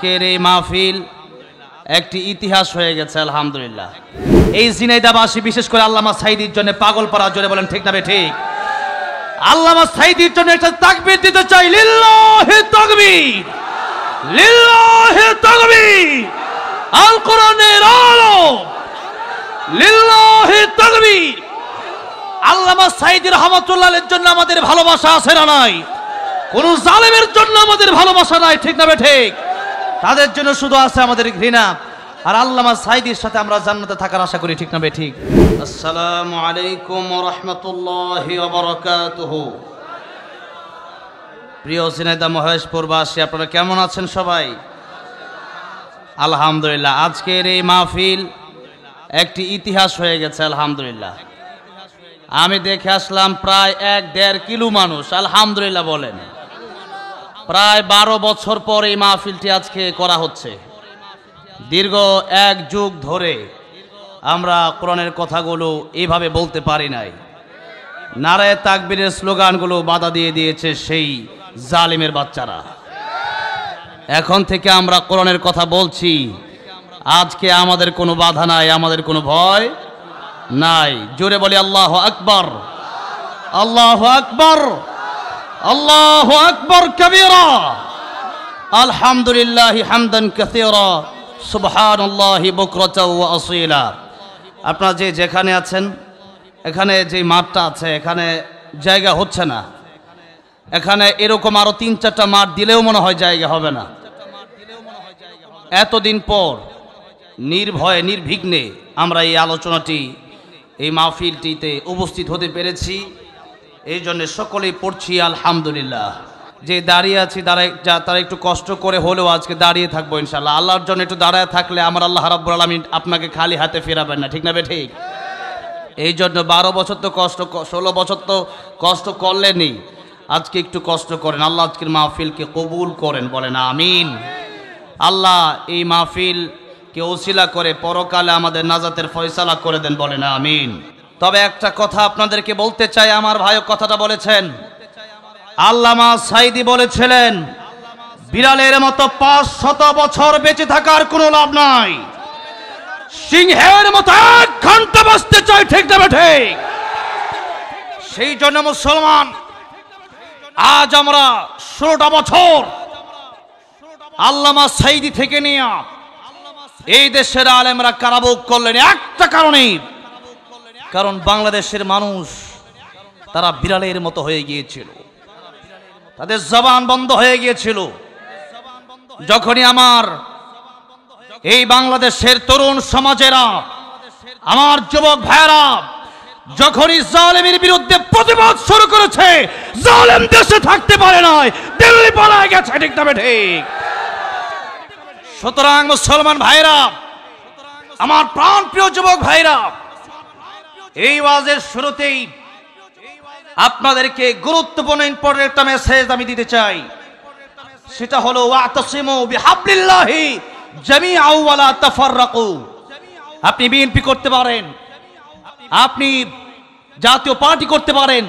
আজকের এই মাহফিল একটি ইতিহাস হয়ে গেছে আলহামদুলিল্লাহ। এই ঝিনাইদহবাসী বিশেষ করে আল্লামা সাঈদীর জন্য পাগল পারা, জোরে বলেন ঠিক না ঠিক? আল্লামা সাঈদীর জন্য একটা তাকবীর দিতে চাই, লিল্লাহি তাকবীর, লিল্লাহি তাকবীর, আল কোরআনের আলো, লিল্লাহি তাকবীর। আল্লামা সাঈদী রাহমাতুল্লাহ আলাইহির জন্য আমাদের ভালোবাসা আছে না নাই? কোন জালেমের জন্য আমাদের ভালোবাসা নাই, ঠিক না ঠিক? তাদের জন্য শুধু আছে আমাদের ঘৃণা। আর আল্লামা সাঈদীর সাথে আমরা জান্নাতে থাকার আশা করি, ঠিক না ঠিক? আসসালামু আলাইকুম ওয়া রাহমাতুল্লাহি ওয়া বারাকাতুহু। প্রিয় ঝিনাইদহ মহেশপুরবাসী, আপনারা কেমন আছেন সবাই? আলহামদুলিল্লাহ। আজকের এই মাহফিল একটি ইতিহাস হয়ে গেছে আলহামদুলিল্লাহ। আমি দেখে আসলাম প্রায় 1-1.5 কিলো মানুষ, আলহামদুলিল্লাহ বলেন। প্রায় 12 বছর পর এই মাহফিলটি আজকে করা হচ্ছে। দীর্ঘ 1 যুগ ধরে আমরা কোরআনের কথাগুলো এইভাবে বলতে পারি নাই। নারায়ে তাকবীরের স্লোগানগুলো বাধা দিয়ে দিয়েছে সেই জালিমের বাচ্চারা। এখন থেকে আমরা কোরআনের কথা বলছি। আজকে আমাদের কোনো বাধা নাই, আমাদের কোনো ভয় নাই। জোরে বলি আল্লাহু আকবার, আল্লাহু আকবার, আল্লাহু আকবার কাবীরা, আলহামদুলিল্লাহি হামদান কাসীরা, সুবহানাল্লাহি বুকরাতাও ওয়া আসীলা। আপনারা যেখানে আছেন, এখানে যে মাঠটা আছে, এখানে জায়গা হচ্ছে না। এখানে এরকম আরো 3-4টা মাঠ দিলেও মনে হয় জায়গা হবে না। এতদিন পর নির্ভয়ে নির্বিঘ্নে আমরা এই আলোচনাটি, এই মাহফিলটিতে উপস্থিত হতে পেরেছি। এই জন্য সকলেই পড়ছি আলহামদুলিল্লাহ। যে দাঁড়িয়ে আছি তারা একটু কষ্ট করে হলেও আজকে দাঁড়িয়ে থাকবো ইনশাআল্লাহ। আল্লাহর জন্য একটু দাঁড়ায় থাকলে আমার আল্লাহ রাব্বুল আলামিন আপনাকে খালি হাতে ফেরাবেন না, ঠিক না ঠিক? এই জন্য 12 বছর তো কষ্ট, 16 বছর তো কষ্ট করলেনই, আজকে একটু কষ্ট করেন। আল্লাহ আজকের মাহফিলকে কবুল করেন, বলেন আমিন। আল্লাহ এই মাহফিলকে ওসিলা করে পরকালে আমাদের নাজাতের ফয়সালা করে দেন, বলেন আমিন। তবে একটা কথা আপনাদেরকে বলতে চাই, আমার ভাইও কথাটা বলেছেন। আল্লামা সাঈদী বলেছিলেন, বিড়ালের মতো 500 বছর বেঁচে থাকার কোনো লাভ নাই, সিংহের মতো 1 ঘন্টা বাঁচতে চাই, ঠিক না ঠিক? সেই জন্য মুসলমান, আজ আমরা 16টা বছর আল্লামা সাঈদী থেকে নিয়ে এই দেশের আলেমরা কারাভোগ করলেন একটা কারণেই, কারণ বাংলাদেশের মানুষ তারা বিড়ালের মতো হয়ে গিয়েছিল, তাদের জবান বন্ধ হয়ে গিয়েছিল। যখনই আমার এই বাংলাদেশের তরুণ সমাজেরা, আমার যুবক ভাইয়েরা যখনই জালেমের বিরুদ্ধে প্রতিবাদ শুরু করেছে, জালেম দেশে থাকতে পারে নাই, দিল্লি পালায় গেছে, ঠিক না ঠিক? সুতরাং মুসলমান ভাইরা, আমার প্রাণ প্রিয় যুবক ভাইরা, এই ওয়াজের শুরুতেই আপনাদেরকে গুরুত্বপূর্ণ ইম্পর্টেন্ট একটা মেসেজ আমি দিতে চাই। সেটা হলো ওয়াতাসিমু বিহাবলিল্লাহি জামিআ ওয়া লা তাফাররাকু। আপনি বিএনপি করতে পারেন, আপনি জাতীয় পার্টি করতে পারেন,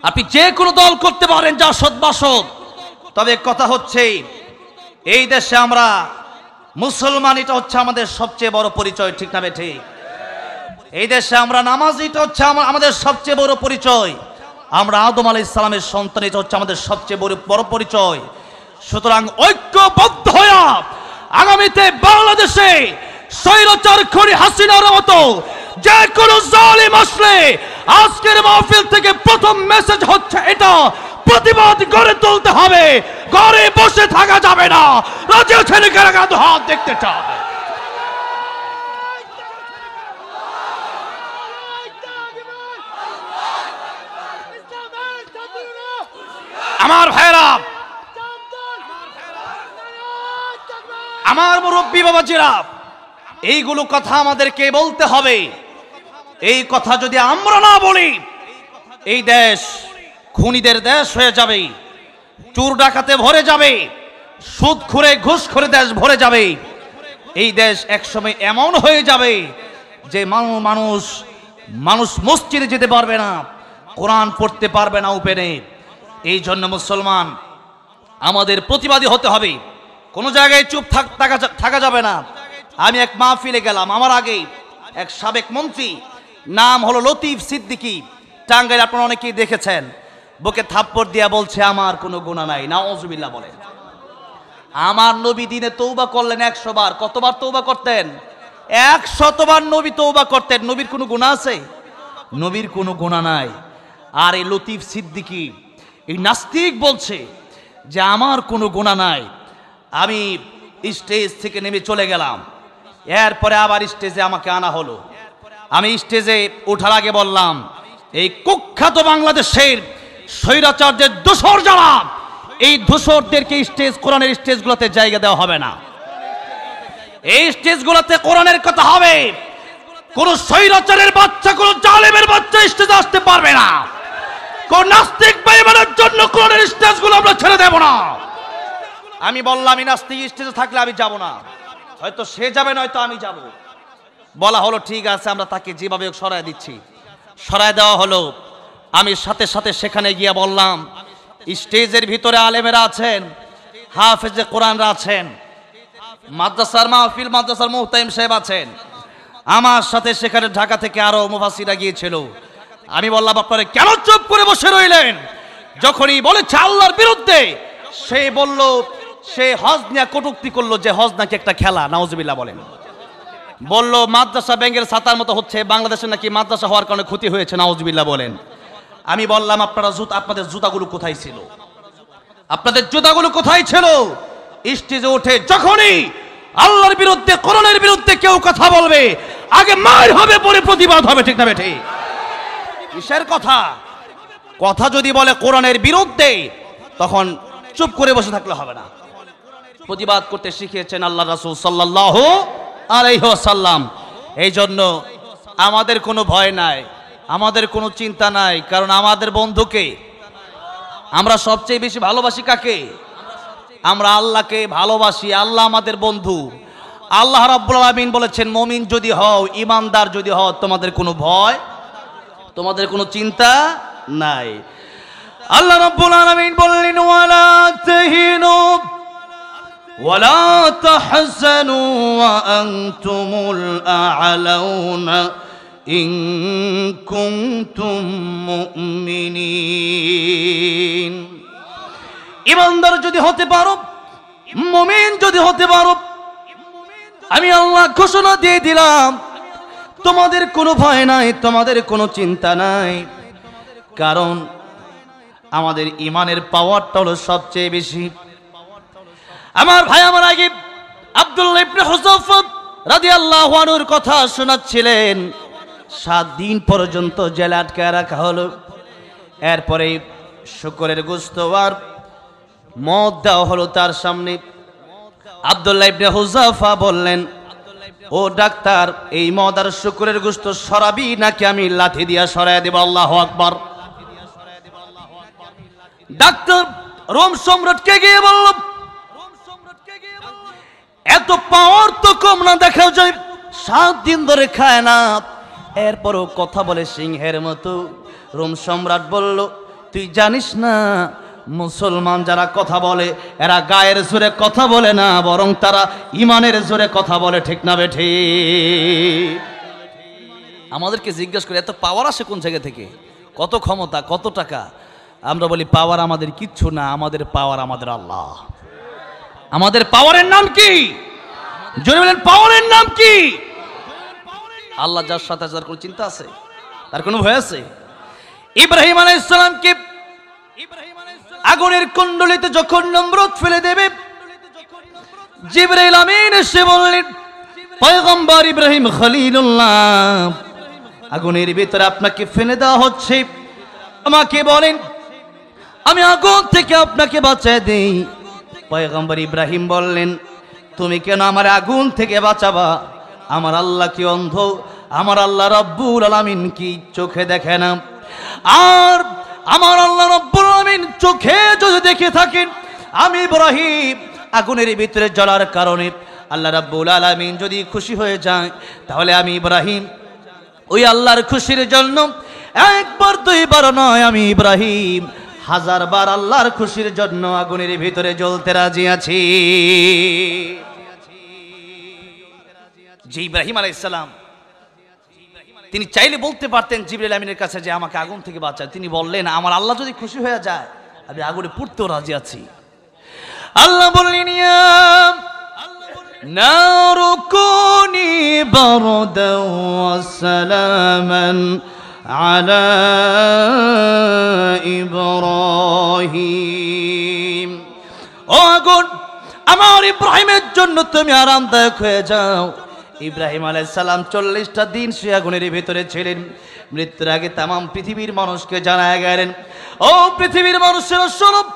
আপনি যে কোনো দল করতে পারেন, যা সৎবাসদ। তবে কথা হচ্ছে, এই দেশে আমরা মুসলমান, এটা হচ্ছে আমাদের সবচেয়ে বড় পরিচয়, ঠিক না ঠিক? এই দেশে আমরা নামাজি, এটা হচ্ছে আমাদের সবচেয়ে বড় পরিচয়। আমরা আদম আলাইহিস সালামের সন্তান, এটা হচ্ছে আমাদের সবচেয়ে বড় পরিচয়। সুতরাং ঐক্যবদ্ধ হয়ে আগামীতে বাংলাদেশে স্বৈরাচার খনি হাসিনার মতো যে কোনো জালিম আসলে, আজকের মাহফিল থেকে প্রথম মেসেজ হচ্ছে এটা, প্রতিবাদ গড়ে তুলতে হবে, ঘরে বসে থাকা যাবে না। রাজি আছেন কারা? হাত দেখতে চায়। আমার ভাইরা, আমার মুরব্বী বাবাজিরা, এইগুলো কথা আমাদেরকে বলতে হবে। এই কথা যদি আমরা না বলি, এই দেশ খুনিদের দেশ হয়ে যাবে, চোর ডাকাতে ভরে যাবে, সুদখোরে ঘুষখোরে দেশ ভরে যাবে। এই দেশ একসময় এমন হয়ে যাবে যে মানুষ মসজিদে যেতে পারবে না, কোরআন পড়তে পারবে না উপেনে। এই জন্য মুসলমান আমাদের প্রতিবাদী হতে হবে। কোনো জায়গায় চুপ থাকা যাবে না। আমি এক মাহফিলে গেলাম, আমার আগেই এক সাবেক মন্ত্রী, নাম হলো লতিফ সিদ্দিকী, টাঙ্গাইল, আপনারা অনেকেই দেখেছেন, বুকে থাপ্পড় দিয়া বলছে আমার কোনো গুনাহ নাই। নাউজুবিল্লাহ বলেন। আমার নবী দিনে তওবা করলেন 100 বার। কতবার তওবা করতেন? 100 বার নবী তওবা করতেন। নবীর কোনো গুনাহ আছে? নবীর কোনো গুনাহ নাই। আর এই লতিফ সিদ্দিকী, এই নাস্তিক বলছে যে আমার কোনো গুনাহ নাই। আমি স্টেজ থেকে নেমে চলে গেলাম। এরপরে আবার স্টেজে আমাকে আনা হলো। আমি স্টেজে ওঠার আগে বললাম, এই কুখ্যাত বাংলাদেশের স্বৈরাচারদের দোসর যারা, এই দোসরদেরকে স্টেজ, কোরআনের স্টেজগুলোতে জায়গা দেওয়া হবে না। এই স্টেজগুলোতে কোরআনের কথা হবে। কোন স্বৈরাচারের বাচ্চা, কোন জালেমের বাচ্চা স্টেজে আসতে পারবে না। কোন নাস্তিক বেঈমানের জন্য কোরআনের স্টেজগুলো আমরা ছেড়ে দেব না। আমি বললাম, এই নাস্তিক স্টেজে থাকলে আমি যাব না, হয়তো সে যাবে, নয়তো আমি যাব। বলা হলো ঠিক আছে, আমরা তাকে যেভাবে সরায় দিচ্ছি। সরায় দেওয়া হলো। আমি সাথে সাথে সেখানে গিয়ে বললাম, স্টেজের ভিতরে আলেমেরা আছেন, হাফেজে কোরআনরা আছেন, মাদ্রাসার মাহফিল, মাদ্রাসার মুহতামিম সাহেব আছেন, আমার সাথে সেখানে ঢাকা থেকে আরো মুফাসসিররা গিয়েছিল। আমি বললাম, আপনারা কেন চুপ করে বসে রইলেন? যখনই বলেছে আল্লাহর বিরুদ্ধে, সে বলল, সে হজ নিয়ে কটূক্তি করলো যে হজ নাকি একটা খেলা। নাউজুবিল্লাহ বলেন। বলল মাদ্রাসা ব্যাংকের ছাতার মতো হচ্ছে, বাংলাদেশে নাকি মাদ্রাসা হওয়ার কারণে ক্ষতি হয়েছে। নাউজুবিল্লাহ বলেন। আমি বললাম, আপনাদের জুতাগুলো কোথায় ছিল? আপনাদের জুতাগুলো কোথায় ছিল? স্টেজে উঠে যখনই আল্লাহর বিরুদ্ধে, কোরআনের বিরুদ্ধে কেউ কথা বলবে, আগে মার হবে, পরে প্রতিবাদ হবে। ঠিক না বেঠে? কিসের কথা? কথা যদি বলে কোরআনের বিরুদ্ধে, তখন চুপ করে বসে থাকলে হবে না, প্রতিবাদ করতে শিখিয়েছেন আল্লাহ রাসূল সাল্লাল্লাহু আলাইহি ওয়াসাল্লাম। এই জন্য আমাদের কোনো ভয় নাই, আমাদের কোনো চিন্তা নাই, কারণ আমাদের বন্ধুকে আমরা সবচেয়ে বেশি ভালোবাসি। কাকে? আমরা আল্লাহকে ভালোবাসি। আল্লাহ আমাদের বন্ধু। আল্লাহ রাব্বুল আলামিন বলেছেন, মুমিন যদি হও, ঈমানদার যদি হও, তোমাদের কোনো ভয়, তোমাদের কোনো চিন্তা নাই। আল্লাহ রাব্বুল আলামিন বললেন, ওয়ালা তাহিনু ওয়ালা তাহজানু ওয়া আনতুমুল আ'লাউনা ইন কুনতুম মুমিনিন। ঈমানদার যদি হতে পারো, মুমিন যদি হতে পারো, আমি আল্লাহ ঘোষণা দিয়ে দিলাম, তোমাদের কোনো ভয় নাই, তোমাদের কোনো চিন্তা নাই। কারণ আমাদের ঈমানের পাওয়ারটা হলো সবচেয়ে বেশি। আমার ভাই, আমার আগে আব্দুল্লাহ ইবনে হুযাফা রাদিয়াল্লাহু আনহুর কথা শোনাচ্ছিলেন। 7 দিন পর্যন্ত জেলে আটকায় রাখা হলো। এরপরে শুকরের গোশত আর মদ দেওয়া হলো তার সামনে। আব্দুল্লাহ ইবনে হুযাফা বললেন, ও ডাক্তার, এই মদ আর শুকরের গোশত সরাবি নাকি আমি লাঠি দিয়া সরায় দেব? আল্লাহু আকবার। ডাক্তার রোম সম্রাটকে গিয়ে বলল, এত পাওয়ার তো কম না, দেখা যায় 7 দিন ধরে খায় না, এরপরও কথা বলে সিংহের মতো। রোম সম্রাট বলল, তুই জানিস না, মুসলমান যারা কথা বলে, এরা গায়ের জোরে কথা বলে না, বরং তারা ঈমানের জোরে কথা বলে। ঠিক না বেঠি? আমাদেরকে জিজ্ঞাসা করে এত পাওয়ার আসে কোন জায়গা থেকে, কত ক্ষমতা, কত টাকা? আমরা বলি পাওয়ার আমাদের কিচ্ছু না, আমাদের পাওয়ার আমাদের আল্লাহ। আমাদের পাওয়ারের নাম কি? জোরে বলেন, পাওয়ারের নাম কি? আল্লাহ যার সাথে যার কোনো চিন্তা আছে? তার কোনো ভয় আছে? ইব্রাহিম আলাইহিস সালামকে আগুনের কুণ্ডলিতে যখন নমরুদ ফেলে দেবে, জিবরাইল আমিন এসে বললেন, পয়গম্বর ইব্রাহিম খলিলুল্লাহ, আগুনের ভিতরে আপনাকে ফেলে দেওয়া হচ্ছে, আমাকে বলেন আমি আগুন থেকে আপনাকে বাঁচায় দেই। পয়গম্বর ইব্রাহিম বললেন, তুমি কেন আমার আগুন থেকে বাঁচাবা? আমার আল্লাহ কি অন্ধ? আমার আল্লাহ রব্বুল আলামিন কি চোখে দেখে না? আর আমার আল্লাহ রব্বুল আলামিন চোখে যদি দেখে থাকেন, আমি ইব্রাহিম আগুনের ভিতরে জ্বলার কারণে আল্লাহ রব্বুল আলামিন যদি খুশি হয়ে যায়, তাহলে আমি ইব্রাহিম ওই আল্লাহর খুশির জন্য একবার 2 বার নয়, আমি ইব্রাহিম হাজারবার আল্লাহর খুশির জন্য আগুনের ভিতরে জ্বলতে রাজি আছি। যে ইব্রাহিম আলাইহিস সালাম তিনি চাইলে বলতে পারতেন জিবরাইল আমিনের কাছে যে আমাকে আগুন থেকে বাঁচান, তিনি বললেন আমার আল্লাহ যদি খুশি হয়ে যায় আমি আগুনে পুড়তেও রাজি আছি। আল্লাহ বললেন ইয়া নারু কুনি বারদাও ওয়া সালামান আলা ইব্রাহিম, ও আগুন আমার ইব্রাহিমের জন্য তুমি আরামদায়ক হয়ে যাও। ইব্রাহিম আলাইহিস সালাম 40টা দিন সে আগুনের ভিতরে ছিলেন। মৃত্যুর আগে তামাম পৃথিবীর মানুষকে জানায় গেলেন, ও পৃথিবীর মানুষের স্বরূপ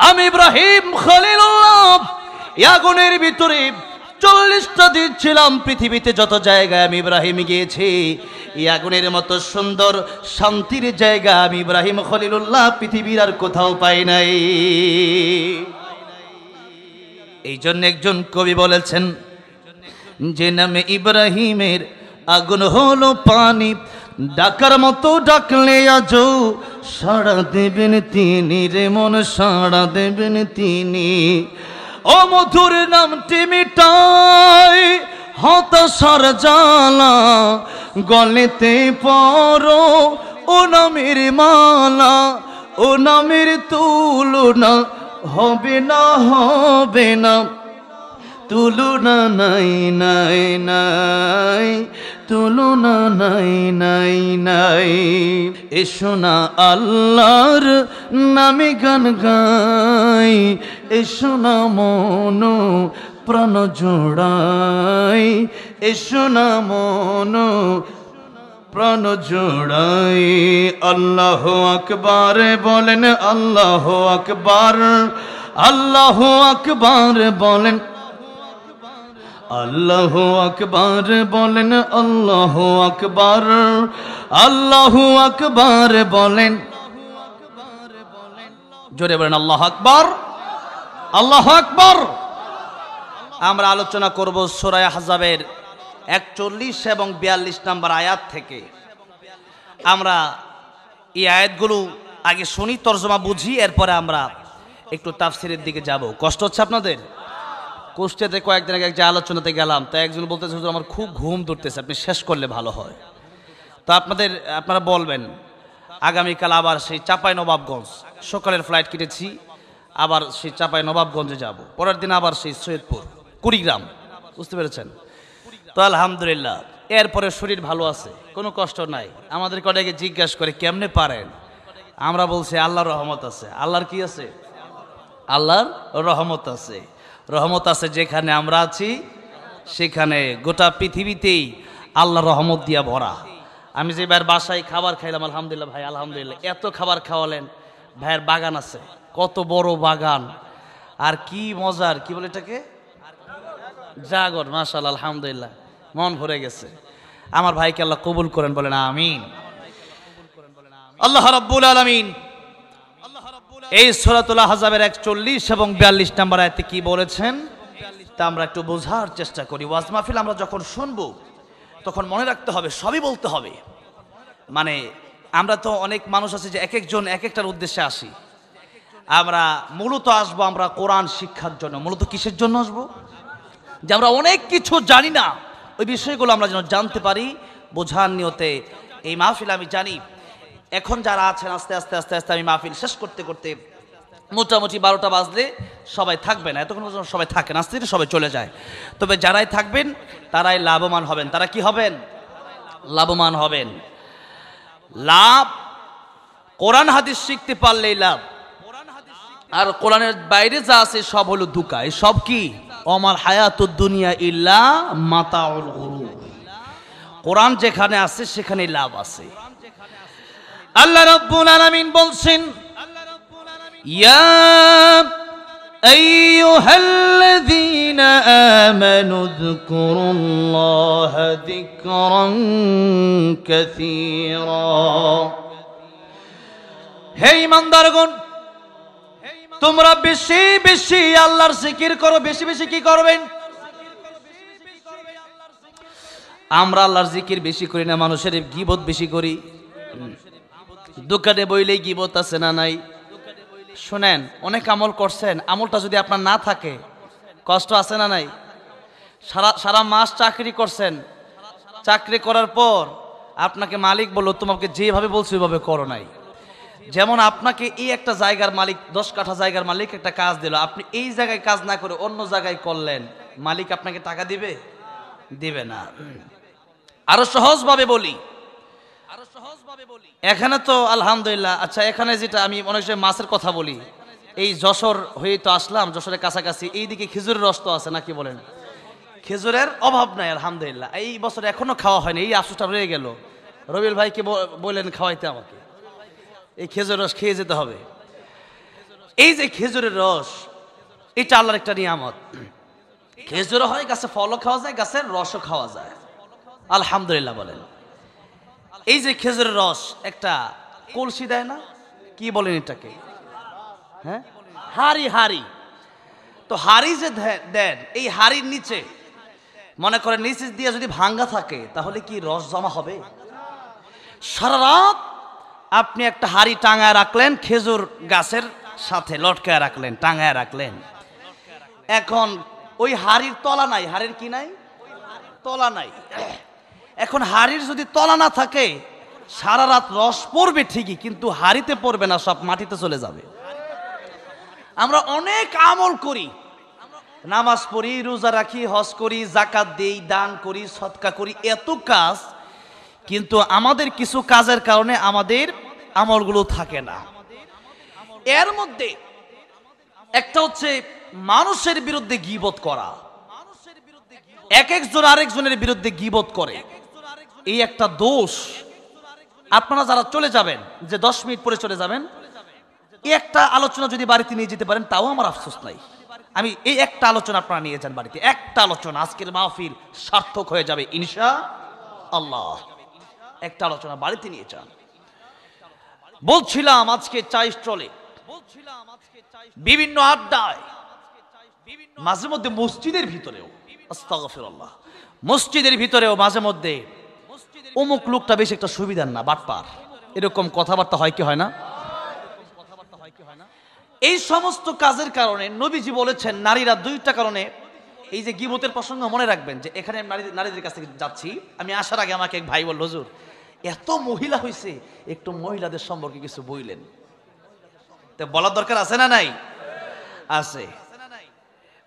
আমি ইব্রাহিম খলিলুল্লাহ আগুনের ভিতরে 40টা দিন ছিলাম। পৃথিবীতে যত জায়গায় আমি ইব্রাহিম গিয়েছি এই আগুনের মতো সুন্দর শান্তির জায়গা আমি ইব্রাহিম খলিলুল্লাহ পৃথিবীর আর কোথাও পাই নাই। এই জন্য একজন কবি বলেছেন, যে নামে ইব্রাহিমের আগুন হলো পানি, ডাকার মতো ডাকলে আজও সাড়া দেবেন তিনি রে মন, সাড়া দেবেন তিনি। ও মধুর নামটি মিটাই হতাশার জ্বালা, গলেতে পরো ও নামের মালা, ও নামের তুলনা হবে না, হবে না তুলনা নাই নাই নাই, তুলনা নাই নাই নাই। এসো না আল্লাহর নামে গান গাই, এসো না মন প্রাণ জোড়াই, এসো না মন প্রাণ জোড়াই। আল্লাহ আকবার বলেন, আল্লাহ আকবার, আল্লাহ আকবার বলেন, আল্লাহ আকবার বলেন, আল্লাহ আকবার, আল্লাহ আকবার বলেন, জোরে বলেন আল্লাহ আকবার, আল্লাহ আকবার। আমরা আলোচনা করব সূরা আহজাবের 41 এবং 42 নম্বর আয়াত থেকে। আমরা এই আয়াতগুলো আগে শুনি, তরজমা বুঝি, এরপরে আমরা একটু তাফসিরের দিকে যাব। কষ্ট হচ্ছে আপনাদের? কুষ্টিয়াতে কয়েকদিন আগে এক যে আলোচনাতে গেলাম, তা একজন বলতেছে হুজুর আমার খুব ঘুম ধরতেছে, আপনি শেষ করলে ভালো হয়। তো আপনারা বলবেন আগামীকাল আবার সেই চাঁপাইনবাবগঞ্জ সকালের ফ্লাইট কেটেছি, আবার সেই চাঁপাইনবাবগঞ্জে যাব, পরের দিন আবার সেই সৈয়দপুর কুড়িগ্রাম, বুঝতে পেরেছেন? তো আলহামদুলিল্লাহ এরপরে শরীর ভালো আছে, কোনো কষ্ট নাই। আমাদের কটাকে জিজ্ঞাসা করে কেমনে পারেন, আমরা বলছি আল্লাহর রহমত আছে। আল্লাহর কি আছে? আল্লাহর রহমত আছে। রহমত আছে যেখানে আমরা আছি সেখানে গোটা পৃথিবীতেই আল্লাহর রহমত দিয়া ভরা। আমি যে ভাইয়ের বাসায় খাবার খাইলাম, আলহামদুলিল্লাহ ভাই, আলহামদুলিল্লাহ এত খাবার খাওয়ালেন। ভাইয়ের বাগান আছে, কত বড় বাগান, আর কি মজার, কি বলে এটাকে, ড্রাগন, মাশাআল্লাহ আলহামদুলিল্লাহ, মন ভরে গেছে। আমার ভাইকে আল্লাহ কবুল করেন, বলেন আমিন। আল্লাহ রাব্বুল আলামিন এই সূরাতুল আহজাবের 41 এবং 42 নম্বর আয়াতে কি বলেছেন তা আমরা একটু বোঝার চেষ্টা করি। ওয়াজ মাহফিল আমরা যখন শুনবো তখন মনে রাখতে হবে, সবই বলতে হবে। মানে আমরা তো অনেক মানুষ আছে যে এক একজন এক একটার উদ্দেশ্যে আসি। আমরা মূলত আসবো আমরা কোরআন শিক্ষার জন্য। মূলত কিসের জন্য আসবো? যে আমরা অনেক কিছু জানি না, ওই বিষয়গুলো আমরা যেন জানতে পারি, বোঝার নিয়তে এই মাহফিল। আমি জানি এখন যারা আছেন আস্তে আস্তে আস্তে আস্তে আমি মাহফিল শেষ করতে করতে মোটামুটি 12টা বাজলে সবাই থাকবে না, এতক্ষণ পর্যন্ত সবাই থাকেন, আস্তে আস্তে সবাই চলে যায়। তবে যারাই থাকবেন তারাই লাভবান হবেন। তারা কি হবেন? লাভবান হবেন। লাভ কোরআন হাদিস শিখতে পারলেই লাভ, আর কোরআনের বাইরে যা আছে সব হলো ধোঁকা। এই সব কি? ওমাল হায়াতুদ দুনিয়া ইল্লা মাতাউল গুরুর। কোরআন যেখানে আছে সেখানেই লাভ আছে। আল্লাহ রাব্বুল আলামিন বলছেন, ইয়া আইয়ুহাল্লাযীনা আমানু যকুরুল্লাহা যিকরান কাসীরা। হে ঈমানদারগণ, তোমরা বেশি বেশি আল্লাহর জিকির করো। বেশি বেশি কি করবেন? আমরা আল্লাহর জিকির বেশি করি না, মানুষের গীবত বেশি করি। দোকানে বইলেই গীবত আছে না নাই? শুনেন, অনেক আমল করছেন, আমলটা যদি আপনার না থাকে কষ্ট আছে না নাই? সারা মাস চাকরি করছেন, চাকরি করার পর আপনাকে মালিক বলল তোমাকে যেভাবে বলছো ওইভাবে করো নাই। যেমন আপনাকে এই একটা জায়গার মালিক, 10 কাঠা জায়গার মালিক একটা কাজ দিল, আপনি এই জায়গায় কাজ না করে অন্য জায়গায় করলেন, মালিক আপনাকে টাকা দিবে? দিবে না। আরো সহজভাবে বলি, এখানে তো আলহামদুলিল্লাহ, আচ্ছা এখানে যেটা আমি অনেক সময় মাছের কথা বলি, এই যশোর হয়ে তো আসলাম, যশোরের কাছাকাছি, এইদিকে খেজুরের রস তো আছে নাকি বলেন? খেজুরের অভাব নাই আলহামদুলিল্লাহ। এই বছর এখনো খাওয়া হয়নি, এই আফসোসটা রয়ে গেল। রবিউল ভাইকে বললেন খাওয়াইতে আমাকে, এই খেজুরের রস খেয়ে যেতে হবে। এই যে খেজুরের রস, এটা আল্লাহর একটা নিয়ামত। খেজুরও হয়, গাছে ফলও খাওয়া যায়, গাছের রসও খাওয়া যায়, আলহামদুলিল্লাহ বলেন। এই যে খেজুরের রস একটা কলসি দেয় না, কি বলেন এটাকে? হ্যাঁ, হাড়ি। হাড়ি তো হাড়ি যে দেন, এই হাড়ির নিচে মনে করেন নিচে দিয়ে যদি ভাঙ্গা থাকে তাহলে কি রস জমা হবে? সারা রাত আপনি একটা হাড়ি টাঙায় রাখলেন, খেজুর গাছের সাথে লটকায় রাখলেন, টাঙায় রাখলেন। এখন ওই হাড়ির তলা নাই, হাড়ির কি নাই? তলা নাই। এখন হাড়ির যদি তলা না থাকে, সারা রাত রস পড়বে ঠিকই, কিন্তু হাড়িতে পড়বে না, সব মাটিতে চলে যাবে। আমরা অনেক আমল করি, নামাজ পড়ি, রোজা রাখি, হজ করি, যাকাত দেই, দান করি, সদকা করি, এত কাজ, কিন্তু আমাদের কিছু কাজের কারণে আমাদের আমলগুলো থাকে না। এর মধ্যে একটা হচ্ছে মানুষের বিরুদ্ধে গীবত করা। এক একজন আরেকজনের বিরুদ্ধে গীবত করে, এই একটা দোষ। আপনারা যারা চলে যাবেন, যে 10 মিনিট পরে চলে যাবেন, এই একটা আলোচনা যদি বাড়িতে নিয়ে যেতে পারেন তাও আমার আফসোস নাই। আমি এই একটা আলোচনা আপনারা নিয়ে যান বাড়িতে, একটা আলোচনা, আজকের মাহফিল সার্থক হয়ে যাবে ইনশাআল্লাহ। একটা আলোচনা বাড়িতে নিয়ে যান। বলছিলাম আজকে চাই স্টলে, বিভিন্ন আড্ডায়, মাঝে মধ্যে মসজিদের ভিতরেও, আস্তাগফিরুল্লাহ, মসজিদের ভিতরেও মাঝে মধ্যে অমুক লোকটা বেশ একটা সুবিধার না, বাটপার, এরকম কথাবার্তা হয় কি হয় না? এই সমস্ত কাজের কারণে নবীজি বলেছেন নারীরা 2টা কারণে, এই যে গীবতের প্রসঙ্গ মনে রাখবেন, যে এখানে নারীদের কাছ থেকে যাচ্ছি, আমি আসার আগে আমাকে এক ভাই বলল, হুজুর এত মহিলা হয়েছে, একটু মহিলাদের সম্পর্কে কিছু বললেন। তো বলার দরকার আছে না নাই? আছে।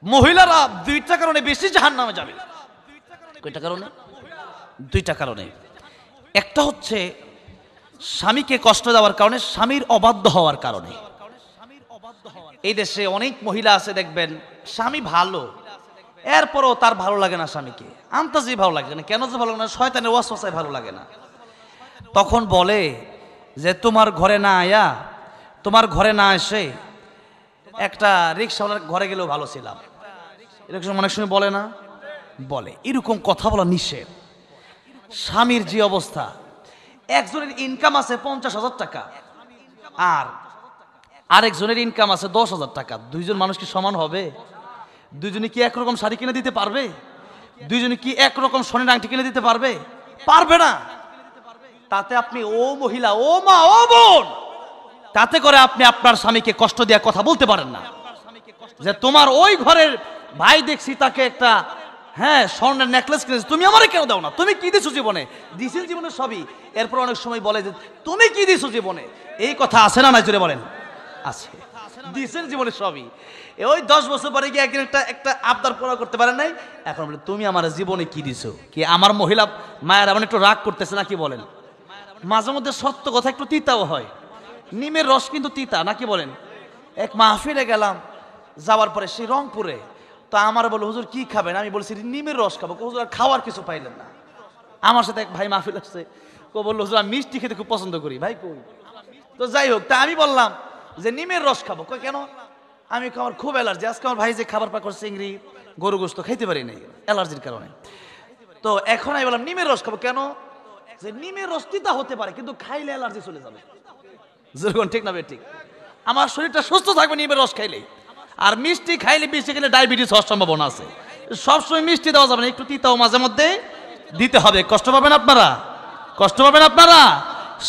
মহিলারা 2টা কারণে বেশি জাহান্নামে যাবে। কয়টা কারণে? 2টা কারণে। একটা হচ্ছে স্বামীকে কষ্ট দেওয়ার কারণে, স্বামীর অবাধ্য হওয়ার কারণে। এই দেশে অনেক মহিলা আছে দেখবেন, স্বামী ভালো, এরপরও তার ভালো লাগে না স্বামীকে, আন্তাজি ভালো লাগে না। কেন যে ভালো লাগে না? শয়তানের ওয়াসওয়াসায় ভালো লাগে না। তখন বলে যে তোমার ঘরে না আয়া, তোমার ঘরে না এসে একটা রিক্সাওয়ালার ঘরে গেলেও ভালো ছিলাম, এরকম অনেক সময় বলে না? বলে। এরকম কথা বলা নিষেধ। স্বামীর যে অবস্থা, একজনের ইনকাম আছে 50,000 টাকা, আর আরেকজনের ইনকাম আছে 10,000 টাকা, 2জন মানুষ কি সমান হবে? 2জনে কি একরকম শাড়ি কিনে দিতে পারবে? 2জনে কি একরকম সোনার আংটি কিনে দিতে পারবে? পারবে না। তাতে আপনি, ও মহিলা, ও মা, ও বোন, তাতে করে আপনি আপনার স্বামীকে কষ্ট দেওয়ার কথা বলতে পারেন না, যে তোমার ওই ঘরের ভাই দেখছি তাকে একটা স্বর্ণের নেকলেস কিনেছে, তুমি আমারে কেন দাও না? তুমি কি দিছো জীবনে? দিছেন জীবনে সবই, এরপর অনেক সময় বলে যে তুমি কি দিছো জীবনে? এই কথা আছে না নাই? জোরে বলেন। আছে। দিছেন জীবনে সবই, ওই 10 বছর পরে গিয়ে একদিন একটা আবদার পুরো করতে পারেন নাই, এখন বলে তুমি আমার জীবনে কি দিছো? কি আমার মহিলা মায়েরা মানে একটু রাগ করতেছে নাকি বলেন? মাঝে মধ্যে সত্য কথা একটু তিতাও হয়। নিমের রস কিন্তু তিতা নাকি বলেন? এক মাহফিলে গেলাম, যাওয়ার পরে সেই রংপুরে, তো আমার বলো হুজুর কি খাবেন? আমি বলছি নিমের রস খাবো। হুজুর আর খাওয়ার কিছু পাইলেন না। আমার সাথে এক ভাই মাহফিল আসছে, বললো হুজুর আমি মিষ্টি খেতে খুব পছন্দ করি। ভাই কই? তো যাই হোক, তা আমি বললাম যে নিমের রস খাবো। কেন? আমি আমার খুব অ্যালার্জি, আজকে আমার ভাই যে খাবার পাকড়, চিংড়ি, গরু গোস্ত খাইতে পারি নাই অ্যালার্জির কারণে। তো এখন আমি বললাম নিমের রস খাবো। কেন? যে নিমের রস তিতা হতে পারে, কিন্তু খাইলে অ্যালার্জি চলে যাবে। ঠিক না? ঠিক। আমার শরীরটা সুস্থ থাকবে নিমের রস খাইলে। আর মিষ্টি খাইলে, বেশি খেলে ডায়াবেটিস হওয়ার সম্ভাবনা আছে। সবসময় মিষ্টি দেওয়া যাবে না, একটু তিতাও মাঝে মধ্যে দিতে হবে। কষ্ট পাবেন আপনারা, কষ্ট পাবেন আপনারা।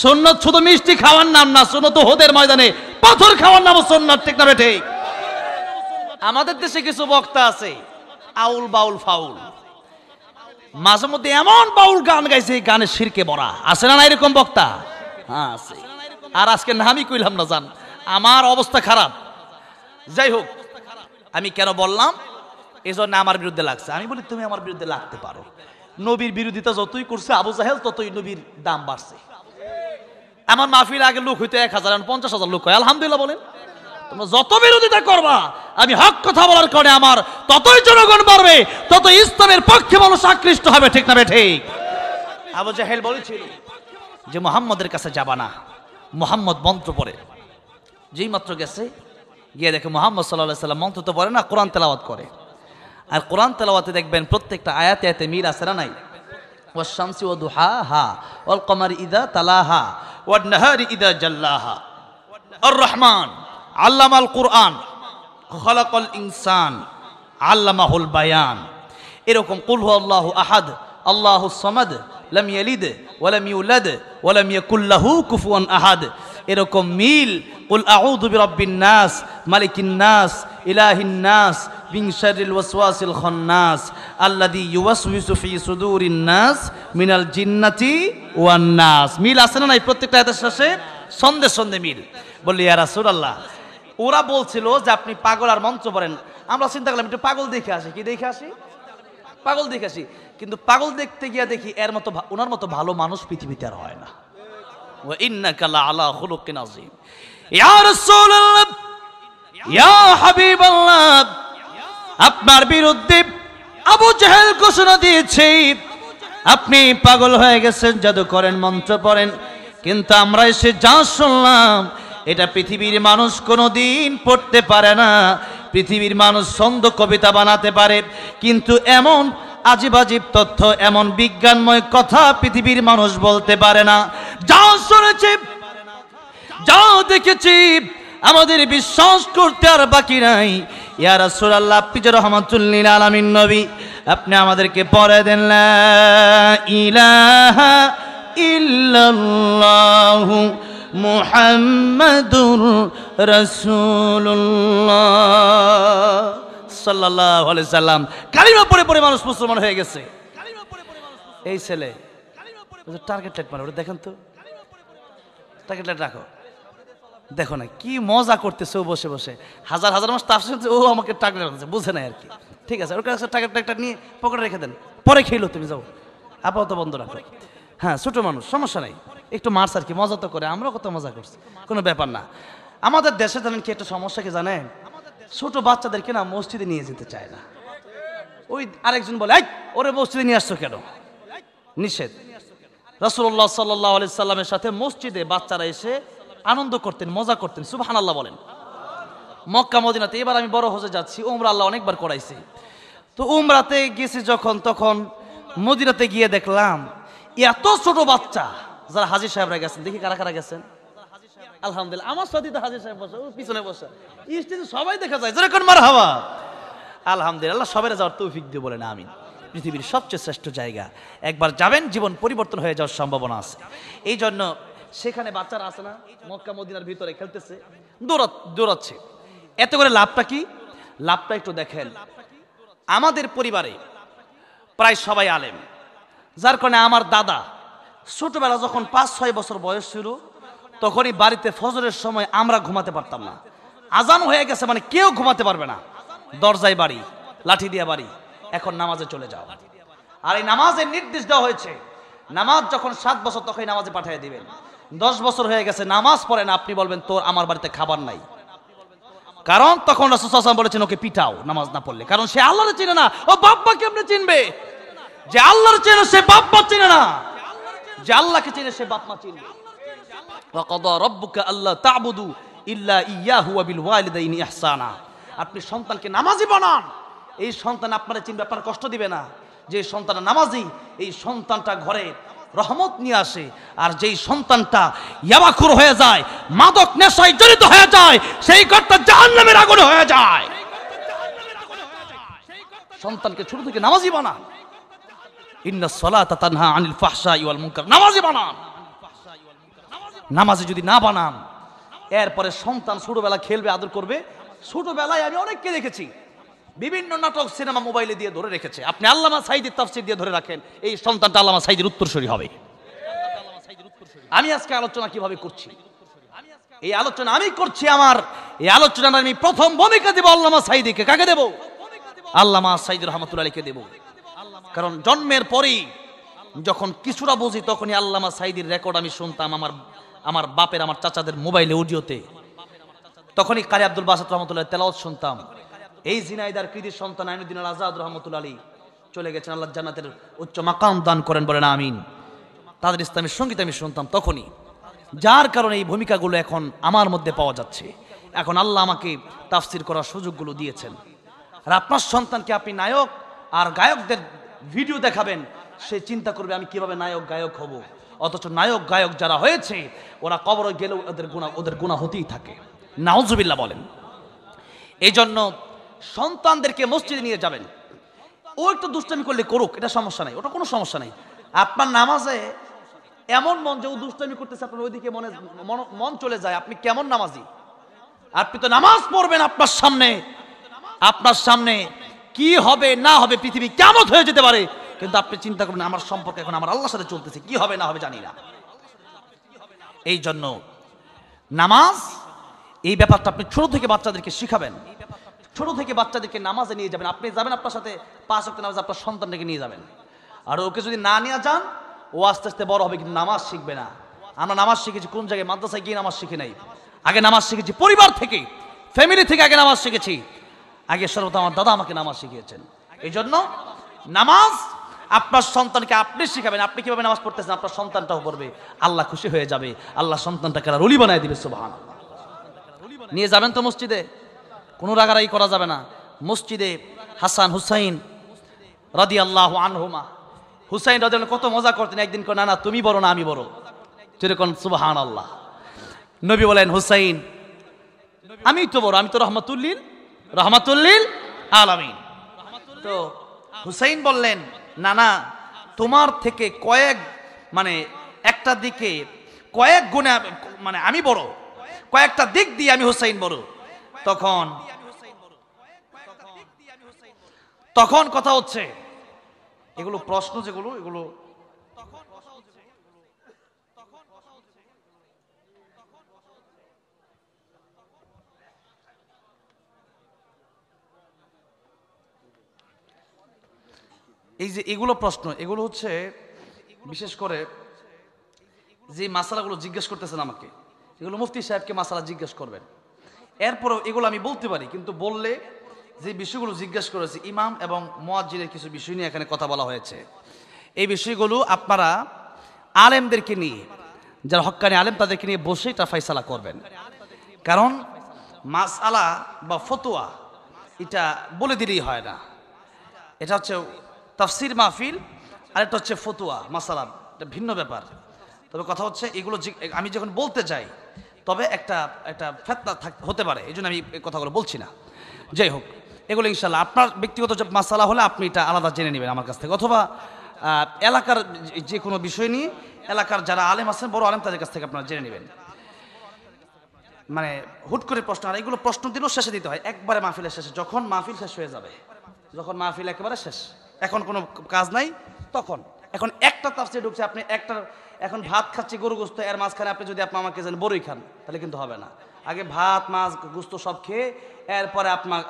সুন্নত শুধু মিষ্টি খাওয়ার নাম না, সুন্নত হোদের ময়দানে পাথর খাওয়ার নাম সুন্নাত, ঠিক না ঠিক? আমাদের দেশে কিছু বক্তা আছে আউল বাউল ফাউল, মাঝে মধ্যে এমন বাউল গান গাইছে গানে শিরকে ভরা, আছে না এরকম বক্তা? হ্যাঁ আছে। আর আজকে নামই কইলাম না, জান আমার অবস্থা খারাপ। যাই হোক, আমি কেন বললাম, এই জন্য আমার বিরুদ্ধে লাগছে। আমি বলি তুমি আমার বিরুদ্ধে লাগতে পারো, নবীর বিরোধিতা যতই করছে আবু জাহেল ততই নবীর দাম বাড়ছে। আমার মাহফিল আগে লোক হইতো 1000, 50,000 লোক হয়, আলহামদুলিল্লাহ বলেন। তোমরা যত বিরোধিতা করবা, আমি হক কথা বলার কারণে আমার ততই জনগণ বাড়বে, তত ইসলামের পক্ষে মানুষ আকৃষ্ট হবে, ঠিক না ঠিক? আবু জাহেল বলেছিল যে মুহাম্মদের কাছে যাবা না, মুহাম্মদ মন্ত্র পড়ে। যেই মাত্র গেছে, গিয়ে দেখে মুহাম্মদ সাল্লাল্লাহু আলাইহি সাল্লাম মন্ত্র তো পড়ে না, কোরআন তেলাওয়াত করে। আর কোরআন তেলাওয়াতে দেখবেন প্রত্যেকটা আয়াতে আয়াতে মিল আছে না নাই? ওয়াশ শামসি ওয়া দুহাহা ওয়াল কমারি ইযা তালাহা ওয়ান নাহারি ইযা জাল্লাহা আর রহমান আল্লামাল কুরআন খালাকাল ইনসান আল্লামাহুল বায়ান। এরকম কুল হুয়াল্লাহু আহাদ আল্লাহুস সামাদ লাম ইয়ালিদ ওয়া লাম ইউলাদ ওয়া লাম ইয়াকুল লাহু কুফুয়ান আহাদ। এরকম মিল কুল আউযু বিরাব্বিন নাস মালিকিন নাস ইলাহিন নাস মিন শাররিল ওয়াসওয়াসিল খান্নাস আল্লাযী ইউওয়াসওয়িসু ফি সুদুরিন নাস মিনাল জিন্নাতি ওয়ান নাস। মিল আছে না নাই? প্রত্যেকটা আয়াতের শেষে সন্দেহ সন্দেহ মিল। বললি ইয়া রাসূলুল্লাহ, ওরা বলছিল যে আপনি পাগল আর মন্ত্র পড়েন। আমরা চিন্তা করলাম একটু পাগল দেখে আসি। কি দেখে আসি? পাগল দেখে আসি। কিন্তু পাগল দেখতে গিয়া দেখি এর মতো ওনার মতো ভালো মানুষ পৃথিবীতে আর হয় না। ওয়া ইন্নাকা লাআলা খুলুকিন আযীম। ইয়া রাসূলুল্লাহ, ইয়া হাবিবাল্লাহ, আপনার বিরুদ্ধে আবু জাহেল ঘোষণা দিয়েছে আপনি পাগল হয়ে গেছেন, জাদু করেন, মন্ত্র পড়েন। কিন্তু আমরা এসে যা শুনলাম, এটা পৃথিবীর মানুষ কোনোদিন পড়তে পারে না। পৃথিবীর মানুষ ছন্দ কবিতা বানাতে পারে, কিন্তু এমন আজিব আজিব তথ্য, এমন বিজ্ঞানময় কথা পৃথিবীর মানুষ বলতে পারে না। যা শুনেছি, যা দেখেছি, আমাদের বিশ্বাস করতে আর বাকি নাই। ইয়া রাসূলুল্লাহ, আপনি যে রাহমাতুল লিল আলামিন নবী, আপনি আমাদেরকে পড়ে দেন লা ইলাহা ইল্লাল্লাহু মুহাম্মাদুর রাসূলুল্লাহ সাল্লাল্লাহু আলাইহি সাল্লাম। কালিমা পড়ে পড়ে মানুষ মুসলমান হয়ে গেছে। এই ছেলে টার্গেট লাইট মারে, ওটা দেখেন তো, টার্গেট লাইট রাখো, দেখো না কি মজা করতেছে ও বসে বসে। হাজার হাজার মানুষ তাফসীর ও আমাকে টার্গেট রাখছে, বুঝে নাই আর কি। ঠিক আছে, ওর কাছে টার্গেট লাইটটা নিয়ে পকেটে রেখে দেন, পরে খেলো, তুমি যাও, আপাতত বন্ধ রাখো। হ্যাঁ, ছোট মানুষ, সমস্যা নাই, একটু মারছে আর কি, মজা তো করে, আমরাও কত মজা করছি, কোনো ব্যাপার না। আমাদের দেশে জানেন কি একটা সমস্যা কি জানেন? ছোট বাচ্চাদেরকে না মসজিদে নিয়ে যেতে চায় না। ওই আরেকজন বলে, এই ওরে মসজিদে নিয়ে আসছো কেন? নিষেধ। রাসূলুল্লাহ সাল্লাল্লাহু আলাইহি সাল্লামের সাথে মসজিদে বাচ্চারা এসে আনন্দ করতেন, মজা করতেন। সুবহানাল্লাহ বলেন। মক্কা মদিনাতে, এবার আমি বড় হজে যাচ্ছি, উমরা আল্লাহ অনেকবার করাইছি। তো উমরাতে গেছি যখন, তখন মদিনাতে গিয়ে দেখলাম এত ছোট বাচ্চা। যারা হাজী সাহেবরা গেছেন, দেখি কারা কারা গেছেন। আলহামদুলিল্লাহ, আমার সাথে তো হাজী সাহেব বসে, পিছনে বসে, স্টেজে সবাই দেখা যায়, যেরকম মারহাবা। আলহামদুলিল্লাহ, সবাই যাওয়ার তৌফিক দিয়ে বলেন আমিন। পৃথিবীর সবচেয়ে শ্রেষ্ঠ জায়গা, একবার যাবেন জীবন পরিবর্তন হয়ে যাওয়ার সম্ভাবনা আছে। এই জন্য সেখানে বাচ্চারা আছে না, মক্কা মদিনার ভিতরে খেলতেছে, দৌড়াচ্ছে। এত করে লাভটা কি? লাভটা একটু দেখেন। আমাদের পরিবারে প্রায় সবাই আলেম, যার কারণে আমার দাদা ছোটবেলা যখন 5-6 বছর বয়স ছিল, তখনই বাড়িতে ফজরের সময় আমরা ঘুমাতে পারতাম না। আজান হয়ে গেছে মানে কেউ ঘুমাতে পারবে না, দরজায় বাড়ি, লাঠি দিয়ে বাড়ি, এখন নামাজে চলে যাও। আর এই নামাজের নির্দেশ দেওয়া হয়েছে, নামাজ যখন 7 বছর তখনই নামাজে পাঠিয়ে দিবেন। 10 বছর হয়ে গেছে নামাজ পড়ে না, আপনি বলবেন তোর আমার বাড়িতে খাবার নাই। কারণ তখন রাসূল সাল্লাল্লাহু আলাইহি ওয়াসাল্লাম বলেছেন ওকে পিটাও নামাজ না পড়লে, কারণ সে আল্লাহরে চিনে না। ও বাপ্পা কেমনে চিনবে? যে আল্লাহর চেনে সে বাপ মা চিনে না, যে আল্লাহকে চেনে সে বাপ মা চিনবে। ওয়া কাদা রাব্বুকা আল্লা তা'বুদু ইল্লা ইয়াহু ওয়া বিল ওয়ালিদাইনি ইহসানা। আপনি সন্তানকে নামাজি বানান, এই সন্তান আপনারা চিনবে, আপনার কষ্ট দিবে না। যে সন্তান নামাজি, এই সন্তানটা ঘরে রহমত নিয়ে আসে। আর যেই সন্তানটা ইয়াবাখুর হয়ে যায়, মাদক নেশায় জড়িত হয়ে যায়, সেই ঘরটা জাহান্নামের আগুনে হয়ে যায়। সন্তানকে ছোট থেকে নামাজি বানান। ইন্নাস সালাতা তানহা আনিল ফাহশাই ওয়াল মুনকার, নামাজি বানান। নামাজে যদি না বানান, এরপরে সন্তান ছোটবেলা খেলবে, আদর করবে। ছোটবেলায় আমি অনেককে দেখেছি বিভিন্ন নাটক সিনেমা মোবাইলে দিয়ে ধরে রেখেছে। আপনি আল্লামা সাঈদীর তাফসীর দিয়ে ধরে রাখেন, এই সন্তানটা আল্লামা সাঈদীর উত্তরসূরি হবে। আমি আজকে আলোচনা কিভাবে করছি, এই আলোচনা আমি করছি, আমার এই আলোচনা আমি প্রথম ভূমিকা দেব আল্লামা সাঈদীকে। কাকে দেব? আল্লামা সাঈদী রহমাতুল্লাহ আলাইহিকে দেব। কারণ জন্মের পরেই যখন কিছুটা বুঝি তখনই আল্লামা সাঈদীর রেকর্ড আমি শুনতাম আমার বাপের, আমার চাচাদের মোবাইলে, অডিওতে। তখনই কারি আব্দুল বাসিত রহমাতুল্লাহ তেলাওয়াত শুনতাম। এই ঝিনাইদার কৃতির সন্তান আইনুদ্দিন আল আজাদ রহমাতুল্লাহ আলাইহি চলে গেছেন, আল্লাহ জান্নাতের উচ্চ মাকাম দান করেন, বলেন আমিন। তাদের ইসলামের সঙ্গীত আমি শুনতাম তখনই, যার কারণে এই ভূমিকাগুলো এখন আমার মধ্যে পাওয়া যাচ্ছে। এখন আল্লাহ আমাকে তাফসীর করার সুযোগগুলো দিয়েছেন। আর আপনার সন্তানকে আপনি নায়ক আর গায়কদের ভিডিও দেখাবেন, সে চিন্তা করবে আমি কিভাবে নায়ক গায়ক হব। অথচ নায়ক গায়ক যারা হয়েছে ওরা কবরে গেলেও ওদের গুনাহ হতেই থাকে। নাউজুবিল্লাহ বলেন। এই জন্য সন্তানদেরকে মসজিদে নিয়ে যাবেন। ও একটু দুষ্টামি করলে করুক, এটা সমস্যা নাই, ওটা কোনো সমস্যা নাই। আপনার নামাজে এমন মন যে ও দুষ্টামি করতেছে, আপনার ওইদিকে মন চলে যায়, আপনি কেমন নামাজি? আপনি তো নামাজ পড়বেন, আপনার সামনে কি হবে না হবে, পৃথিবী কিয়ামত হয়ে যেতে পারে, কিন্তু আপনি চিন্তা করবেন আমার সম্পর্ক এখন আমার আল্লাহর সাথে চলতেছে, কি হবে না হবে জানি না। এই জন্য নামাজ, এই ব্যাপারটা আপনি ছোট থেকে বাচ্চাদেরকে শিখাবেন। ছোট থেকে বাচ্চাদেরকে নামাজে নিয়ে যাবেন। আপনি যাবেন, আপনার সাথে 5 ওয়াক্ত নামাজ আপনার সন্তানকে নিয়ে যাবেন। আর ওকে যদি না নিয়ে যান, ও আস্তে আস্তে বড় হবে কিন্তু নামাজ শিখবে না। আমরা নামাজ শিখেছি কোন জায়গায়? মাদ্রাসায় গিয়ে নামাজ শিখি নাই। আগে নামাজ শিখেছি পরিবার থেকে, ফ্যামিলি থেকে আগে নামাজ শিখেছি। আগে সর্বদা আমার দাদা আমাকে নামাজ শিখিয়েছেন। এই জন্য নামাজ আপনার সন্তানকে আপনি শিখাবেন। আপনি কিভাবে নামাজ পড়তেছেন আপনার সন্তানটাও পড়বে, আল্লাহ খুশি হয়ে যাবে, আল্লাহ সন্তানটাকে ওলি বানায় দিবে। সুবহানাল্লাহ। নিয়ে যাবেন তো মসজিদে, কোনো রাগারাগি করা যাবে না। মসজিদে হাসান হুসাইন রাদিয়াল্লাহু আনহুমা, হুসাইন রাদিয়াল্লাহু কত মজা করতেন। একদিন কো, না না তুমি বড় না আমি বড়, যেরকম সুবহানাল্লাহ। নবী বলেন, হুসাইন আমি তো বড়, আমি তো রহমাতুল্লিল আলামিন। তো হুসাইন বললেন, না না তোমার থেকে একটা দিকে কয়েক গুণে আমি বড়, কয়েকটা দিক দিয়ে আমি হুসাইন বড়। তখন কথা হচ্ছে এগুলো প্রশ্ন যেগুলো, এগুলো এই যে এগুলো প্রশ্ন, এগুলো হচ্ছে বিশেষ করে যে মাসালাগুলো জিজ্ঞেস করতেছেন আমাকে, এগুলো মুফতি সাহেবকে মাসালা জিজ্ঞেস করবেন। এরপরও এগুলো আমি বলতে পারি, কিন্তু বললে যে বিষয়গুলো জিজ্ঞেস করেছে ইমাম এবং মুয়াজ্জিনের কিছু বিষয় নিয়ে এখানে কথা বলা হয়েছে। এই বিষয়গুলো আপনারা আলেমদেরকে নিয়ে, যারা হক্কানি আলেম তাদেরকে নিয়ে বসে এটা ফয়সালা করবেন। কারণ মাসআলা বা ফতোয়া এটা বলে দিলেই হয় না। এটা হচ্ছে তাফসির মাহফিল, আর এটা হচ্ছে ফতোয়া মাসালা, এটা ভিন্ন ব্যাপার। তবে কথা হচ্ছে এগুলো আমি যখন বলতে যাই তবে একটা ফিতনা হতে পারে, এই জন্য আমি এই কথাগুলো বলছি না। যাই হোক, এগুলো ইনশাল্লাহ আপনার ব্যক্তিগত মাসালা হলে আপনি এটা আলাদা জেনে নেবেন আমার কাছ থেকে, অথবা এলাকার যে কোনো বিষয় নিয়ে এলাকার যারা আলেম আছেন, বড় আলেম, তাদের কাছ থেকে আপনারা জেনে নেবেন। হুট করে প্রশ্ন, আর এগুলো প্রশ্ন দিলেও শেষে দিতে হয়, একবারে মাহফিলের শেষে, যখন মাহফিল শেষ হয়ে যাবে, যখন মাহফিল একেবারে শেষ, এখন কোনো কাজ নাই, তখন এখন একটা তাফসীর ঢুকছে, আপনি এখন ভাত খাচ্ছি গরু গোস্ত, এর মাঝখানে আপনি যদি আমাকে যেন বড়ই খান, তাহলে কিন্তু হবে না। আগে ভাত মাছ গোস্ত সব খেয়ে এরপরে আপনার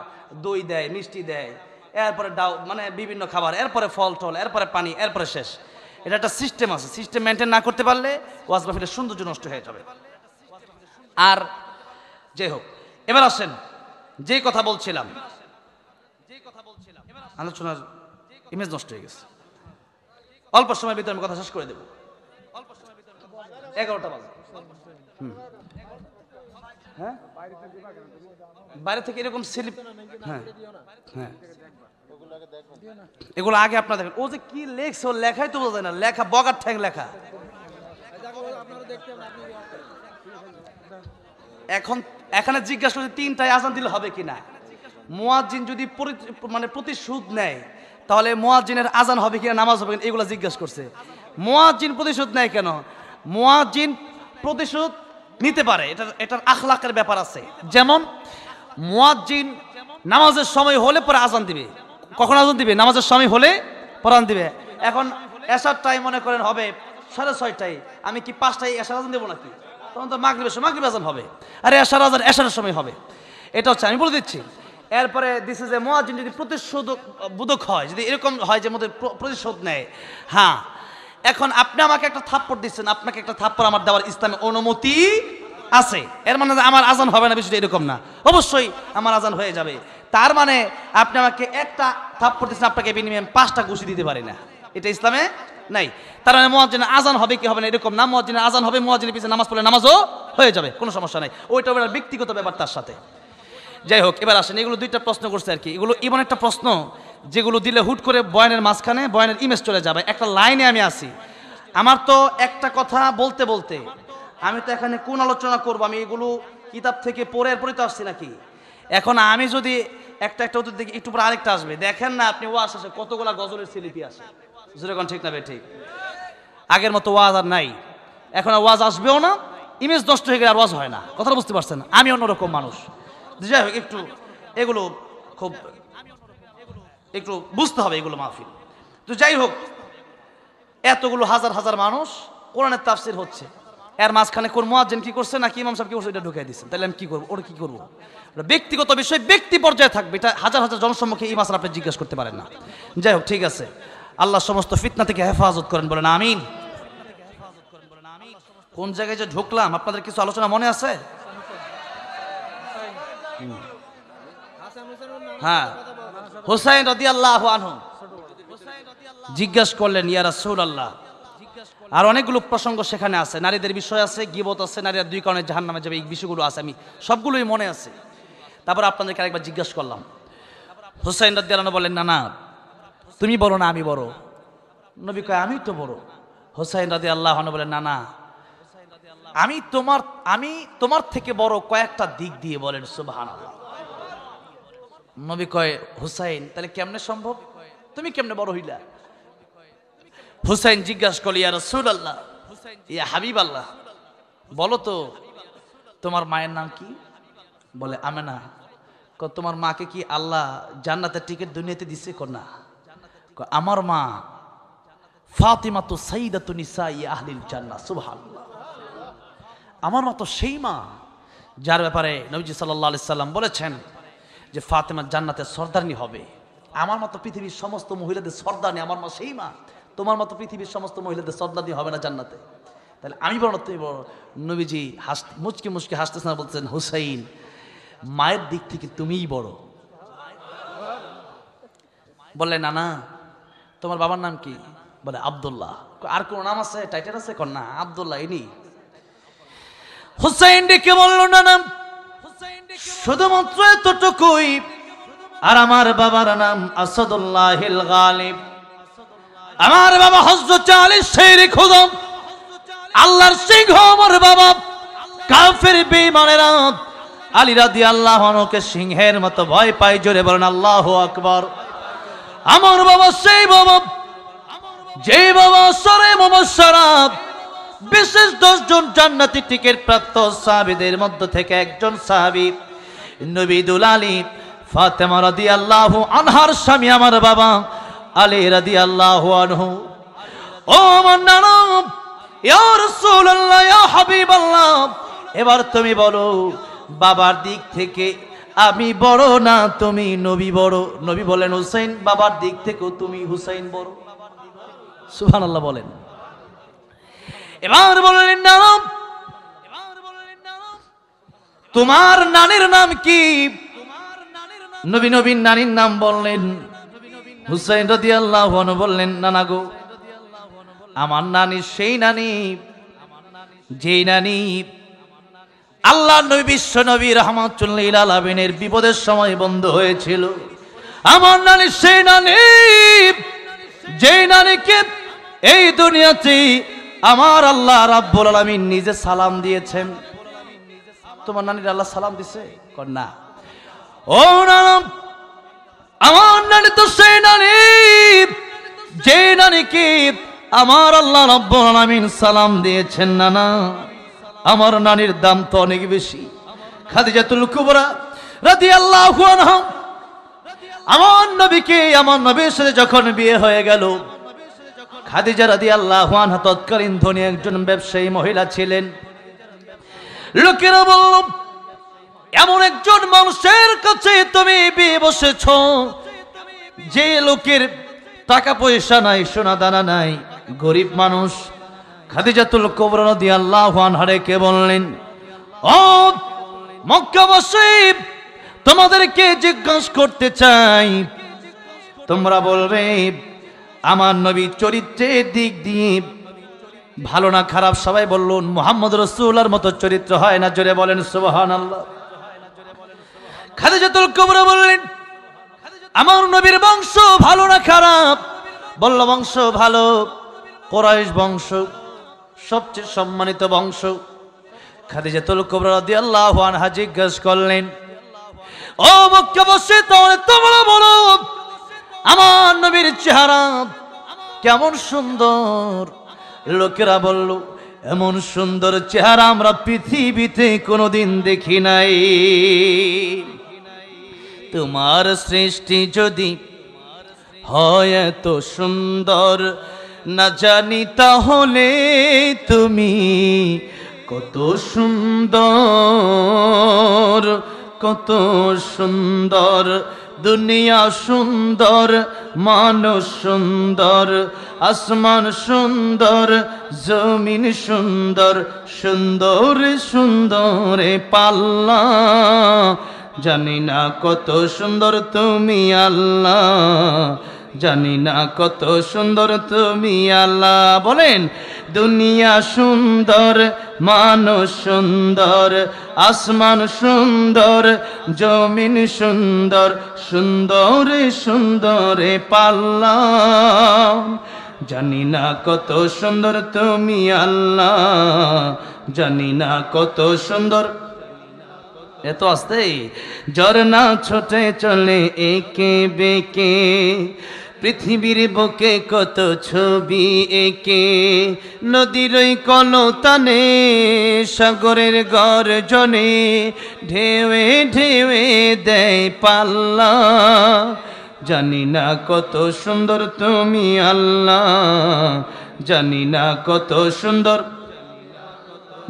দই দেয়, মিষ্টি দেয়, এরপরে বিভিন্ন খাবার, এরপরে ফল টল, এরপরে পানি, এরপরে শেষ। এটা একটা সিস্টেম আছে, সিস্টেম মেনটেন না করতে পারলে ওয়াজ মাহফিলের সৌন্দর্য নষ্ট হয়ে যাবে। আর যাই হোক, এবার আসেন যে কথা বলছিলাম, আলোচনার ইমেজ নষ্ট হয়ে গেছে। অল্প সময়ের ভিতরে আমি কথা শেষ করে দেব। 11টা বাজে। হ্যাঁ, বাইরে থেকে এরকম স্লিপ, হ্যাঁ হ্যাঁ, এগুলো আগে আপনারা দেখেন। ও যে কি লেখছে, ও লেখাই তো বোঝা যায় না, লেখা বগার ঠ্যাং লেখা। এখন এখানে জিজ্ঞাসা করছি 3টায় আজান দিলে হবে কিনা। মুয়াজ্জিন যদি প্রতিশোধ নেয় তাহলে মুয়াজ্জিনের আজান হবে কিনা, নামাজ হবে কিনা, এগুলো জিজ্ঞাসা করছে। মুয়াজ্জিন প্রতিশোধ নেয় কেন? মুয়াজ্জিন প্রতিশোধ নিতে পারে, এটার আখলাকের ব্যাপার আছে। যেমন মুয়াজ্জিন নামাজের সময় হলে পরে আজান দিবে। কখন আজান দিবে? নামাজের সময় হলে পরে আজান দিবে। এখন এশার টাইম মনে করেন হবে 6:30, আমি কি 5টায় এশার আজান দেবো নাকি? তখন তো মাগরিবের সময় মাগরিব আজান হবে, আরে এশার আজান এশারের সময় হবে। এটা হচ্ছে, আমি বলে দিচ্ছি। এরপরে দিছে যে মুয়াজ্জিন যদি প্রতিশোধ বোধক হয়, যদি এরকম হয় যে মধ্যে প্রতিশোধ নেয়, হ্যাঁ, এখন আপনি আমাকে একটা থাপ্পড় দিচ্ছেন, আপনাকে একটা থাপ্পড় আমার দেওয়ার ইসলামে অনুমতি আছে। এর মানে আমার আজান হবে না, বিষয়টা এরকম না, অবশ্যই আমার আজান হয়ে যাবে। তার মানে আপনি আমাকে একটা থাপ্পড় দিচ্ছেন, আপনাকে বিনিময়ে 5টা ঘুষি দিতে পারি না, এটা ইসলামে নাই। তার মানে মুয়াজ্জিনের আজান হবে কি হবে না এরকম না, মুয়াজ্জিনের আজান হবে, মুয়াজ্জিনের পিছনে নামাজ পড়লে নামাজও হয়ে যাবে, কোনো সমস্যা নাই। ওইটা ওর ব্যক্তিগত ব্যাপার তার সাথে। যাই হোক, এবার আসেন, এগুলো 2টা প্রশ্ন করছে আর কি। এগুলো এমন একটা প্রশ্ন যেগুলো দিলে হুট করে বয়ানের মাঝখানে বয়ানের ইমেজ চলে যাবে। একটা লাইনে আমি আসি, আমার তো একটা কথা বলতে বলতে আমি তো এখানে কোন আলোচনা করব, আমি এগুলো কিতাব থেকে পড়ে এরপরে তো আসছি নাকি। এখন আমি যদি একটা উত্তর দিকে একটু পরে আরেকটা আসবে, দেখেন না আপনি ওয়াজ আসে কতগুলা গজলের স্লিপি আসে, যেরকম ঠিক না বে ঠিক। আগের মতো ওয়াজ আর নাই, এখন আর ওয়াজ আসবেও না, ইমেজ নষ্ট হয়ে গেলে আর ওয়াজ হয় না, কথাটা বুঝতে পারছেন? আমি অন্যরকম মানুষ। যাই হোক, একটু এগুলো খুব একটু বুঝতে হবে এগুলো মাহফিল। তো যাই হোক, এতগুলো হাজার হাজার মানুষ কোরআনের তাফসীর হচ্ছে, এর মাঝখানে কোন মুয়াজ্জিন কি করছে নাকি ইমাম সাহেব কি করছে এটা ঢুকিয়ে দিচ্ছেন, তাহলে আমি কি করবো? ওটা কি করবো? ব্যক্তিগত বিষয় ব্যক্তি পর্যায়ে থাকবে, এটা হাজার হাজার জনসম্মুখে এই মাসলা আপনি জিজ্ঞেস করতে পারেন না। যাই হোক, ঠিক আছে, আল্লাহ সমস্ত ফিতনা থেকে হেফাজত করেন, বলেন আমিন। কোন জায়গায় যে ঢুকলাম, আপনাদের কিছু আলোচনা মনে আছে? হ্যাঁ, হুসাইন রাদিয়াল্লাহু আনহু জিজ্ঞাসা করলেন, ইয়া রাসূলুল্লাহ। আর অনেকগুলো প্রসঙ্গ সেখানে আছে, নারীদের বিষয় আছে, গীবত আছে, নারীরা 2 কারণে জাহান্নামে যাবে, এই বিষয়গুলো আছে, আমি সবগুলোই মনে আছে। তারপর আপনাদেরকে আরেকবার জিজ্ঞাসা করলাম। হুসাইন রাদিয়াল্লাহু আনহু বলেন, না না, তুমি বলো না আমি বড়। নবী কয়, আমি তো বড়। হুসাইন রাদিয়াল্লাহু আনহু বলেন, না না, আমি তোমার থেকে বড় কয়েকটা দিক দিয়ে। বলেন সুবহানাল্লাহ। নবী কয়, হুসাইন তাহলে কেমনে সম্ভব, তুমি কেমনে বড় হইলা? হুসাইন জিজ্ঞাসা করল, ইয়া রাসূলুল্লাহ, ইয়া হাবিবাল্লাহ, বলো তো তোমার মায়ের নাম কি? বলে আমেনা। তোমার মাকে কি আল্লাহ জান্নাতের টিকিট দুনিয়াতে দিছে? না। আমার মা ফাতিমাতু সাইয়্যিদাতু নিসাই আহলিল জান্নাহ। সুবহানাল্লাহ। আমার মতো সেই মা যার ব্যাপারে নবীজি সাল্লাল্লাহু আলাইহি সাল্লাম বলেছেন যে ফাতেমা জান্নাতের সর্দারনি হবে। আমার মতো পৃথিবীর সমস্ত মহিলাদের সর্দারনি আমার মা সেই মা। তোমার মতো পৃথিবীর সমস্ত মহিলাদের সর্দারনি হবে না জান্নাতে। তাহলে আমি বড় না তুমি বড়? নবীজি মুচকি মুচকি হাসতেছেন, বলছেন, হুসাইন মায়ের দিক থেকে তুমিই বড়। বললেন, না না, তোমার বাবার নাম কি? বলে আব্দুল্লাহ। আর কোন নাম আছে, টাইটেল আছে? না, আব্দুল্লাহ ইনি। হুসাইন ডেকে বলল, না না, শুধুমাত্র এতটুকুই। আর আমার বাবার নাম আসাদুল্লাহিল গালিব। আমার বাবা হযরত আলী শের খুদম, আল্লাহর সিংহ। আমার বাবা কাফের বেঈমানেরা আলী রাদিয়াল্লাহু আনহুকে সিংহের মতো ভয় পায়। জোরে বলেন আল্লাহু আকবার। আমার বাবা সেই বাবা, যে বাবা সরে মুবাশশারা বিশেষ 10 জন জান্নাতি টিকিট প্রাপ্ত সাহাবীদের মধ্য থেকে একজন সাহাবী নবী দুলালী ফাতেমা রাদিয়াল্লাহু আনহার স্বামী আমার বাবা আলী রাদিয়াল্লাহু আনহু। ও আমার নানা, ইয়া রাসূলুল্লাহ, ইয়া হাবিবাল্লাহ, এবার তুমি বলো বাবার দিক থেকে আমি বড় না তুমি নবী বড়? নবী বলেন, হুসাইন বাবার দিক থেকেও তুমি হুসাইন বড়। সুবহানাল্লাহ বলেন। এবার বললেন, নাম তোমার নানির নাম কি? নবীর নানির নাম বললেন। হুসাইন রাদিয়াল্লাহু আনহু বললেন, নানা গো, আমার নানি সেই নানি যেই নানি আল্লাহ নবী বিশ্ব নবী রাহমাতুল লিল আলামিনের বিপদের সময় বন্ধ হয়েছিল। আমার নানি সেই নানি যেই নানিকে এই দুনিয়াতে আমার আল্লাহ রাব্বুল আলামিন নিজে সালাম দিয়েছেন। তোমার নানির আল্লাহ সালাম দিছে? না। ও নানা, আমার নানি তো সেই নানি যে নানিকে আমার আল্লাহ রাব্বুল আলামিন সালাম দিয়েছেন। নানা, আমার নানির দাম তো অনেক বেশি। খাদিজাতুল কুবরা রাদিয়াল্লাহু আনহা আমার নবীকে, আমার নবীর সাথে যখন বিয়ে হয়ে গেল, খাদিজা রাদিয়াল্লাহু আনহা তৎকালীন ধনী একজন ব্যবসায়ী মহিলা ছিলেন। লোকেরা বলল, এমন একজন মানুষের কাছে তুমি বিয়ে বসেছ, যে লোকের টাকা পয়সা নাই, সোনা দানা নাই, গরিব মানুষ। খাদিজাতুল কুবরা রাদিয়াল্লাহু আনহা কে বললেন, ও মক্কাবাসী, তোমাদেরকে জিজ্ঞাসা করতে চাই, তোমরা বলবে আমার নবী চরিত্রের দিক দিয়ে ভালো না খারাপ? সবাই বললেন, মুহাম্মদ রাসূলুল্লাহর মতো চরিত্র হয় না। জোরে বলেন সুবহানাল্লাহ। খাদিজাতুল কুবরা বললেন, আমার নবীর বংশ ভালো না খারাপ? বলল, বংশ ভালো, কুরাইশ বংশ, সবচেয়ে সম্মানিত বংশ। খাদিজাতুল কুবরা রাদিয়াল্লাহু আনহা জিজ্ঞাসা করলেন, ও মক্কাবাসী, তাহলে তোমরা বলো আমার নবীর চেহারা কেমন সুন্দর? লোকেরা বলল, এমন সুন্দর চেহারা আমরা পৃথিবীতে কোনোদিন দেখি নাই। তোমার সৃষ্টি যদি হয় এত সুন্দর, না জানি তাহলে তুমি কত সুন্দর, কত সুন্দর। দুনিয়া সুন্দর, মানুষ সুন্দর, আসমান সুন্দর, জমিন সুন্দর, সুন্দর সুন্দর পাল্লা, জানি না কত সুন্দর তুমি আল্লাহ, জানি না কত সুন্দর তুমি আল্লাহ। বলেন, দুনিয়া সুন্দর, মানুষ সুন্দর, আসমান সুন্দর, জমিন সুন্দর, সুন্দর সুন্দর পাল্লা, জানি না কত সুন্দর তুমি আল্লাহ, জানি না কত সুন্দর। এত আস্তে ঝরনা ছোটে চলে একে বেঁকে, পৃথিবীর বুকে কত ছবি এঁকে, নদীর ওই কলতানে, সাগরের গর্জনে, ঢেউয়ে ঢেউয়ে দেয় পাল্লা, জানি না কত সুন্দর তুমি আল্লাহ, জানি না কত সুন্দর।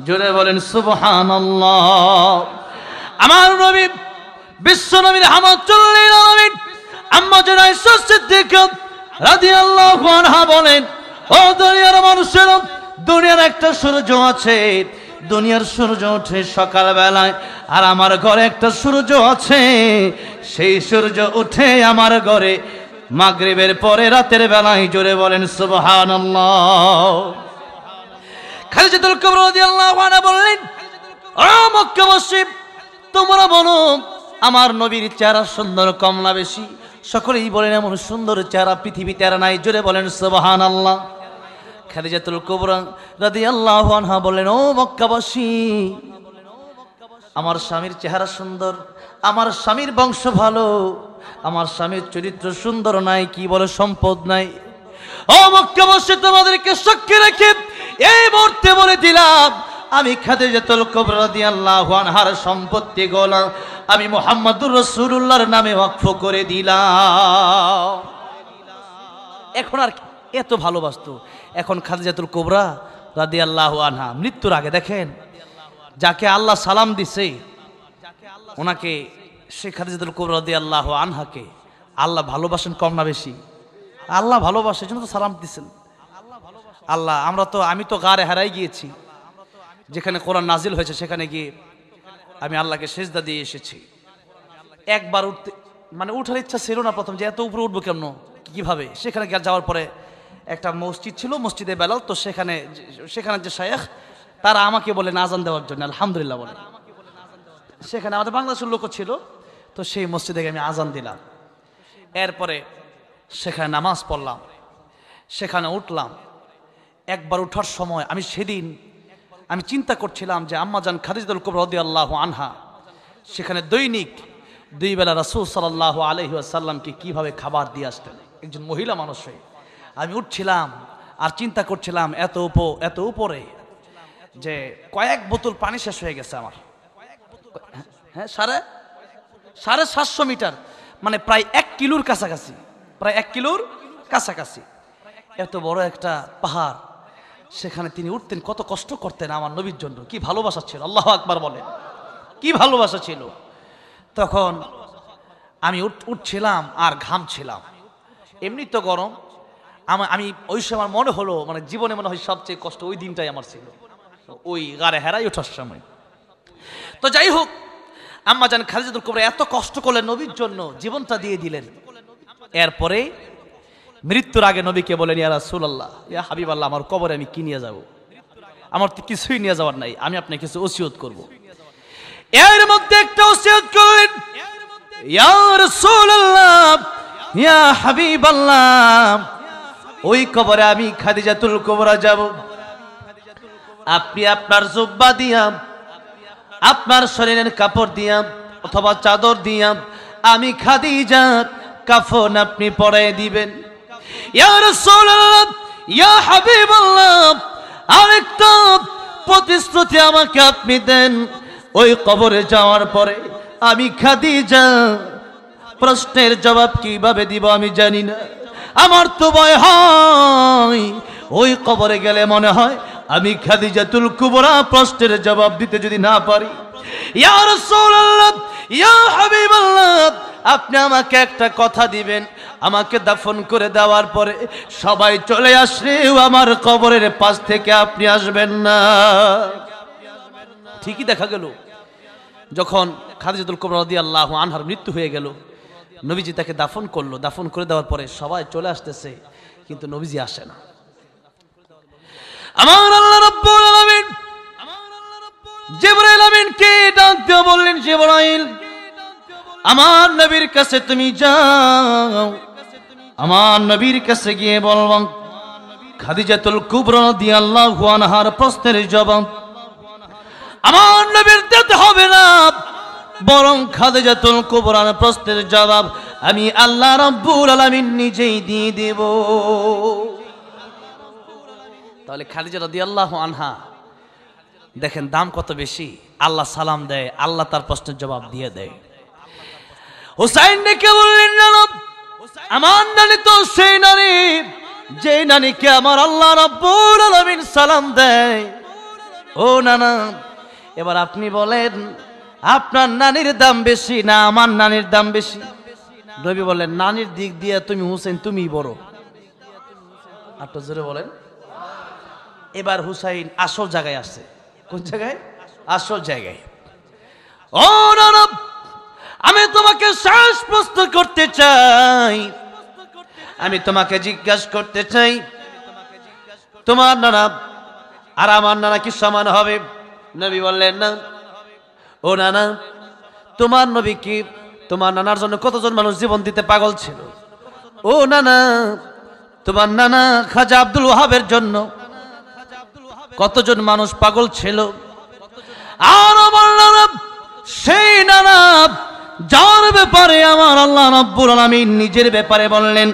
জোরে বলেন সুবহানাল্লাহ। আমার নবী, বিশ্ব নবীর হামাতুল্লিল আলামিন আম্মা জান আয়েশা সিদ্দিকা রাদিয়াল্লাহু আনহা বলেন, ও দুনিয়ার মানুষেরা, দুনিয়ার একটা সূর্য আছে, দুনিয়ার সূর্য ওঠে সকাল বেলায়, আর আমার ঘরে একটা সূর্য আছে, সেই সূর্য উঠে আমার ঘরে মাগরিবের পরে রাতের বেলায়। জোরে বলেন সুবহানাল্লাহ। খাদিজাতুল কুবরা রাদিয়াল্লাহু আনহা বললেন, ও মক্কাবাসী, তোমরা বলো আমার নবীর চেহারা সুন্দর কম না বেশি? সকলেই বলেন, এমন সুন্দর চেহারা পৃথিবীতে আর নাই। জোরে বলেন সুবহানাল্লাহ। খাদিজাতুল কুবরা রাদিয়াল্লাহু আনহা বললেন, ও মক্কাবাসী, আমার স্বামীর চেহারা সুন্দর, আমার স্বামীর বংশ ভালো, আমার স্বামীর চরিত্র সুন্দর নাই, কি বলে সম্পদ নাই। ও মক্কাবাসী, তোমাদেরকে সাক্ষী রেখে এই মুহূর্তে বলে দিলাম, আমি খাদিজাতুল কুবরা রাদিয়াল্লাহু আনহার সম্পত্তি গোলা আমি মুহাম্মদুর রাসূলুল্লাহর নামে ওয়াকফ করে দিলাম। এখন আর এত ভালোবাসতো। এখন খাদিজাতুল কুবরা রাদিয়াল্লাহু আনহা মৃত্যুর আগে দেখেন, যাকে আল্লাহ সালাম দিছে ওনাকে, সে খাদিজাতুল কুবরা রাদিয়াল্লাহু আনহাকে আল্লাহ ভালোবাসেন কম না বেশি? আল্লাহ ভালোবাসে, জন্য তো সালাম দিছেন আল্লাহ। আমি তো গারে হারাই গিয়েছি, যেখানে কোরআন নাজিল হয়েছে সেখানে গিয়ে আমি আল্লাহকে সেজদা দিয়ে এসেছি। একবার উঠতে উঠার ইচ্ছা ছিল না প্রথম, যে এত উপরে উঠবো কেমন, কিভাবে। সেখানে যাওয়ার পরে একটা মসজিদ ছিল, মসজিদে বেলাল, তো সেখানে যে শায়েখ তারা আমাকে বলেন আজান দেওয়ার জন্য, আলহামদুলিল্লাহ বলে। সেখানে আমাদের বাংলাদেশের লোকও ছিল, তো সেই মসজিদে আমি আজান দিলাম। এরপরে সেখানে নামাজ পড়লাম, সেখানে উঠলাম। একবার উঠার সময় আমি চিন্তা করছিলাম যে আম্মাজান খাদিজাতুল কুবরা রাদিয়াল্লাহু আনহা সেখানে দৈনিক 2 বেলা রাসূল সাল্লাল্লাহু আলাইহি ওয়াসাল্লামকে কিভাবে খাবার দিয়ে আসতেন, একজন মহিলা মানুষ হয়ে। আমি উঠছিলাম আর চিন্তা করছিলাম, এত উপরে যে কয়েক বোতল পানি শেষ হয়ে গেছে আমার। হ্যাঁ, 750 মিটার, মানে প্রায় 1 কিলোর কাছাকাছি, প্রায় 1 কিলোর কাছাকাছি। এত বড় একটা পাহাড়, সেখানে তিনি উঠতেন, কত কষ্ট করতেন আমার নবীর জন্য। কি ভালোবাসা ছিল, আল্লাহু আকবার বলেন, কি ভালোবাসা ছিল। তখন আমি উঠছিলাম আর ঘামছিলাম, এমনি তো গরম। আমি ওই সময় আমার মনে হলো, মানে জীবনে মনে হয় সবচেয়ে কষ্ট ওই দিনটাই আমার ছিল, ওই গাড়ে হেরাই ওঠার সময়। তো যাই হোক, আম্মা জান খাদিজাতুল কুবরা এত কষ্ট করলেন নবীর জন্য, জীবনটা দিয়ে দিলেন। এরপরে মৃত্যুর আগে নবীকে বলেন, ইয়া রাসূলুল্লাহ, ইয়া হাবিবাল্লাহ, আমার কবরে আমি কি নিয়ে যাব? আমার তো কিছুই নিয়ে যাওয়ার নাই, আমি আপনাকে কিছু ওসিয়ত করব। এর মধ্যে একটা ওসিয়ত করলেন, ইয়া রাসূলুল্লাহ, ইয়া হাবিবাল্লাহ, ওই কবরে আমি খাদিজাতুল কুবরা যাব। আপনি আপনার জুব্বা দিয়া, আপনার শরীরের কাপড় দিয়া অথবা চাদর দিয়া আমি খাদিজার কাফন আপনি পরায় দিবেন। ইয়া রাসূলুল্লাহ, ইয়া হাবিবাল্লাহ, আরেকটা প্রতিশ্রুতি আমাকে আপনি দেন, ওই কবরে যাওয়ার পরে আমি খাদিজা প্রশ্নের জবাব কিভাবে দিব আমি জানি না। আমার তো ভয় হয়, ওই কবরে গেলে মনে হয় আমি খাদিজাতুল কুবরা প্রশ্নের জবাব দিতে যদি না পারি। ইয়া রাসূলুল্লাহ, ইয়া হাবিবাল্লাহ, আপনি আমাকে একটা কথা দিবেন, আমাকে দাফন করে দেওয়ার পরে সবাই চলে আসলেও আমার কবরের পাশ থেকে আপনি আসবেন না। ঠিকই দেখা গেল, যখন খাদিজাতুল কুবরা রাদিয়াল্লাহু আনহার মৃত্যু হয়ে গেল, নবীজি তাকে দাফন করলো। দাফন করে দেওয়ার পরে সবাই চলে আসতেছে, কিন্তু নবীজি আসে না। আমার আল্লাহ রাব্বুল আলামিন জিবরাইল আমিনকে ডাক দিয়ে বললেন, জিবরাইল, আমার নবীর কাছে তুমি যাও, আমার নবীর কাছে গিয়ে বলবো খাদিজাতুল কুবরা রাদিয়াল্লাহু আনহার প্রশ্নের জবাব আমার নবীর দিতে হবে না, বরং খাদিজাতুল কুবরার প্রশ্নের জবাব আমি আল্লাহ রাব্বুল আলামিন নিজেই দিয়ে দেব। তাহলে খাদিজা রাদিয়াল্লাহু আনহা দেখেন দাম কত বেশি। আল্লাহ সালাম দেয়, আল্লাহ তার প্রশ্নের জবাব দিয়ে দেয়। হুসাইন ডেকে বললেন, জনাব, আমার নানি তো সেই নানি, যে নানিকে আমার আল্লাহ রাব্বুল আলামিন সালাম দেয়। ও নানা, এবার আপনি বলেন, আপনার নানির দাম বেশি না আমার নানির দাম বেশি? নবী বললেন, নানির দিক দিয়ে তুমি হুসাইন তুমিই বড়। আটটা জোরে বলেন। এবার হুসাইন আসল জায়গায় আসছে। কোন জায়গায়? আসল জায়গায়। ও নানা, আমি তোমাকে শেষ প্রশ্ন করতে চাই, আমি তোমাকে জিজ্ঞাসা করতে চাই, তোমার নানা আর আমার নানা কি সমান হবে? নবী বললেন, না। ও নানা, তোমার নবী কি তোমার নানার জন্য কতজন মানুষ জীবন দিতে পাগল ছিল? ও নানা, তোমার নানা খাজা আব্দুল ওয়াহাবের জন্য কতজন মানুষ পাগল ছিল? আর আমার নানা সেই নানা যার ব্যাপারে আমার আল্লাহ রাব্বুল আলামিন নিজের ব্যাপারে বললেন,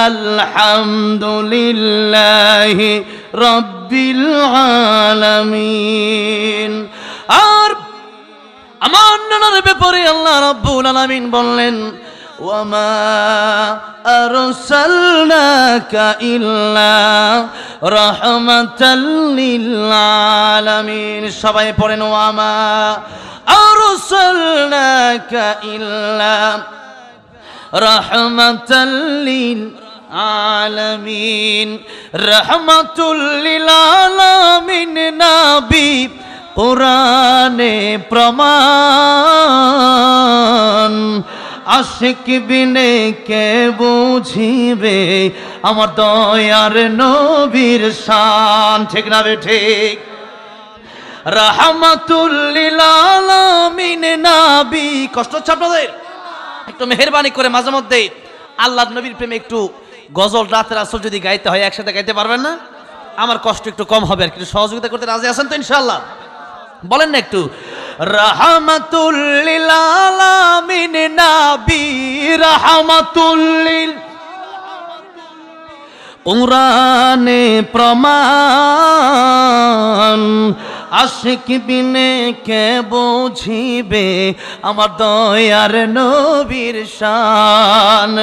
আলহামদুলিল্লাহি রাব্বিল আলামিন। আর আমার নানার ব্যাপারে আল্লাহ রাব্বুল আলামিন বললেন, ওয়ামা আরসালনাকা ইল্লা রাহমাতাল লিল আলামিন। সবাই পড়েন, ওয়ামা আরসালনাকা ইল্লা রাহমাতাল লিল আলামিন। রাহমাতুল লিল আলামিন নবী কোরআনে প্রমাণ, আশিক বিনে কে বুঝিবে আমার দয়ার নবীর শান। ঠিক না বে ঠিক? রাহমাতুল লিল আলামিন নবী। কষ্ট হচ্ছে আপনাদের? একটু মেহেরবানি করে মাঝে মধ্যে আল্লাহর নবীর প্রেমে একটু গজল রাতের আসর যদি গাইতে হয়, একসাথে গাইতে পারবেন না? আমার কষ্ট একটু কম হবে আর কি। সহযোগিতা করতে রাজি আছেন তো ইনশাআল্লাহ? বলেন না একটু। রাহমাতুল লিল আলামিন নবী, রাহমাতুল লিল কোরআনে প্রমাণ, আশিক বিনে কে বুঝিবে আমার দয়ার নবীর শান,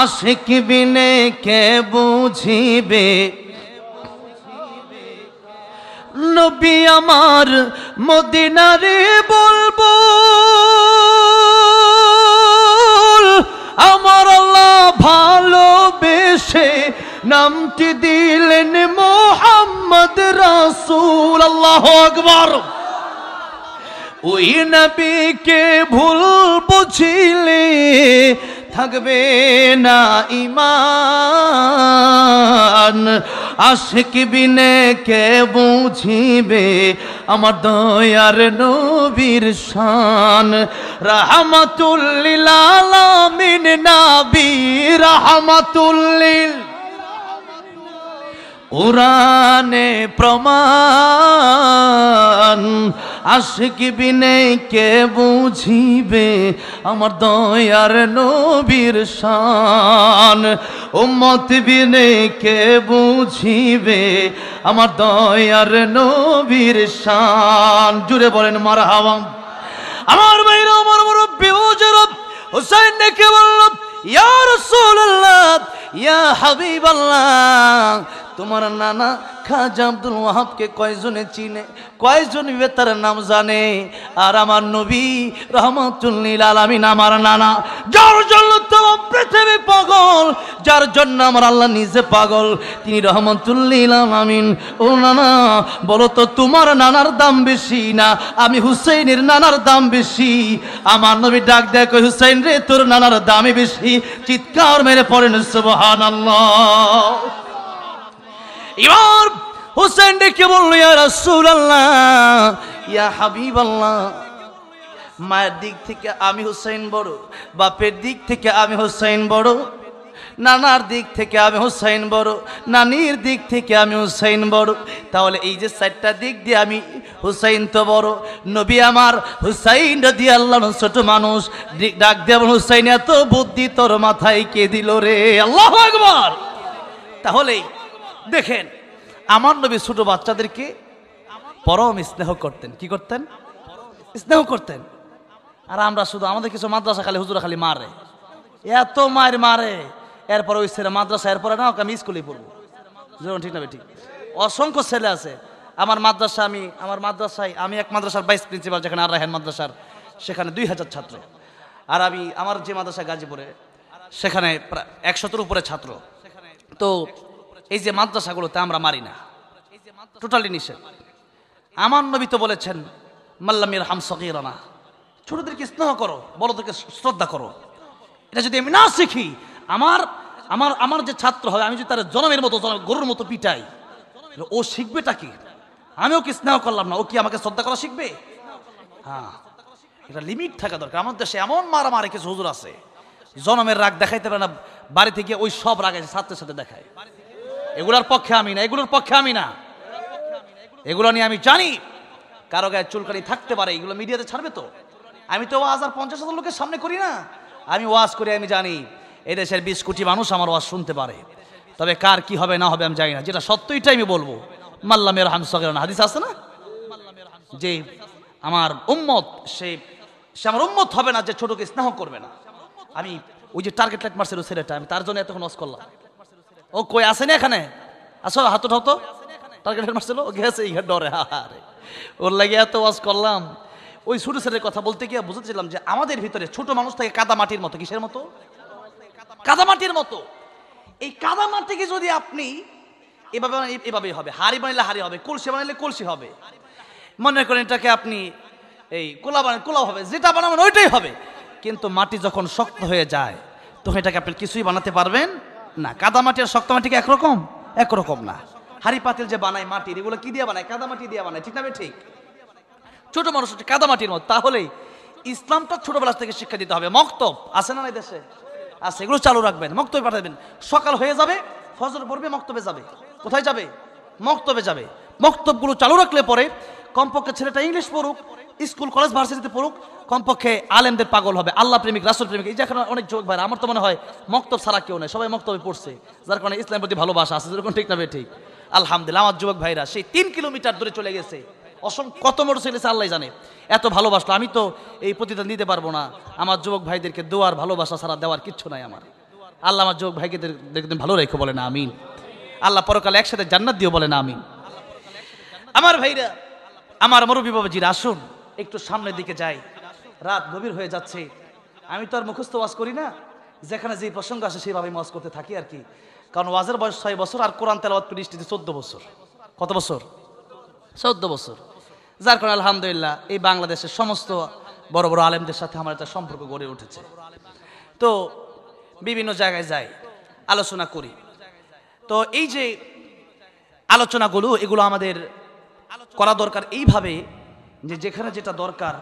আশিক বিনে কে বুঝিবে নবী আমার মদিনারে বলবো আমার আল্লাহ ভালোবেসে নামটি দিলেন মুহাম্মদ রাসূল। আল্লাহু আকবার। ওই নবীকে ভুল বুঝিলে থাকবে না ঈমান, আশিক বিনে কে বুঝিবে আমার দয়ার নবীর শান। রাহমাতুল লিল আলামিন নবী রাহমাতুল লিল কুরআনে প্রমাণ, আশিক বিনে কে বুঝিবে আমার দয়ার নবীর শান, উম্মত বিনে কে বুঝিবে আমার দয়ার নবীর শান। জুড়ে বলেন মারহাবা। আমার ভাইরা আমার মুরব্বি হুজুর হুসাইন ডেকে বলল ইয়া রাসূলুল্লাহ ইয়া হাবিবাল্লাহ, তোমার নানা খাজা আব্দুল ওয়াহাবকে কয়জনে চিনে, কয়জন তার নাম জানে? আর আমার নবী রহমাতুল লিল আলামিন আমার নানা, যার জন্য তো পৃথিবী পাগল, যার জন্য আমার আল্লাহ নিজে পাগল, তিনি রহমাতুল লিল আলামিন। ও নানা, বলো তো তোমার নানার দাম বেশি না আমি হুসাইনের নানার দাম বেশি? আমার নবী ডাক দেয় কই হুসাইন রে, তোর নানার দামই বেশি। চিৎকার মেরে পড়েন সুবহানাল্লাহ। এবার হুসাইন ডেকে বলল ইয়া রাসূলুল্লাহ ইয়া হাবিবাল্লাহ, মায়ের দিক থেকে আমি হুসাইন বড়, বাপের দিক থেকে আমি হুসাইন বড়, নানার দিক থেকে আমি হুসাইন বড়, নানির দিক থেকে আমি হুসাইন বড়, তাহলে এই যে চারটা দিক দিয়ে আমি হুসাইন তো বড়। নবী আমার হুসাইন রাদিয়াল্লাহু আনহু ছোট মানুষ, ডাক দিয়ে হুসাইন এত বুদ্ধি তোর মাথায় কে দিল রে? আল্লাহু আকবার। তাহলে দেখেন আমার নবী ছোট বাচ্চাদেরকে পরম স্নেহ করতেন। কি করতেন? স্নেহ করতেন। আর আমরা শুধু আমাদের কিছু মাদ্রাসা খালি হুজুরা খালি মারে, এত মার মারে, এরপরে ওই ছেলে মাদ্রাসা, এরপরে না আমি স্কুলে পড়বো। ঠিক না ঠিক? অসংখ্য ছেলে আছে আমার মাদ্রাসায় আমি এক মাদ্রাসার ভাইস প্রিন্সিপাল, যেখানে আর রায়হান মাদ্রাসার, সেখানে 2000 ছাত্র। আর আমি আমার যে মাদ্রাসা গাজীপুরে, সেখানে প্রায় 100-এর উপরে ছাত্র। তো এই যে মাদ্রাসাগুলোতে আমরা মারি না, টোটালি নিষেধ। আমার নবী তো বলেছেন মাল্লাম ইয়ারহাম সগীরানা, ছোটদেরকে স্নেহ করো, বড়দেরকে শ্রদ্ধা করো। এটা যদি আমি না শিখি, আমার আমার আমার যে ছাত্র হয়, আমি যদি তার জনমের মতো গরুর মতো পিটাই, ও শিখবেটা কি? আমিও কি স্নেহ করলাম না, ও কি আমাকে শ্রদ্ধা করা শিখবে? হ্যাঁ, এটা লিমিট থাকা দরকার। আমার দেশে এমন মারামারি কিছু হুজুর আছে, জনমের রাগ দেখাইতে পারে না, বাড়িতে গিয়ে ওই সব রাগ ছাত্রের সাথে দেখায়। এগুলোর পক্ষে আমি না, এগুলোর পক্ষে আমি না। এগুলো নিয়ে আমি জানি কারো গায়ে চুলকানি থাকতে পারে, এগুলো মিডিয়াতে ছাড়বে তো। আমি তো ওয়াজ আর 50,000 লোকের সামনে করি না, আমি ওয়াজ করি। আমি জানি এদেশের 20 কোটি মানুষ আমার ওয়াজ শুনতে পারে, তবে কার কি হবে না হবে আমি জানি না। যেটা সত্য এটাই আমি বলবো। মাল্লাম ইয়ারহাম সগীরানা হাদিস আছে না, যে আমার উম্মত সে আমার উম্মত হবে না যে ছোটকে স্নেহ করবে না। আমি ওই যে টার্গেট লাইট মারছিল ছেলেটা, আমি তার জন্য এতক্ষণ ওয়াজ করলাম। ও কই আসেনি এখানে? আসো হাত উঠাও তো। টার্গেট লাইট মারছিল, ও গেছে এই ডরে, আরে ওর লাগে এত ওয়াজ করলাম। ওই ছোট ছেলের কথা বলতে গিয়ে বুঝেছিলাম যে আমাদের ভিতরে ছোট মানুষ থেকে কাদা মাটির মতো। কিসের মতো? কাদা মাটির মতো। এই কাদা মাটিকে যদি আপনি এভাবে এভাবেই হবে, হাড়ি বানাইলে হাড়ি হবে, কলসি বানাইলে কলসি হবে। মনে করেন এটাকে আপনি এই কোলা বানান কোলাও হবে, যেটা বানাবেন ওইটাই হবে। কিন্তু মাটি যখন শক্ত হয়ে যায় তখন এটাকে আপনি কিছুই বানাতে পারবেন না। কাদা মাটি আর শক্ত মাটিকে একরকম? একরকম না। হাড়ি পাতিল যে বানায় মাটির, এগুলো কি দিয়ে বানায়? কাদা মাটি দিয়ে বানায়, ঠিক না? ঠিক। ছোট মানুষ কাদা মাটির মতো। তাহলে ইসলামটা ছোটবেলা থেকে শিক্ষা দিতে হবে। মক্তব আছে না এই দেশে? আছে, এগুলো চালু রাখবেন। মক্তবে পাঠাবেন, সকাল হয়ে যাবে, ফজর পড়বে, মক্তবে যাবে। কোথায় যাবে? মক্তবে যাবে। মক্তবগুলো চালু রাখলে পরে কমপক্ষে ছেলেটা ইংলিশ পড়ুক, স্কুল কলেজ ভার্সিটিতে পড়ুক, কমপক্ষে আলেমদের পাগল হবে, আল্লাহ প্রেমিক, রাসূল প্রেমিক। এই যে এখন অনেক যুবক ভাই, আমার তো মনে হয় মক্তব ছাড়া কেউ নেই, সবাই মক্তবে পড়ছে, যার কারণে ইসলামের প্রতি ভালোবাসা আছে। যেরকম ঠিক না? ঠিক। আলহামদুলিল্লাহ, আমার যুবক ভাইরা সেই 3 কিলোমিটার দূরে চলে গেছে কত মোটরসাইকেল এসে আল্লাহ জানে, এত ভালোবাসলো। আমি তো এই প্রতিদান দিতে পারবো না। আমার যুবক ভাইদেরকে দোয়ার ভালোবাসা ছাড়া দেওয়ার কিচ্ছু নাই আমার। আল্লাহ আমার যুবক ভাইকে দেখবেন ভালো রেখে, বলে না আমিন। আল্লাহ পরকালে একসাথে জান্নাত দিও, বলে না আমিন। আমার ভাইরা, আমার মুরব্বী বাবাজিরা, আসুন একটু সামনের দিকে যাই। রাত গভীর হয়ে যাচ্ছে। আমি তো আর মুখস্থ ওয়াজ করি না, যেখানে যে প্রসঙ্গ আসে সেভাবে ওয়াজ করতে থাকি আর কি। কারণ ওয়াজের বয়স 6 বছর, আর কোরআন তেলাওয়াত করি 14 বছর। কত বছর? 14 বছর। যার কারণে আলহামদুলিল্লাহ এই বাংলাদেশের সমস্ত বড় বড় আলেমদের সাথে আমার একটা সম্পর্ক গড়ে উঠেছে। তো বিভিন্ন জায়গায় যাই, আলোচনা করি। তো এই যে আলোচনাগুলো, এগুলো আমাদের করা দরকার এইভাবে যে যেখানে যেটা দরকার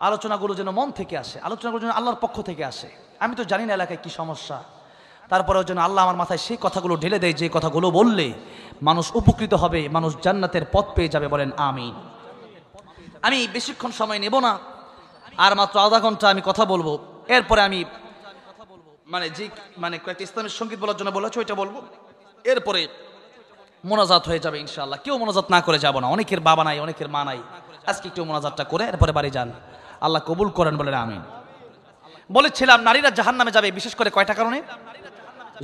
আলোচনাগুলো যেন মন থেকে আসে, আলোচনাগুলো যেন আল্লাহর পক্ষ থেকে আসে। আমি তো জানি না এলাকায় কি সমস্যা, তারপরেও যেন আল্লাহ আমার মাথায় সেই কথাগুলো ঢেলে দেয় যে কথাগুলো বললে মানুষ উপকৃত হবে, মানুষ জান্নাতের পথ পেয়ে যাবে, বলেন আমিন। আমি বেশিক্ষণ সময় নেব না, আর মাত্র আধা ঘন্টা আমি কথা বলবো। এরপরে আমি কয়েকটা ইসলামের সঙ্গীত বলার জন্য বলেছি, ওইটা বলবো। এরপরে মোনাজাত হয়ে যাবে ইনশাআল্লাহ। কেউ মোনাজাত না করে যাব না, অনেকের বাবা নাই, অনেকের মা নাই। আজকে একটু মোনাজাতটা করে এরপরে বাড়ি যান, আল্লাহ কবুল করেন, বলেন আমিন। বলেছিলাম নারীরা জাহান্নামে যাবে বিশেষ করে কয়টা কারণে?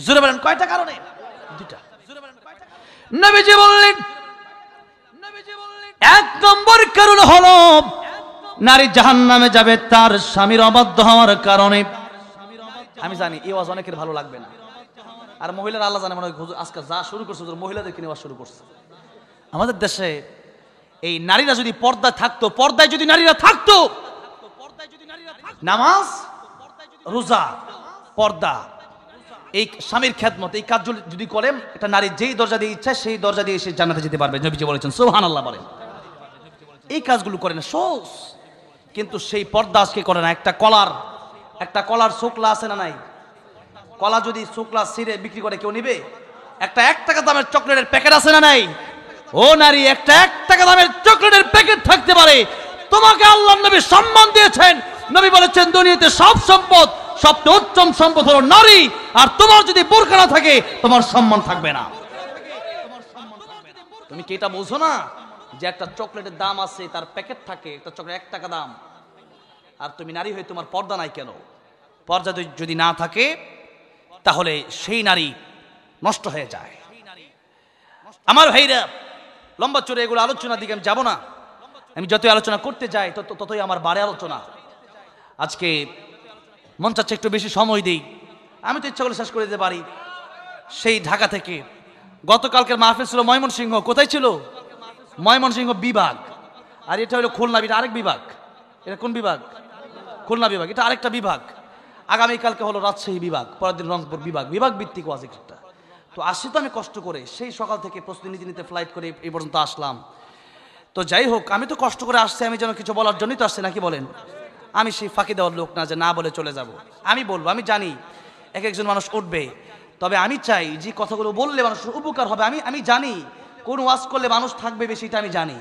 জোরে বলেন, কয়টা কারণে? দুইটা। নবীজি বললেন 1 নম্বর কারণ হলো নারী জাহান্নামে যাবে তার স্বামীর অবাধ্য হওয়ার কারণে। আমি জানি এই ওয়াজ অনেকের ভালো লাগবে না, আর মহিলারা আল্লাহ জানে মনে হয় আজকে যা শুরু করছে মহিলাদেরকে নিয়ে শুরু করছে। আমাদের দেশে এই নারীরা যদি পর্দায় থাকতো, পর্দায় যদি নারীরা থাকতো, নামাজ, রোজা, পর্দা, এই স্বামীর খেদমত, এই কাজ যদি করেন, এটা নারী যেই দরজা দিয়ে ইচ্ছা সেই দরজা দিয়ে সে জান্নাতে যেতে পারবে। নবীজি বলেছেন, সুবহানাল্লাহ বলেন। এই কাজগুলো করে না সহজ, কিন্তু সেই পর্দা আজকে করে না। একটা কলার শুকলা আছে না নাই? কলা যদি শুকলা ছিঁড়ে বিক্রি করে কেউ নিবে? একটা 1 টাকা দামের চকলেটের প্যাকেট আছে না নাই? ও নারী, একটা 1 টাকা দামের চকলেটের প্যাকেট থাকতে পারে, তোমাকে আল্লাহর নবী সম্মান দিয়েছেন। নবী বলেছেন দুনিয়াতে সব সম্পদ, সবচেয়ে উত্তম সম্পদ হলো নারী, আর তোমার যদি বোরকা না থাকে তোমার সম্মান থাকবে না। তুমি কি এটা বুঝো না যে একটা চকলেটের দাম আছে, তার প্যাকেট থাকে, একটা চকলেট 1 টাকা দাম, আর তুমি নারী হয়ে তোমার পর্দা নাই কেন? পর্দা যদি না থাকে তাহলে সেই নারী নষ্ট হয়ে যায়। আমার ভাইরা, লম্বা চড়ে এগুলো আলোচনার দিকে আমি যাব না। আমি যতই আলোচনা করতে যাই ততই আমার বাড়ে আলোচনা। আজকে মন চাচ্ছে একটু বেশি সময় দিই, আমি তো ইচ্ছা করলে শেষ করে দিতে পারি। সেই ঢাকা থেকে গতকালকের মাহফিল ছিল ময়মনসিংহ। কোথায় ছিল? ময়মনসিংহ বিভাগ, আর এটা হলো খুলনা, এটা আরেক বিভাগ। এটা কোন বিভাগ? খুলনা বিভাগ, এটা আরেকটা বিভাগ। আগামীকালকে হলো রাজশাহী বিভাগ, পরের দিন রংপুর বিভাগ, বিভাগ ভিত্তিক ওয়াজ একটা। তো আসি তো আমি কষ্ট করে, সেই সকাল থেকে প্রস্তুতি নিতে ফ্লাইট করে এই পর্যন্ত আসলাম। তো যাই হোক, আমি তো কষ্ট করে আসছি, আমি যেন কিছু বলার জন্যই তো আসছি, নাকি বলেন? আমি সেই ফাঁকি দেওয়ার লোক না যে না বলে চলে যাব। আমি বলবো, আমি জানি একজন মানুষ উঠবে, তবে আমি চাই যে কথাগুলো বললে মানুষের উপকার হবে। আমি জানি কোন ওয়াজ করলে মানুষ থাকবে বেশি, এটা আমি জানি।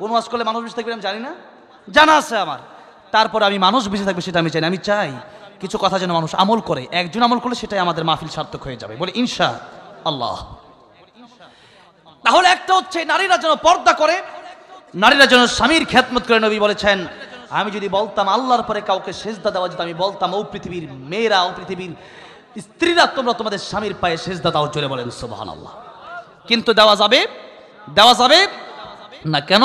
কোন ওয়াজ করলে মানুষ বেশি থাকবে আমি জানি না, জানা আছে আমার। তারপর আমি মানুষ বেশি থাকবে সেটা আমি জানি। আমি চাই কিছু কথা যেন মানুষ আমল করে, একজন আমল করলে সেটাই আমাদের মাহফিল সার্থক হয়ে যাবে, বলে ইনশাআল্লাহ। তাহলে একটা হচ্ছে নারীরা যেন পর্দা করে, নারীরা যেন স্বামীর খেদমত করে। নবী বলেছেন, আমি যদি বলতাম আল্লাহর পরে কাউকে সেজদা দেওয়া যেত, আমি বলতাম ও পৃথিবীর মেয়েরা, ও পৃথিবীর স্ত্রীরা, তোমরা তোমাদের স্বামীর পায়ে সেজদা দাও। জোরে বলেন সুবহানাল্লাহ। কিন্তু দেওয়া যাবে না কেন?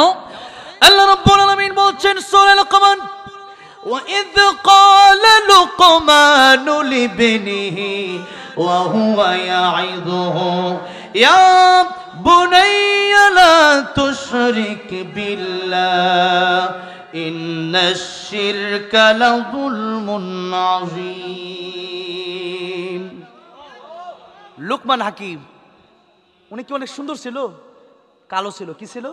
আল্লাহ রাব্বুল আলামিন বলছেন সূরা লুকমান, وَإِذْ قَالَ لُقْمَانُ لِابْنِهِ وَهُوَ يَعِظُهُ يَا بُنَيَّ لَا تُشْرِكْ بِاللَّهِ إِنَّ الشِّرْكَ لَظُلْمٌ عَظِيمٌ। লুকমান হাকিম, উনি কি অনেক সুন্দর ছিল? কালো ছিল। কি ছিল?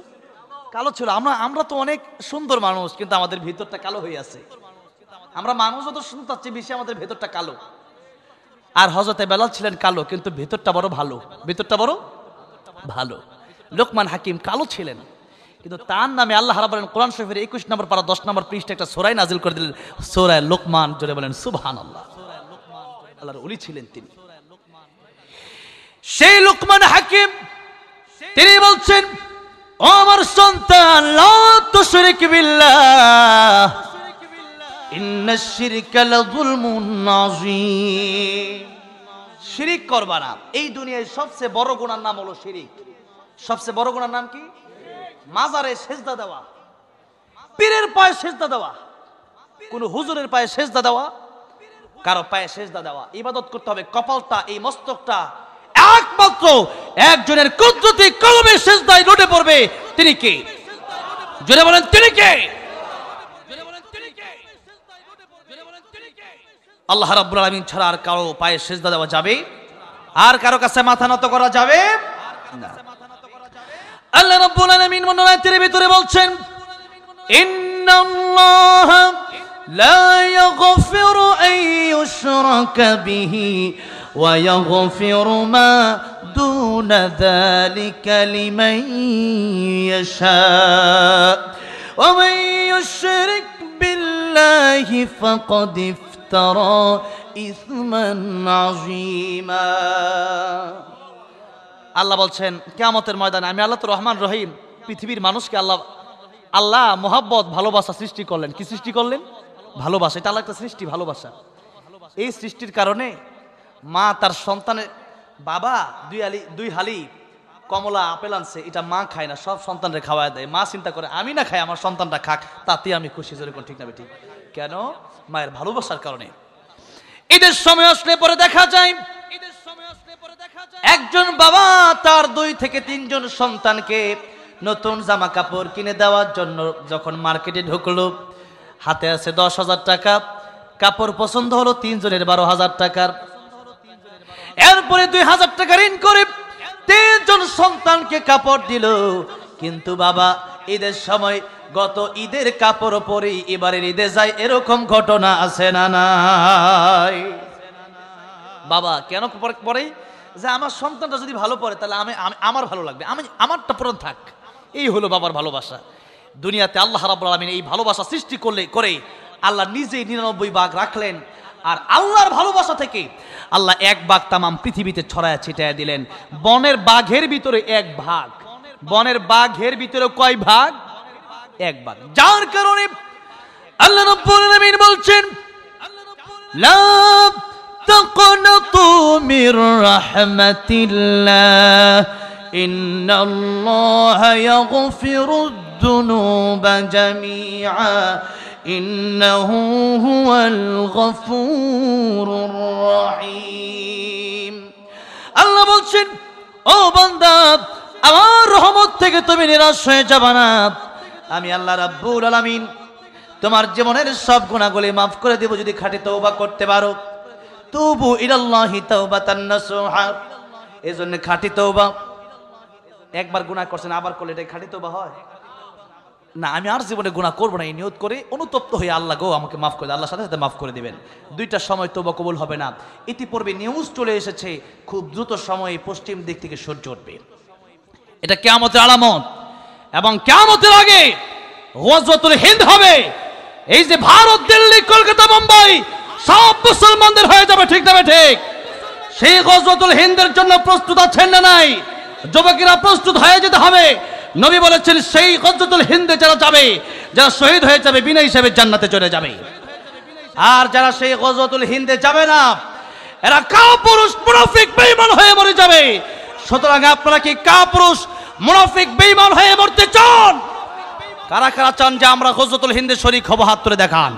কালো ছিল। আমরা তো অনেক সুন্দর মানুষ, কিন্তু আমাদের ভিতরটা কালো হয়ে আছে। আমরা মানুষ যত সুন্দর, তার চেয়ে বেশি আমাদের ভেতরটা কালো। আর হযরতে বেলাল ছিলেন কালো, কিন্তু ভেতরটা বড় ভালো, ভিতরটা বড় ভালো। লোকমান হাকিম কালো ছিলেন, কিন্তু তার নামে আল্লাহ রাব্বুল আলামিন কোরআন শরীফের 21 নম্বর পারা 10 নম্বর পৃষ্ঠায় একটা সূরা নাজিল করে দিলেন, সূরা লোকমান। জোরে বলেন সুবহানাল্লাহ। আল্লাহর ওলি ছিলেন তিনি। সেই লোকমান হাকিম তিনি বলছেন, ও আমার সন্তান, লা তুশরিক বিল্লাহ ইন্নাশ শিরকা লাযুলমুন আযীম। শিরিক করবা না। এই দুনিয়ায় সবচেয়ে বড় গুনার নাম হলো শিরিক। সবচেয়ে বড় গুনার নাম কি? মাজারে সেজদা দেওয়া, পীরের পায়ে সেজদা দেওয়া, কোন হুজুরের পায়ে সেজদা দেওয়া, কারো পায়ে সেজদা দেওয়া। ইবাদত করতে হবে কপালটা, এই মস্তকটা একমাত্র একজনের কুদরতি কলমে সেজদায় লুটে পড়বে। তিনি কে? জোরে বলেন তিনি কে? আল্লাহ রাব্বুল আলামিন ছাড়া আর কারো পায়ে সেজদা দেওয়া যাবে? আর কারো কাছে মাথা নত করা যাবে না। আল্লাহ রাব্বুল আলামিন মনোয়াতের ভিতরে বলছেন, ইন্নাল্লাহা লা ইয়াগফিরু আন ইউশরাকা বিহি ওয়া ইয়াগফিরু মা দুনা যালিকা লিমান ইয়াশা ওয়া মান ইউশরিক বিল্লাহি ফাকাদ ইফতারা ইসমান আযীমা। আল্লাহ বলছেন কিয়ামতের ময়দানে আমি আল্লাহ তো রহমান রহিম, পৃথিবীর মানুষকে আল্লাহ মোহাব্বত ভালোবাসা সৃষ্টি করলেন। কি সৃষ্টি করলেন? ভালোবাসা। এটা আল্লাহ একটা সৃষ্টি, ভালোবাসা। এই সৃষ্টির কারণে মা তার সন্তানের, বাবা দুই হালি কমলা আপেল আনছে, এটা মা খায় না, সব সন্তানরে খাওয়ায় দেয়। মা চিন্তা করে আমি না খাই, আমার সন্তানটা খাক, তাতে আমি খুশি। যেরকম ঠিক না বেটি? কেন? মায়ের ভালোবাসার কারণে। ঈদের সময় আসলে পরে দেখা যায় একজন বাবা তার 2 থেকে 3 জন সন্তানকে নতুন জামা কাপড় কিনে দেওয়ার জন্য যখন মার্কেটে ঢুকলো, হাতে আছে 10,000 টাকা, কাপড় পছন্দ হলো 3 জনের 12,000 টাকার। এরপরে 2,000 টাকা ঋণ করে 3 জন সন্তানকে কাপড় দিল। কিন্তু বাবা ঈদের সময় গত ঈদের কাপড় পরে এবারের ঈদে যায়, এরকম ঘটনা আছে না নাই? বাবা কেন পরে? যে আমার সন্তানটা যদি ভালো পড়ে তাহলে আমার ভালো লাগবে, আমারটা পূরণ থাক। এই হলো বাবার ভালোবাসা। দুনিয়াতে আল্লাহ রাব্বুল আলামিন এই ভালোবাসা সৃষ্টি করে আল্লাহ নিজেই 99 ভাগ রাখলেন। আর আল্লাহর ভালোবাসা থেকে আল্লাহ 1 ভাগ তামাম পৃথিবীতে ছড়ায়া ছিটায়া দিলেন। বনের বাঘের ভিতরে 1 ভাগ। বনের বাঘের ভিতরে কয় ভাগ? 1 ভাগ। যার কারণে আল্লাহ রাব্বুল আলামিন বলছেন, লা তাকনাতু মির রাহমাতিল্লাহ ইন্নাল্লাহা ইয়াগফিরুদ যুনুবা জামিআ ইন্নাহু হুয়াল গফুরুর রহিম। আল্লাহ বলছেন, ও বান্দা, আমার রহমত থেকে তুমি নিরাশ হয়ে যাবে না। আমি আল্লাহ রাব্বুল আলামিন তোমার জীবনের সব গুনাহগুলি মাফ করে দেব যদি খাঁটি তওবা করতে পারো। তুবু ইলাল্লাহি তাওবাতান নাসুহা। এজন্য খাঁটি তওবা, একবার গুনাহ করছেন আবার করলে এটা খাঁটি তওবা হয় না? আমি আর জীবনে গুনাহ করব না এই নিয়ত করে অনুতপ্ত হয়ে আল্লাহ গো আমাকে মাফ করে, আল্লাহর সাথে সাথে মাফ করে দিবেন। 2টার সময় তওবা কবুল হবে না। ইতিপূর্বে নিউজ চলে এসেছে খুব দ্রুত সময়ে পশ্চিম দিক থেকে সূর্য উঠবে। এটা কিয়ামতের আলামত। এবং কিয়ামতের আগে গজওয়াতুল হিন্দ হবে। এই যে ভারত, দিল্লি, কলকাতা, মুম্বাই সব মুসলমানদের হয়ে যাবে। ঠিক না ঠিক? সেই গজওয়াতুল হিন্দের জন্য প্রস্তুত আছেন না নাই? যুবকেরা প্রস্তুত হয়ে যেতে হবে। নবী বলেছেন সেই গজওয়াতুল হিন্দে যারা যাবে, যারা শহীদ হয়ে যাবে, বিনা হিসেবে জান্নাতে চলে যাবে। আর যারা সেই গজওয়াতুল হিন্দে যাবে না, এরা কাপুরুষ মুনাফিক বেঈমান হয়ে মরে যাবে। সুতরাং আপনারা কি কাপুরুষ মুনাফিক বেঈমান হয়ে মরতে চান? কারা কারা চান যে আমরা গজওয়াতুল হিন্দে শরীক হব? হাত তুলে দেখান।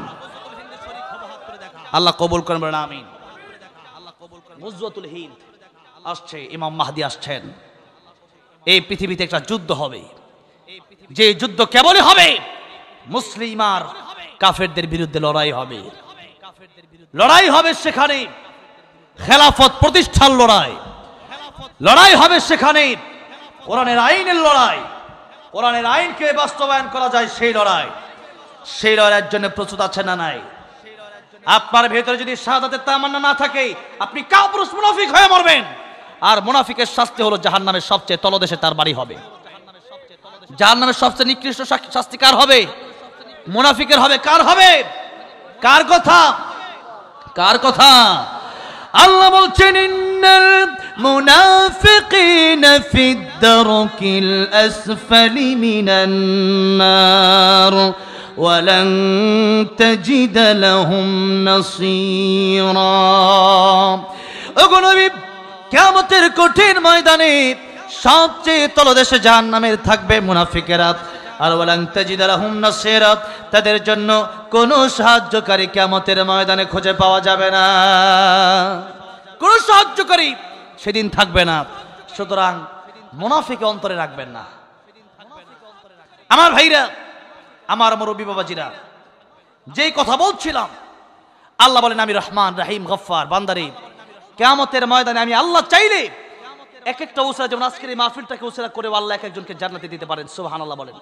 আল্লাহ কবুল করবেন, আমিন। গজওয়াতুল হিন্দ আসছে, ইমাম মাহদি আসছেন। এই পৃথিবীতে একটা যুদ্ধ হবে, যে যুদ্ধ কেবলই হবে মুসলিম আর কাফেরদের বিরুদ্ধে লড়াই হবে। লড়াই হবে সেখানে খেলাফত প্রতিষ্ঠার লড়াই। লড়াই হবে সেখানে কোরআনের আইনের লড়াই। কোরআনের আইনকে বাস্তবায়ন করা যায় সেই লড়াই। সেই লড়াইয়ের জন্য প্রস্তুত আছে না নাই? আপনার ভেতরে যদি শাহাদাতের তামান্না না থাকে, আপনি কাপুরুষ মুনাফিক হয়ে মরবেন। আর মুনাফিকের শাস্তি হলো জাহান্নামের সবচেয়ে তলদেশে তার বাড়ি হবে। জাহান্নামের সবচেয়ে নিকৃষ্ট শাস্তি কার হবে? মুনাফিকের হবে। কার হবে? কার কথা? কার কথা? আল্লাহ বলছেন, ইন্নাল মুনাফিকিনা في الدرك الأسفل من النار ولن تجد لهم نصيرا ওগো নবী কিয়ামতের কঠিন ময়দানে সবচেয়ে তলদেশে জাহান্নামের থাকবে মুনাফিকেরা আর ওয়ালান তাজিদা লাহুম নাসীরা তাদের জন্য কোনো সাহায্যকারী কিয়ামতের ময়দানে খুঁজে পাওয়া যাবে না কোনো সাহায্যকারী সেদিন থাকবে না সুতরাং মুনাফিকে অন্তরে রাখবেন না আমার ভাইরা আমার মুরব্বী বাবাজিরা যেই কথা বলছিলাম আল্লাহ বলেন আমি রহমান রহিম গফফার বান্দারে কিয়ামতের ময়দানে আমি আল্লাহ চাইলে এক একটা উসরা যেমন আজকের এই মাহফিলটাকে উসরা করে আল্লাহ এক একজনকে জান্নাতে দিতে পারেন সুবহানাল্লাহ বলেন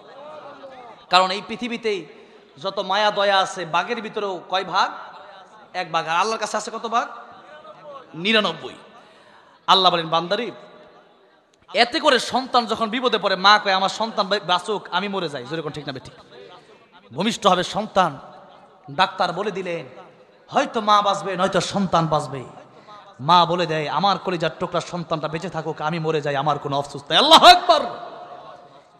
কারণ এই পৃথিবীতে যত মায়া দয়া আছে বাঘের ভিতরেও কয় ভাগ এক ভাগ আর আল্লাহর কাছে আছে কত ভাগ 99 আল্লাহ বলেন বান্দারে এতে করে সন্তান যখন বিপদে পড়ে মা কয় আমার সন্তান বাঁচুক আমি মরে যাই জোরে কোন ঠিক না ঠিক ভূমিষ্ঠ হবে সন্তান ডাক্তার বলে দিলেন হয়তো মা বাঁচবে নয়তো সন্তান বাঁচবে মা বলে দেয় আমার কলিজার টুকরা সন্তানটা বেঁচে থাকুক আমি মরে যাই আমার কোনো আফসোস নাই আল্লাহু আকবার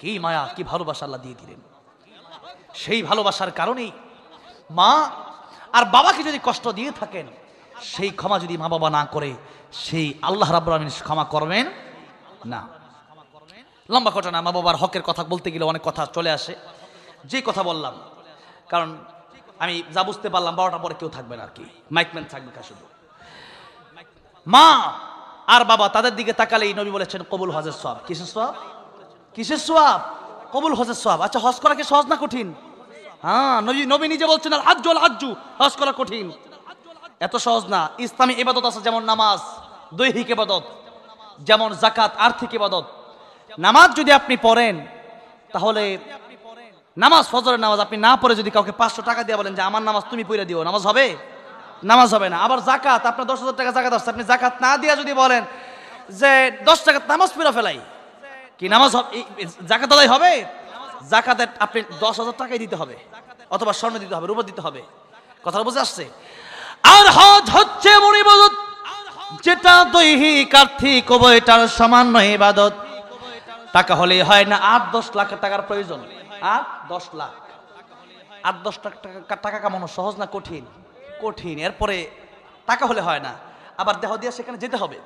কি মায়া কি ভালোবাসা আল্লাহ দিয়ে দিলেন সেই ভালোবাসার কারণেই মা আর বাবাকে যদি কষ্ট দিয়ে থাকেন সেই ক্ষমা যদি মা বাবা না করে সেই আল্লাহ রাব্বুল আলামিন ক্ষমা করবেন না লম্বা ঘটনা মা বাবার হকের কথা বলতে গেলে অনেক কথা চলে আসে যে কথা বললাম কারণ আমি যা বুঝতে পারলাম 12টার পরে কেউ থাকবে না আর কি মাইকম্যান থাকবে কা শুধু মা আর বাবা তাদের দিকে তাকালেই নবী বলেছেন কবুল হজের সওয়াব কিসের সওয়াব কিসের সওয়াব কবুল হজের সওয়াব আচ্ছা হজ করা কি সহজ না কঠিন হ্যাঁ নবী নিজে বলছেন আল হাজ্জুল হাজ্জু হজ করা কঠিন এত সহজ না ইসলামী ইবাদত আছে যেমন নামাজ দৈহিক ইবাদত যেমন যাকাত আর্থিক ইবাদত নামাজ যদি আপনি পড়েন তাহলে নামাজ ফজরের নামাজ আপনি না পড়ে যদি কাউকে 500 টাকা দিয়ে বলেন যে আমার নামাজ তুমি পড়ে দিও নামাজ হবে নামাজ হবে না আবার যাকাত আপনার 10,000 টাকা যাকাত আছে আপনি যাকাত না দিয়া যদি বলেন যে 10 টাকা নামাজ পড়ে ফেলাই কি নামাজ যাকাত আদায় হবে যাকাতে আপনি 10,000 টাকাই দিতে হবে অথবা স্বর্ণ দিতে হবে রূপা দিতে হবে কথা বুঝে আসছে আর হজ হচ্ছে এমন ইবাদত যেটা দৈহিক আর্থিক উভয়টার সামান্য ইবাদত টাকা হলেই হয় না 8-10 লাখ টাকার প্রয়োজন 8-10 লাখ 8-10 টাকা কামানো সহজ না কঠিন কঠিন এরপরে টাকা হলে হয় না আবার দেহ দিয়ে সেখানে যেতে হবে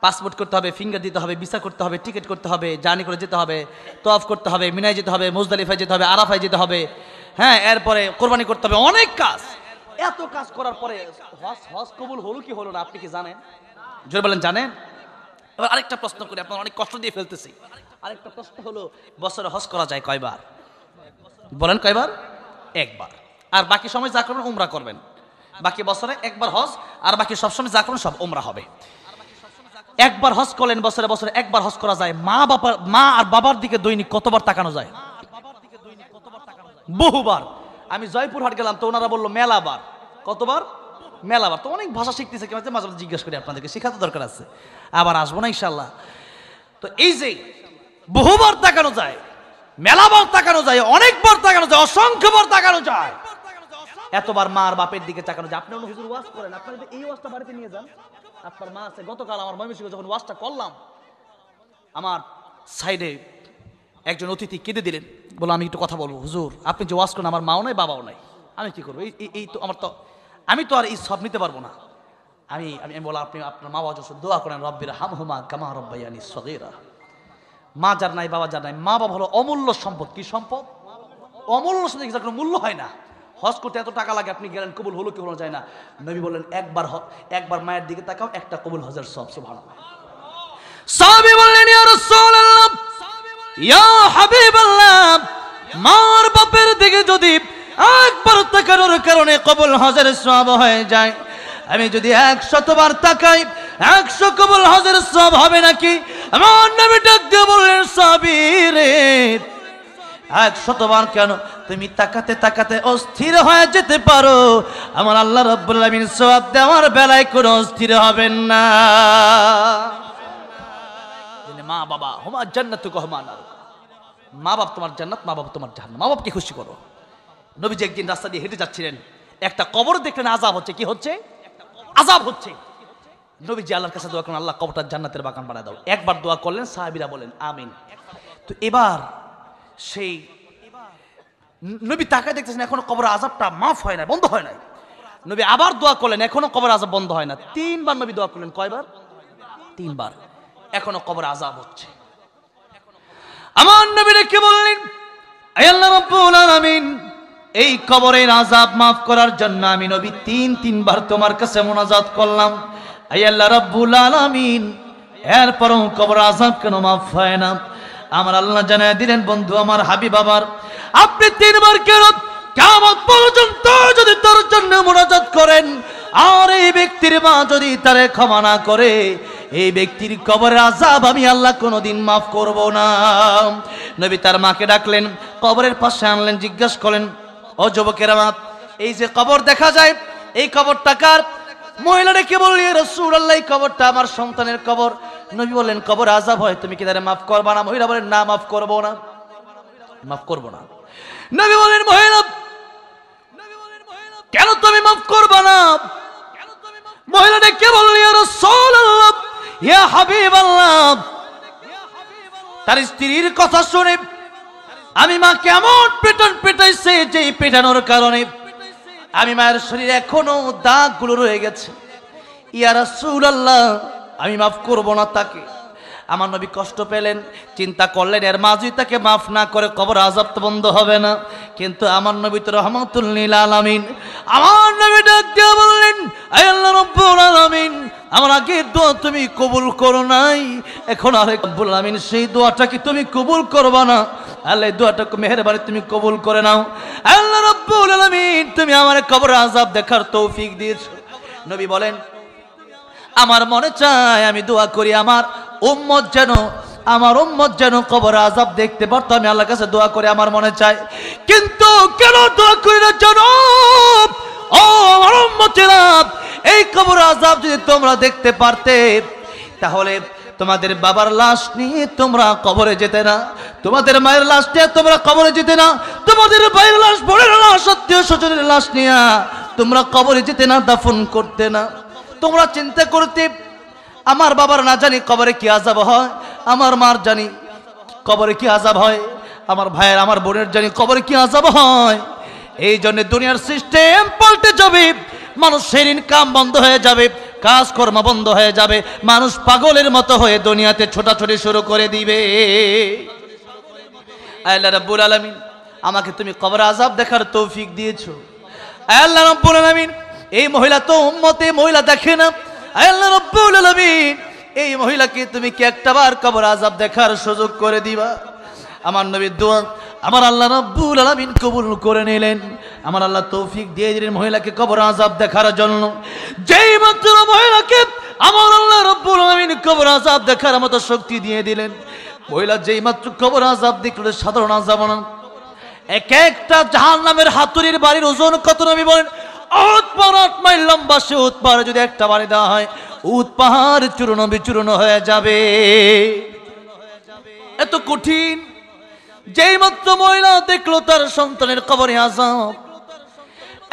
পাসপোর্ট করতে হবে ফিঙ্গার দিতে হবে ভিসা করতে হবে টিকিট করতে হবে জার্নি করে যেতে হবে তওয়াফ করতে হবে মিনায় যেতে হবে মুজদালিফায় যেতে হবে আরাফায় যেতে হবে হ্যাঁ এরপরে কোরবানি করতে হবে অনেক কাজ এত কাজ করার পরে হজ কবুল হলো কি হলো না আপনি কি জানেন জোরে বলেন জানেন এবার আরেকটা প্রশ্ন করি আপনার অনেক কষ্ট দিয়ে ফেলতেছি আরেকটা প্রশ্ন হলো বছরে হজ করা যায় কয়বার বলেন কয়বার একবার আর বাকি সময় যা করবেন উমরা করবেন বাকি বছরে একবার হজ আর বাকি সব সময় যা করবেন সব উমরা হবে একবার হজ করলেন বছরে বছরে একবার হজ করা যায় মা আর বাবার দিকে দৈনিক কতবার তাকানো যায় বহুবার আমি জয়পুরহাট গেলাম তো ওনারা বললো মেলাবার কতবার মেলাবার তো অনেক ভাষা শিখতেছে কি মাঝে মাঝে জিজ্ঞেস করি আপনাদেরকে শেখাতে দরকার আছে আবার আসবো না ইনশাল্লাহ তো এই যে বহুবার তাকানো যায় মেলাবার তাকানো যায় অনেকবার তাকানো যায় অসংখ্যবার তাকানো যায় এতবার মা আর বাপের দিকে তাকানো যায় আপনি হুজুর ওয়াজ করেন আপনারা এই ওয়াজটা বাড়িতে নিয়ে যান আপনার মা আছে গতকাল আমার ময়মনসিংহে যখন ওয়াজটা করলাম আমার সাইডে একজন অতিথি কেঁদে দিলেন বলে আমি একটু কথা বলবো হুজুর আপনি যে ওয়াজ করেন আমার মাও নাই বাবাও নাই আমি কি করবো এই তো আমার তো আমি তো আর এই সব নিতে পারবো না আমি বলা আপনি আপনার মা বাবা যখন দোয়া করেন রব্বির হামহুমা কামা রব্বায়ানি সগীরা মা যার নাই বাবা যার নাই মা বাবা হলো অমূল্য সম্পদ কি সম্পদ অমূল্য সম্পদ যার কোনো মূল্য হয় না হজ করতে এত টাকা লাগে আপনি গেলেন কবুল হলো কি হলো যায় না নবী বললেন একবার মায়ের দিকে তাকাও একটা কবুল হজের সব সুবহানাল্লাহ সাহাবী বললেন ইয়া রাসূলুল্লাহ ইয়া হাবিবাল্লাহ মার বাপের দিকে যদি একবার তাকানোর কারণে কবুল হজের সওয়াব হয়ে যায় আমি যদি 100 বার তাকাই 100 কবুল হজের সওয়াব হবে নাকি আমার নবী ডাক দিয়ে বললেন সাহাবী রে 100 বার কেন তুমি তাকাতে তাকাতে অস্থির হয়ে যেতে পারো আমার আল্লাহ রাব্বুল আলামিন সওয়াব দেওয়ার বেলায় কোনো অস্থির হবেন না মা বাবা হুমা জান্নাতুকা হুমা নার মা বাপ তোমার জান্নাত মা বাপ তোমার জাহান্নাম মা বাপকে খুশি করো নবীজি একদিন রাস্তা দিয়ে হেঁটে যাচ্ছিলেন একটা কবর দেখলেন আযাব হচ্ছে কি হচ্ছে আযাব হচ্ছে নবীজি আল্লাহর কাছে দোয়া করেন, আল্লাহ কবরটা জান্নাতের বাগান বানায় দাও। একবার দোয়া করলেন, সাহাবীরা বলেন আমিন। তো এবার সেই নবী তাকায় দেখতেছেন এখনো কবর আযাবটা মাফ হয় না, বন্ধ হয় না। নবী আবার দোয়া করলেন, এখনো কবর আযাব বন্ধ হয় না। 3 বার নবী দোয়া করলেন। কয়বার? 3 বার। এখনো কবর আযাব হচ্ছে। আমার নবী রেখে বললেন, আয় আল্লাহ রাব্বুল আলামিন, এই কবরের আযাব মাফ করার জন্য আমি নবী 3 বার তোমার কাছে মুনাজাত করলাম। আয় আল্লাহ রাব্বুল আলামিন, এরপরও কবর আযাব কেন মাফ হয় না? আমার আল্লাহ জানায় দিলেন, বন্ধু আমার, হাবিব আমার, আপনি 3 বার কেন কিয়ামত পর্যন্ত যদি তার জন্য মুনাজাত করেন আর এই ব্যক্তির মা যদি তারে ক্ষমা না করে, এই ব্যক্তির কবরের আযাব আমি আল্লাহ কোনোদিন মাফ করব না। নবী তার মাকে ডাকলেন, কবরের পাশে আনলেন, জিজ্ঞাসা করলেন, ও যুবকেরা, এই যে কবর দেখা যায়, এই কবরটা কার? মহিলা ডেকে বললেন, ইয়া রাসূলুল্লাহ, এই কবরটা আমার সন্তানের কবর। নবী বললেন, কবর আযাব হয়, তুমি কি তারে মাফ করবা না? মহিলা বলেন, না, মাফ করব না, মাফ করব না। নবী বলেন, মহিলা কেন তুমি মাফ করবা না? মহিলা ডেকে বললেন, ইয়া রাসূলুল্লাহ, ইয়া হাবিবাল্লাহ, তার স্ত্রীর কথা শুনে আমি মা কেমন পেটান পেটাইছে, যে পেটানোর কারণে আমি মায়ের শরীরে এখনো দাগগুলো রয়ে গেছে। ইয়া রাসূলুল্লাহ, আমি মাফ করব না তাকে। আমার নবী কষ্ট পেলেন, চিন্তা করলেন, এর মা যদি তাকে মাফ না করে কবর আযাব তো বন্ধ হবে না। কিন্তু আমার নবী তো রহমাতুল লিল আলামিন, আমার নবী ডাক দিয়ে বললেন, আয় আল্লাহ রাব্বুল আলামিন, আমার আগের দোয়া তুমি কবুল করো নাই, এখন আরেক রব্বুল আলামিন সেই দোয়াটা কি তুমি কবুল করবা না? আল্লাহ দোয়াটাকে মেহেরবানি তুমি কবুল করে নাও। আল্লাহ রাব্বুল আলামিন, তুমি আমার কবর আযাব দেখার তৌফিক দিয়েছো। নবী বলেন, আমার মনে চায় আমি দোয়া করি আমার উম্মত যেন কবর আযাব দেখতে পারতো। আমি আল্লাহর কাছে দোয়া করে আমার মনে চায়, কিন্তু কেন দোয়া করি না জানো? ও আমার উম্মতেরা, এই কবর আযাব যদি তোমরা দেখতে পারতে, তাহলে তোমাদের বাবার লাশ নিয়ে তোমরা কবরে যেতে না, তোমাদের মায়ের লাশ নিয়ে তোমরা কবরে যেতে না, তোমাদের ভাইয়ের লাশ, বোনের লাশ, আত্মীয় স্বজনের লাশ নিয়ে তোমরা কবরে যেতে না, দাফন করতে না। তোমরা চিন্তা করতে, আমার বাবার না জানি কবরে কি আযাব হয়, আমার মার জানি কবরে কি আযাব হয়, আমার ভাইয়ের, আমার বোনের জানি কবরে কি আযাব হয়। এই জন্য দুনিয়ার সিস্টেম পাল্টে যাবে, মানুষের ইনকাম বন্ধ হয়ে যাবে, কাজকর্ম বন্ধ হয়ে যাবে, মানুষ পাগলের মতো হয়ে দুনিয়াতে ছোটাছুটি শুরু করে দিবে। আল্লাহ রাব্বুল আলামিন, আমাকে তুমি কবর আযাব দেখার তৌফিক দিয়েছো। আল্লাহ রাব্বুল আলামিন, এই মহিলা তো উম্মতে, মহিলা দেখে না। আল্লাহ রাব্বুল আলামিন, এই মহিলাকে তুমি কি একটাবার কবর আযাব দেখার সুযোগ করে দিবা? আমার নবীর দোয়া আমার আল্লাহ রাব্বুল আলামিন কবুল করে নিলেন। আমার আল্লাহ তৌফিক দিয়ে দিলেন মহিলাকে কবর আযাব দেখার জন্য। যেই মাত্র মহিলাকে আমার আল্লাহ রাব্বুল আলামিন কবর আযাব দেখার মতো শক্তি দিয়ে দিলেন, মহিলা যেই মাত্র কবর আযাব দেখল, সাধারণ আযাব না, এক একটা জাহান্নামের হাতুড়ির বাড়ির ওজন কত? নবী বলেন, উট পাহাড় 8 মাইল লম্বা, সে উট পাহাড়ে যদি একটা বাড়ি দেওয়া হয়, উট পাহাড় চূর্ণ বিচূর্ণ হয়ে যাবে। এত কঠিন। যেই মাত্র মহিলা দেখলো তার সন্তানের কবরে আযাব,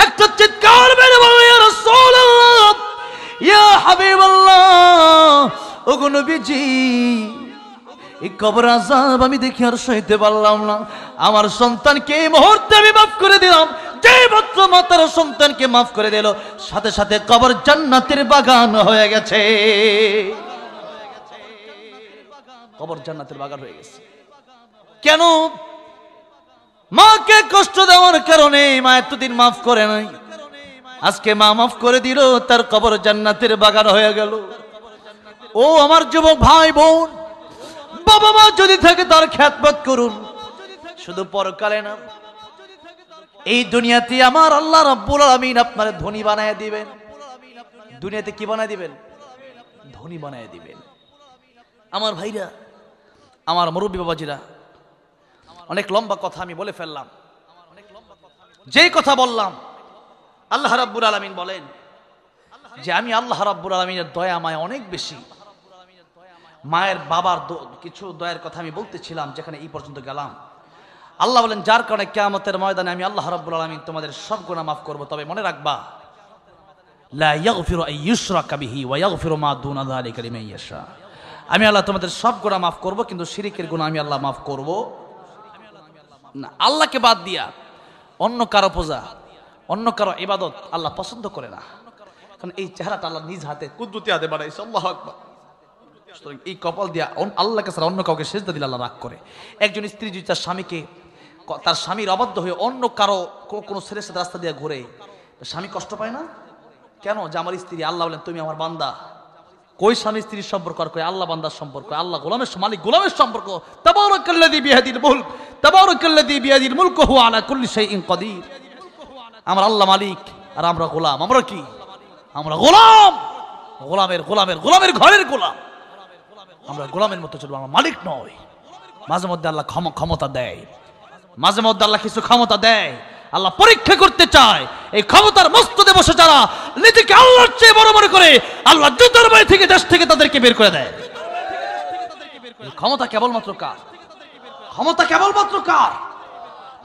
একটা চিৎকার মেরে বলল, ইয়া রাসূলুল্লাহ, ইয়া হাবিবাল্লাহ, ওগো নবীজি, এই কবর আযাব আমি দেখি আর সইতে পারলাম না, আমার সন্তানকে এই মুহূর্তে আমি মাফ করে দিলাম। যেই মাত্র মাতার সন্তানকে মাফ করে দিল, সাথে সাথে কবর জান্নাতের বাগান হয়ে গেছে। কবর জান্নাতের বাগান হয়ে গেছে। কেন? মাকে কষ্ট দেওয়ার কারণে মা এতদিন মাফ করে নাই, আজকে মা মাফ করে দিল, তার কবর জান্নাতের বাগান হয়ে গেল। ও আমার যুবক ভাই বোন, বাবা মা যদি থাকে তার খ্যাতমত করুন, শুধু পরকালে না, এই দুনিয়াতে আমার আল্লাহ রাব্বুল আলামিন আপনার ধনী বানায় দিবেন। দুনিয়াতে কি বানায় দিবেন? ধনী বানায় দিবেন। আমার ভাইরা, আমার মুরব্বী বাবাজিরা, অনেক লম্বা কথা আমি বলে ফেললাম। যেই কথা বললাম, আল্লাহ রাব্বুল আলামিন বলেন যে আমি আল্লাহ রাব্বুল আলামিনের দয়া মায়া অনেক বেশি। মায়ের বাবার কিছু দয়ার কথা আমি বলতেছিলাম, যেখানে এই পর্যন্ত গেলাম। আল্লাহ বলেন, যার কারণে কিয়ামতের ময়দানে আমি আল্লাহ রাব্বুল আলামিন তোমাদের সব গুনাহ মাফ করব, তবে মনে রাখবা লা ইয়াগফিরু আন ইউশরাকা বিহি ওয়া ইয়াগফিরু মা দুনা যালিকা লিমান ইয়াশা। আমি আল্লাহ তোমাদের সব গুনাহ মাফ করব, কিন্তু শিরকের গুনাহ আমি আল্লাহ মাফ করব না। আল্লাহকে বাদ দিয়া অন্য কারো পূজা, অন্য কারো ইবাদত আল্লাহ পছন্দ করে না, কারণ এই চেহারাটা আল্লাহ নিজ হাতে কুদরতি হাতে বানাইছে। আল্লাহু আকবার। সুতরাং এই কপাল দিয়া আল্লাহকে ছাড়া অন্য কাউকে সিজদা দিলে আল্লাহ রাগ করে। একজন স্ত্রী যদি তার স্বামীকে, তার স্বামীর অবাধ্য হয়ে অন্য কারো কোনো ছেলের সাথে রাস্তা দিয়ে ঘুরে, স্বামী কষ্ট পায় না কেন? যে আমার স্ত্রী, আল্লাহ বলেন তুমি আমার বান্দা। কই স্বামী স্ত্রীর সম্পর্ক আর কই আল্লাহ বান্দার সম্পর্ক, আল্লাহ গোলামের মালিক গোলামের সম্পর্ক। তাবারাকাল্লাযী বিয়াদিল মুলক, তাবারাকাল্লাযী বিয়াদিল মুলক ওয়া হুয়া আলা কুল্লি শাইইন কাদির। আমার আল্লাহ মালিক আর আমরা গোলাম। আমরা কি? আমরা গোলাম, গোলামের গোলামের গোলামের ঘরের গোলাম। আমরা গোলামের মতো চলবো, আমরা মালিক নয়। মাঝে মধ্যে আল্লাহ ক্ষমতা দেয়, মাঝে মধ্যে আল্লাহ কিছু ক্ষমতা দেয়, আল্লাহ পরীক্ষা করতে চায়। এই ক্ষমতার মস্তদে বসে যারা নিজেকে আল্লাহর চেয়ে বড় মনে করে, আল্লাহ জুতার বাড়ি থেকে দেশ থেকে তাদেরকে বের করে দেয়। ক্ষমতা কেবলমাত্র কার? ক্ষমতা কেবলমাত্র কার?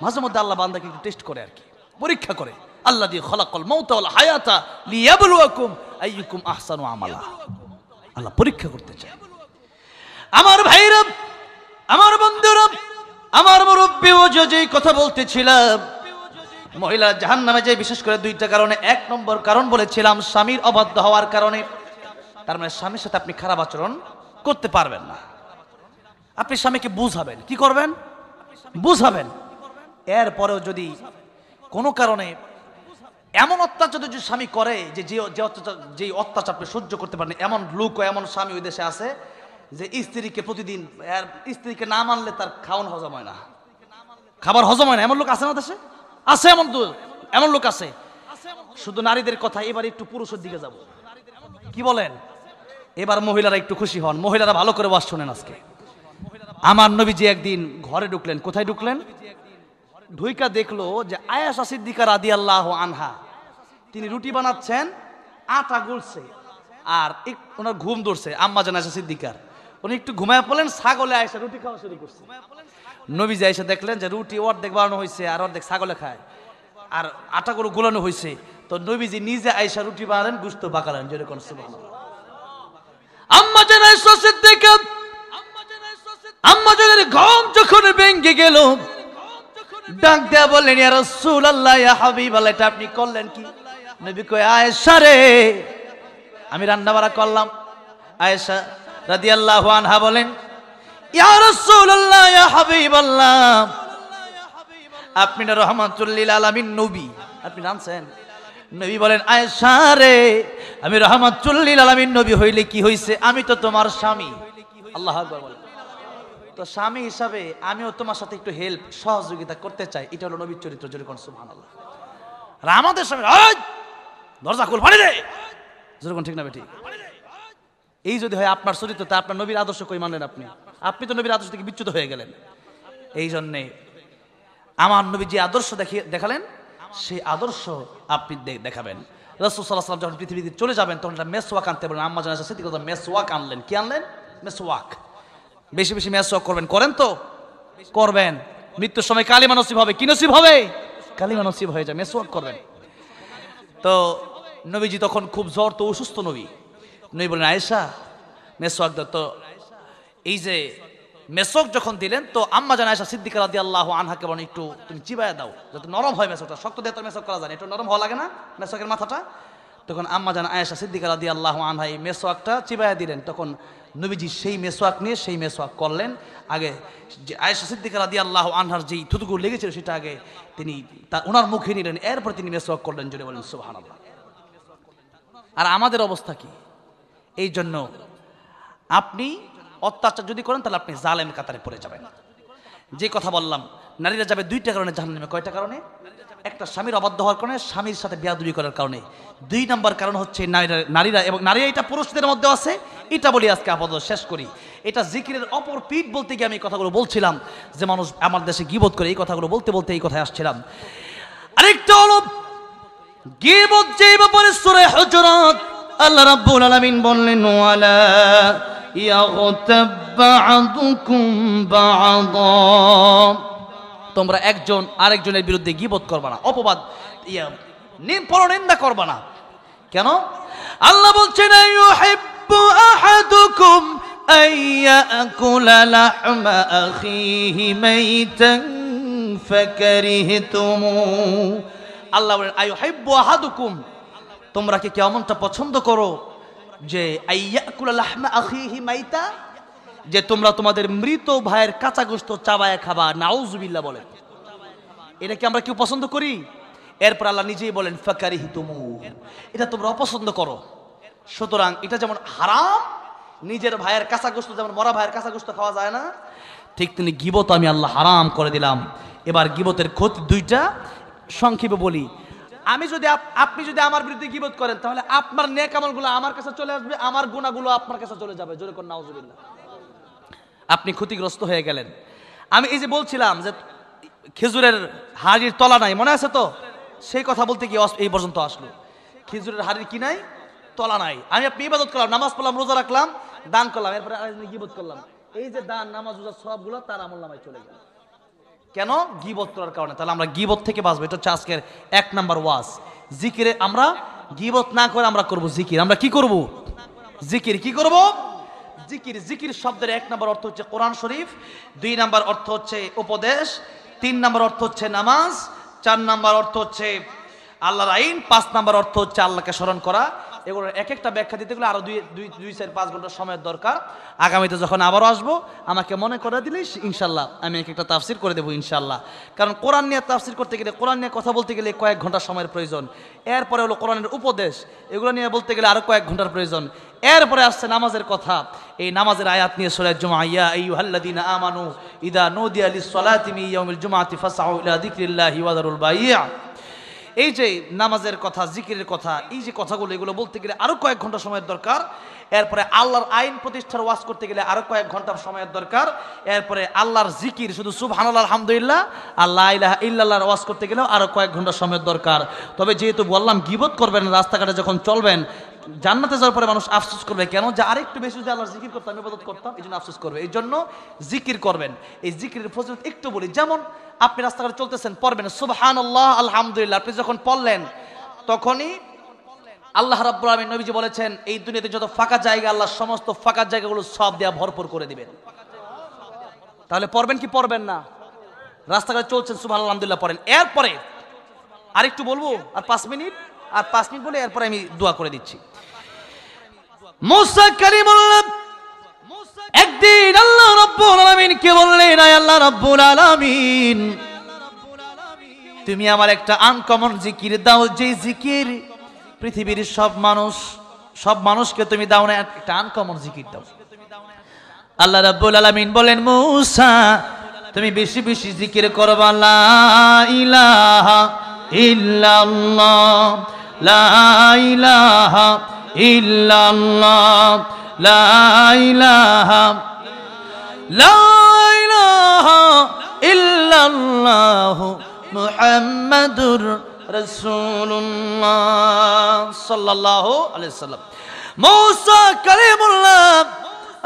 মাঝে মধ্যে আল্লাহ বান্দাকে একটু টেস্ট করে আর কি, পরীক্ষা করে। আল্লাহ দিয়ে খলাকাল মাউতা ওয়াল হায়াতা লিয়াবলুয়াকুম আইয়ুকুম আহসানু আমালা। আল্লাহ পরীক্ষা করতে চায়। আমার ভাইরা, আমার বন্ধুরা, আমার মুরব্বী ও যে কথা বলতেছিলাম, মহিলা জাহান্নামে যায় বিশেষ করে দুইটা কারণে। এক নম্বর কারণ বলেছিলাম স্বামীর অবাধ্য হওয়ার কারণে। তার মানে স্বামীর সাথে আপনি খারাপ আচরণ করতে পারবেন না। আপনি স্বামীকে বুঝাবেন, কি করবেন? বুঝাবেন। এরপরেও যদি কোনো কারণে এমন অত্যাচার যদি স্বামী করে যে অত্যাচার আপনি সহ্য করতে পারেন, এমন লোক এমন স্বামী ওই দেশে আছে যে স্ত্রীকে প্রতিদিন, স্ত্রীকে না মানলে তার খাওয়ান হজম হয় না, খাবার হজম হয় না। এমন লোক আছে না দেশে? আছে, এমন লোক আছে। শুধু নারীদের কথা, এবার একটু পুরুষের দিকে যাব। কি বলেন? এবার মহিলারা একটু খুশি হন, মহিলারা ভালো করে ওয়াজ শোনেন আজকে। আমার নবীজি একদিন ঘরে ঢুকলেন। কোথায় ঢুকলেন? ঢুইকা দেখলো যে আয়েশা সিদ্দিকা রাদিয়াল্লাহু আনহা তিনি রুটি বানাচ্ছেন, আটা গুলছে, আর ওনার ঘুম ধরছে। আম্মা জান আয়েশা সিদ্দিকার, উনি একটু ঘুমায় পড়লেন, ছাগলে আয়েশা রুটি খাওয়া শুরু করছে। নবীজি আয়েশা দেখলেন যে রুটি অর্ধেক বানানো হয়েছে আর অর্ধেক ছাগলে খায়, আর আটাগুলো গুলানো হয়েছে। তো নবীজি নিজে আয়েশা রুটি বানালেন, গুস্ত পাকালেন। যেরকম সুবহানাল্লাহ। আম্মা জান আয়েশা সিদ্দিকা, আম্মা জানের ঘুম যখন ভেঙে গেল, ডাক দেয়া বললেন, ইয়া রাসূলুল্লাহ, ইয়া হাবিবাল্লাহ, এটা আপনি করলেন কি? নবী কয়, আয়েশা রে, আমি রান্না বাড়া করলাম। আয়েশা রাদিয়াল্লাহু আনহা বলেন, ইয়া রাসূলুল্লাহ, ইয়া হাবিবাল্লাহ, আপনি না রাহমাতুল লিল আলামিন নবী, আপনি জানছেন? নবী বলেন, আয়েশা রে, আমি রাহমাতুল লিল আলামিন নবী হইলে কি হইছে? আমি তো তোমার স্বামী। আল্লাহু আকবার বলেন। তো স্বামী হিসাবে আমিও তোমার সাথে একটু হেল্প, সহযোগিতা করতে চাই। এটা হলো নবীর চরিত্র। যেরকম সুবহানাল্লাহ। আর আমাদের স্বামী, দরজা খুল, পানি দে, যেরকম, ঠিক না বেটি? এই যদি হয় আপনার চরিত্র, তা আপনার নবীর আদর্শ কই মানলেন আপনি? আপনি তো নবীর আদর্শ থেকে বিচ্যুত হয়ে গেলেন। এই জন্যে আমার নবী যে আদর্শ দেখালেন, সেই আদর্শ আপনি দেখাবেন। রাসূল সাল্লাল্লাহু আলাইহি ওয়াসাল্লাম যখন পৃথিবীতে চলে যাবেন, তখন একটা মেসওয়াক আনতে বলেন। আম্মা জান আয়েশা সিদ্দিকা মেসওয়াক আনলেন। কি আনলেন? মেসওয়াক। বেশি বেশি মেসওয়াক করবেন। করেন তো? করবেন। মৃত্যুর সময় কালিমা নসিব হবে। কি নসিব হবে? কালিমা নসিব হয়ে যায়। মেসওয়াক করবেন। তো নবীজি তখন খুব জ্বর, তো অসুস্থ নবী। নবী বলেন, আয়েশা মেসওয়াক দাও। তো এই যে মেসওয়াক যখন দিলেন, তো আম্মা জান আয়েশা সিদ্দিকা রাদিয়াল্লাহু আনহাকে বলেন, একটু তুমি চিবায়া দাও, যাতে নরম হয় মেসওয়াকটা। শক্ত দিয়ে তো মেসওয়াক করা যায় না, একটু নরম হওয়া লাগে না মেসওয়াকের মাথাটা? তখন আম্মা জান আয়েশা সিদ্দিকা রাদিয়াল্লাহু আনহা এই মেসওয়াকটা চিবায়া দিলেন। তখন নবীজি সেই মেসওয়াক নিয়ে সেই মেসওয়াক করলেন। আগে যে আয়েশা সিদ্দিকা রাদিয়াল্লাহু আনহার যেই থুতুগুলো লেগেছিল, সেটা আগে তিনি ওনার মুখে নিলেন, এরপর তিনি মেসওয়াক করলেন। জোরে বলেন সুবহানাল্লাহ। আর আমাদের অবস্থা কি? এই জন্য আপনি অত্যাচার যদি করেন, তাহলে আপনি জালেম কাতারে পড়ে যাবেন। যে কথা বললাম, নারীরা যাবে দুইটা কারণে জাহান্নামে। কয়টা কারণে? একটা, স্বামীর অবাধ্য হওয়ার কারণে, স্বামীর সাথে বেয়াদবি করার কারণে। দুই নম্বর কারণ হচ্ছে নারীরা, এবং নারীরা এটা পুরুষদের মধ্যে আছে। এটা বলি আজকে আপাতত শেষ করি। এটা জিকিরের অপর পিঠ বলতে গিয়ে আমি কথাগুলো বলছিলাম, যে মানুষ আমার দেশে গীবত করে। এই কথাগুলো বলতে বলতে এই কথায় আসছিলাম। আরেকটা হলো গীবত, যে ব্যাপারে সূরা হুজুরাত আল্লাহ রাব্বুল আলামিন বললেন, ওয়ালা ইয়াগতাব বা'দুকুম বা'দা, তোমরা একজন আরেকজনের বিরুদ্ধে গীবত করবা না, অপবাদ পরনিন্দা করবা না। কেন? আল্লাহ বলছেন আইয়ুহিব্বু আহাদুকুম আইয়াকুলা লাহমা আখিহি মাইতান ফাকারিহতুমু। আল্লাহ বলেন আইয়ুহিব্বু আহাদুকুম, তোমরা কি কেমনটা পছন্দ করো যে আইয়াকুলা লাহমা আখিহি মাইতা, যে তোমরা তোমাদের মৃত ভাইয়ের কাঁচা গোশত চাবায় খাবা। নাউজুবিল্লাহ বলেন, এটা কি আমরা কেউ পছন্দ করি? এরপর আল্লাহ নিজেই বলেন ফাকারিহতুমু, এটা তোমরা অপছন্দ করো। সুতরাং এটা যেমন হারাম, নিজের ভাইয়ের কাঁচা গোশত যেমন মরা ভাইয়ের কাঁচা গোশত খাওয়া যায় না, ঠিক তিনি গীবত আমি আল্লাহ হারাম করে দিলাম। এবার গীবতের ক্ষতি দুইটা, সংক্ষেপে বলি। আমি যদি আপনি যদি আমার বিরুদ্ধে গীবত করেন, তাহলে আপনার নেক আমলগুলো আমার কাছে চলে আসবে, আমার গুনাহগুলো আপনার কাছে চলে যাবে। জোরে কোন নাউজুবিল্লাহ। আপনি ক্ষতিগ্রস্ত হয়ে গেলেন। আমি এই যে বলছিলাম যে খেজুরের হাড়ির তলা নাই, মনে আছে তো? সেই কথা বলতে গিয়ে এই পর্যন্ত আসলো। খেজুরের হাড়ির কি নাই? তলা নাই। আমি আপনি ইবাদত করলাম, নামাজ পড়লাম, রোজা রাখলাম, দান করলাম, এরপরে গীবত করলাম। এই যে দান, নামাজ, রোজা সবগুলো তার আমলনামায় চলে গেল। কেন? গীবত করার কারণে। তাহলে আমরা গীবত থেকে বাঁচবো। এটা হচ্ছে আজকের 1 নাম্বার ওয়াজ। জিকিরে আমরা গীবত না করে আমরা করব জিকির। আমরা কি করব? জিকির। কি করব? জিকির। জিকির শব্দের 1 নাম্বার অর্থ হচ্ছে কোরআন শরীফ, 2 নাম্বার অর্থ হচ্ছে উপদেশ, 3 নাম্বার অর্থ হচ্ছে নামাজ, 4 নাম্বার অর্থ হচ্ছে আল্লাহর আইন, 5 নাম্বার অর্থ হচ্ছে আল্লাহকে স্মরণ করা। এগুলোর এক একটা ব্যাখ্যা দিতে গেলে আরো 2-4-5 ঘন্টা সময়ের দরকার। আগামীতে যখন আবারও আসবো আমাকে মনে করে দিলেই ইনশাল্লাহ আমি এক একটা তাফসির করে দেবো ইনশাল্লাহ। কারণ কোরআন নিয়ে তাফসির করতে গেলে, কোরআন নিয়ে কথা বলতে গেলে কয়েক ঘন্টা সময়ের প্রয়োজন। এরপরে হলো কোরআনের উপদেশ, এগুলো নিয়ে বলতে গেলে আরো কয়েক ঘন্টার প্রয়োজন। এরপরে আসছে নামাজের কথা। এই নামাজের আয়াত নিয়ে সূরা জুমআ, ইয়া আইয়ুহাল্লাযীনা আমানু ইযা নুদিয়া লিস-সালাতি মিন ইয়াউমিল জুমআতি ফাসআউ ইলা যিকরিল্লাহি ওয়া যারুল বাই'a। এই যে নামাজের কথা, জিকিরের কথা, এই যে কথাগুলো, এগুলো বলতে গেলে আরো কয়েক ঘন্টা সময়ের দরকার। এরপরে আল্লাহর আইন প্রতিষ্ঠার ওয়াজ করতে গেলে আরো কয়েক ঘন্টা সময়ের দরকার। এরপরে আল্লাহর জিকির, শুধু সুবহানাল্লাহ আলহামদুলিল্লাহ আর লা ইলাহা ইল্লাল্লাহর ওয়াজ করতে গেলেও আরো কয়েক ঘন্টা সময়ের দরকার। তবে যেহেতু বললাম গীবত করবেন, রাস্তাঘাটে যখন চলবেন, জান্নাতে যাওয়ার পরে মানুষ আফসোস করবে, কেন যে আরেকটু বেশি যদি আল্লাহর জিকির করতাম, ইবাদত করতাম, এই জন্য আফসোস করবে। এই জন্য জিকির করবেন। এই জিকিরের ফজিলত একটু বলি। যেমন আপনি রাস্তাঘাটে চলতেছেন, পড়বেন সুবহানাল্লাহ আলহামদুলিল্লাহ। আপনি যখন পড়লেন তখনই আল্লাহ রাব্বুল আলামিন, নবীজি বলেছেন, এই দুনিয়াতে যত ফাঁকা জায়গা, আল্লাহ সমস্ত ফাঁকা জায়গাগুলো সব দেয়া ভরপুর করে দিবেন। তাহলে পড়বেন কি পড়বেন না? রাস্তাঘাটে চলছেন, সুবহানাল্লাহ আলহামদুলিল্লাহ পড়েন। এরপরে আরেকটু বলবো, আর 5 মিনিট, আর 5 মিনিট বলে এরপরে আমি দোয়া করে দিচ্ছি। মুসা কালিমুল্লাহ একদিন আল্লাহ রাব্বুল আলামিনকে বললেন, আয় আল্লাহ রাব্বুল আলামিন, তুমি আমার একটা আনকমন জিকির দাও, যে জিকির পৃথিবীর সব মানুষকে তুমি দাও না, একটা আনকমন জিকির দাও। আল্লাহ রাব্বুল আলামিন বলেন, মুসা তুমি বেশি বেশি জিকির করবা, লা ইলাহা ইল্লাল্লাহ, লা ইলাহা ইল্লাল্লাহ, লা ইলাহা ইল্লাল্লাহ মুহাম্মাদুর রাসূলুল্লাহ সাল্লাল্লাহু আলাইহি ওয়াসাল্লাম। মুসা কালিমুল্লাহ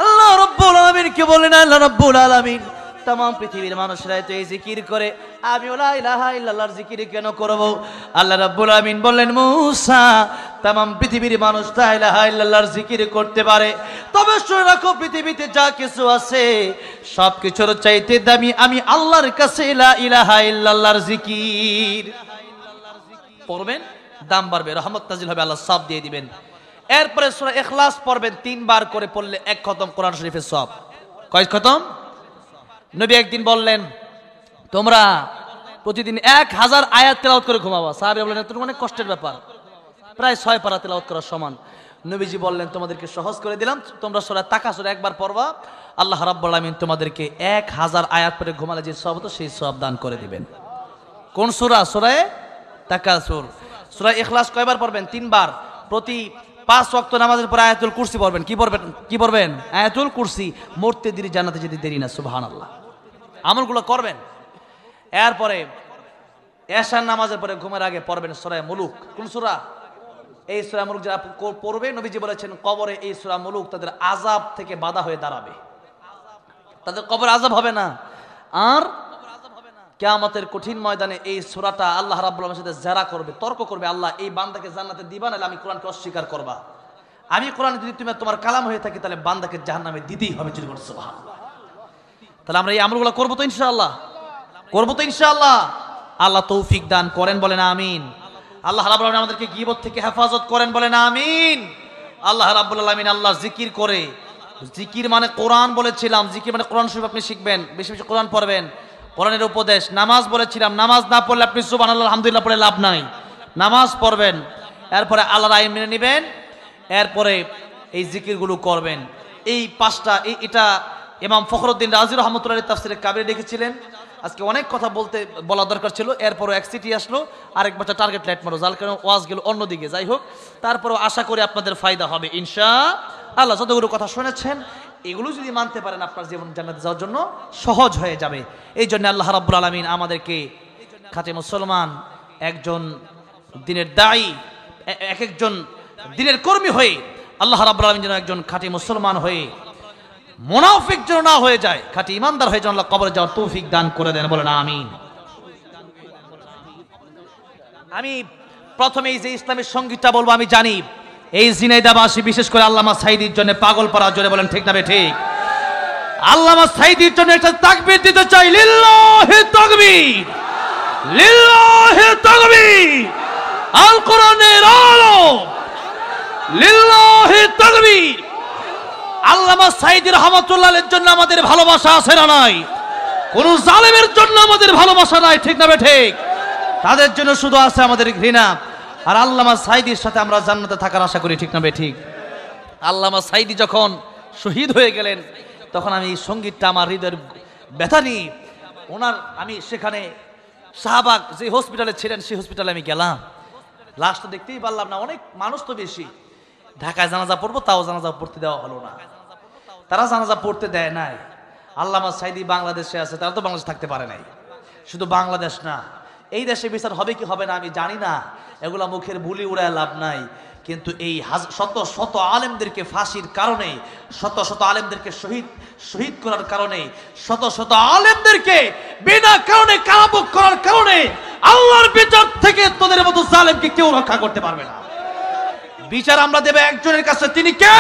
আল্লাহ রাব্বুল আলামিনকে বলেন, আল্লাহ রাব্বুল আলামিন, तमाम পৃথিবীর মানুষরা তো এই জিকির করে, আমি লা ইলাহা ইল্লাল্লাহর জিকির কেন করব? আল্লাহ রাব্বুল আমিন বললেন, মুসা तमाम পৃথিবীর মানুষ লা ইলাহা ইল্লাল্লাহর জিকির করতে পারে, তবে শুনে রাখো পৃথিবীতে যা কিছু আছে সব কিছুর চাইতে দামি আমি আল্লাহর কাছে লা ইলাহা ইল্লাল্লাহর জিকির। পড়বেন, দাম বাড়বে, রহমত নাজিল হবে, আল্লাহ সব দিয়ে দিবেন। এরপরে সূরা ইখলাস পড়বেন 3 বার করে, পড়লে 1 খতম কোরআন শরীফের সব। কয় খতম? নবী একদিন বললেন, তোমরা প্রতিদিন 1000 আয়াত তেলাওয়াত করে ঘুমাবা। সাহাবী বললেন, এটা অনেক কষ্টের ব্যাপার, প্রায় 6 পারা তেলাওয়াত করার সমান। নবীজি বললেন, তোমাদেরকে সহজ করে দিলাম, তোমরা সূরা তাকাসুর একবার পড়বা, আল্লাহ রাব্বুল আলামিন তোমাদেরকে 1000 আয়াত পড়ে ঘুমালে যে সওয়াব হতো সেই সওয়াব দান করে দিবেন। কোন সূরা? সূরা তাকাসুর। সূরা ইখলাস কয়বার পড়বেন? 3 বার। প্রতি 5 ওয়াক্ত নামাজের পর আয়াতুল কুরসি পড়বেন। কি পড়বেন? আয়াতুল কুরসি। মরতে দেরি, জান্নাতে যেতে দেরি না। সুবহানাল্লাহ। আমলগুলো করবেন। এরপরে এশার নামাজের পরে ঘুমের আগে পড়বেন সূরা মুলুক। কোন সূরা? এই সূরা মুলুক যারা পড়বে, নবীজি বলেছেন, কবরে এই সূরা মুলুক তাদের আযাব থেকে বাধা হয়ে দাঁড়াবে, তাদের কবরে আযাব হবে না। আর কিয়ামতের কঠিন ময়দানে এই সূরাটা আল্লাহ রাব্বুল আলামিনের সাথে যারা করবে, তর্ক করবে, আল্লাহ এই বান্দাকে জান্নাতে দিবা, নাহলে আমি কোরআনকে অস্বীকার করবা। আমি কোরআন যদি তুমি তোমার কালাম হয়ে থাকি, তাহলে বান্দাকে জাহান্নামে দিতেই হবে। সুবহানাল্লাহ। তাহলে আমরা এই আমলগুলো করবো তো ইনশাআল্লাহ, করবো তো ইনশাআল্লাহ। আল্লাহ তৌফিক দান করেন, বলেন আমিন। আল্লাহ রাব্বুল আলামিন আমাদেরকে গীবত থেকে হেফাজত করেন, বলেন আমিন। আল্লাহ রাব্বুল আলামিন আল্লাহ জিকির করে, জিকির মানে কোরআন বলেছিলাম, জিকির মানে কোরআন শরীফ আপনি শিখবেন, বেশি বেশি কোরআন পড়বেন, কোরআনের উপদেশ। নামাজ বলেছিলাম, নামাজ না পড়লে আপনি সুবহানাল্লাহ আলহামদুলিল্লাহ পড়ে লাভ নাই, নামাজ পড়বেন। এরপরে আল্লাহর আইন মেনে নেবেন, এরপরে এই জিকিরগুলো করবেন। এই পাঁচটা, এটা ইমাম ফখরুদ্দিন রাজি রহমতুল্লাহ তাফসিরে কাবিরে লিখেছিলেন। আজকে অনেক কথা বলা দরকার ছিল, এরপরও এক সিটি আসলো, আরেক বছর টার্গেট লাইট মারো, যার কারণে ওয়াজ গেল অন্যদিকে। যাই হোক, তারপরও আশা করি আপনাদের ফায়দা হবে ইনশাআল্লাহ। যতগুলো কথা শুনেছেন, এগুলো যদি মানতে পারেন, আপনার জীবন জান্নাতে যাওয়ার জন্য সহজ হয়ে যাবে। এই জন্য আল্লাহ রাব্বুল আলামিন আমাদেরকে খাঁটি মুসলমান, একজন দিনের দায়ী, একজন দিনের কর্মী হয়ে, আল্লাহ রাব্বুল আলামিন যেন একজন খাঁটি মুসলমান হয়ে, মুনাফিক যেন না হয়ে যায়, খাঁটি ইমানদার হয়ে যেন আল্লাহ কবরে যাওয়ার তৌফিক দান করে দেন, বলেন আমিন। আমি প্রথমে এই যে ইসলামের সঙ্গীতটা বলবো, আমি জানি এই ঝিনাইদহবাসী বিশেষ করে আল্লামা সাঈদীর জন্য পাগল পারা, জোরে বলেন ঠিক না ঠিক? আল্লামা সাঈদীর জন্য একটা তাকবীর দিতে চাই, লিল্লাহি তাকবীর, লিল্লাহি তাকবীর। আল কোরআনের আলো, লিল্লাহি তাকবীর। আল্লামা সাঈদী রহমাতুল্লাহ আলাইহির জন্য আমাদের ভালোবাসা আছে না নাই? কোন জালেমের জন্য আমাদের ভালোবাসা নাই, ঠিক না ঠিক? তাদের জন্য শুধু আছে আমাদের ঘৃণা। আর আল্লামা সাঈদীর সাথে আমরা জান্নাতে থাকার আশা করি, ঠিক না ঠিক? আল্লামা সাঈদী যখন শহীদ হয়ে গেলেন, তখন আমি এই সঙ্গীতটা আমার হৃদয়ের ব্যথা নিয়ে আমি সেখানে শাহবাগ যে হসপিটালে ছিলেন, সেই হসপিটালে আমি গেলাম। লাশ তো দেখতেই পারলাম না, অনেক মানুষ তো বেশি। ঢাকায় জানাজা পড়বো, তাও জানাজা পড়তে দেওয়া হলো না, তারা জানাজা পড়তে দেয় নাই। আল্লামা সাঈদী বাংলাদেশে আছে, তারা তো বাংলাদেশে থাকতে পারে নাই। শুধু বাংলাদেশ না, এই দেশে বিচার হবে কি হবে না আমি জানি না, এগুলা মুখের বুলি উড়ায় লাভ নাই। কিন্তু এই শত শত আলেমদেরকে ফাঁসির কারণে, শত শত আলেমদেরকে শহীদ করার কারণে, শত শত আলেমদেরকে বিনা কারণে কারাভোগ করার কারণে আল্লাহর বিচার থেকে তোদের মতো জালেমকে কেউ রক্ষা করতে পারবে না। বিচার আমরা দেব একজনের কাছে, তিনি কে?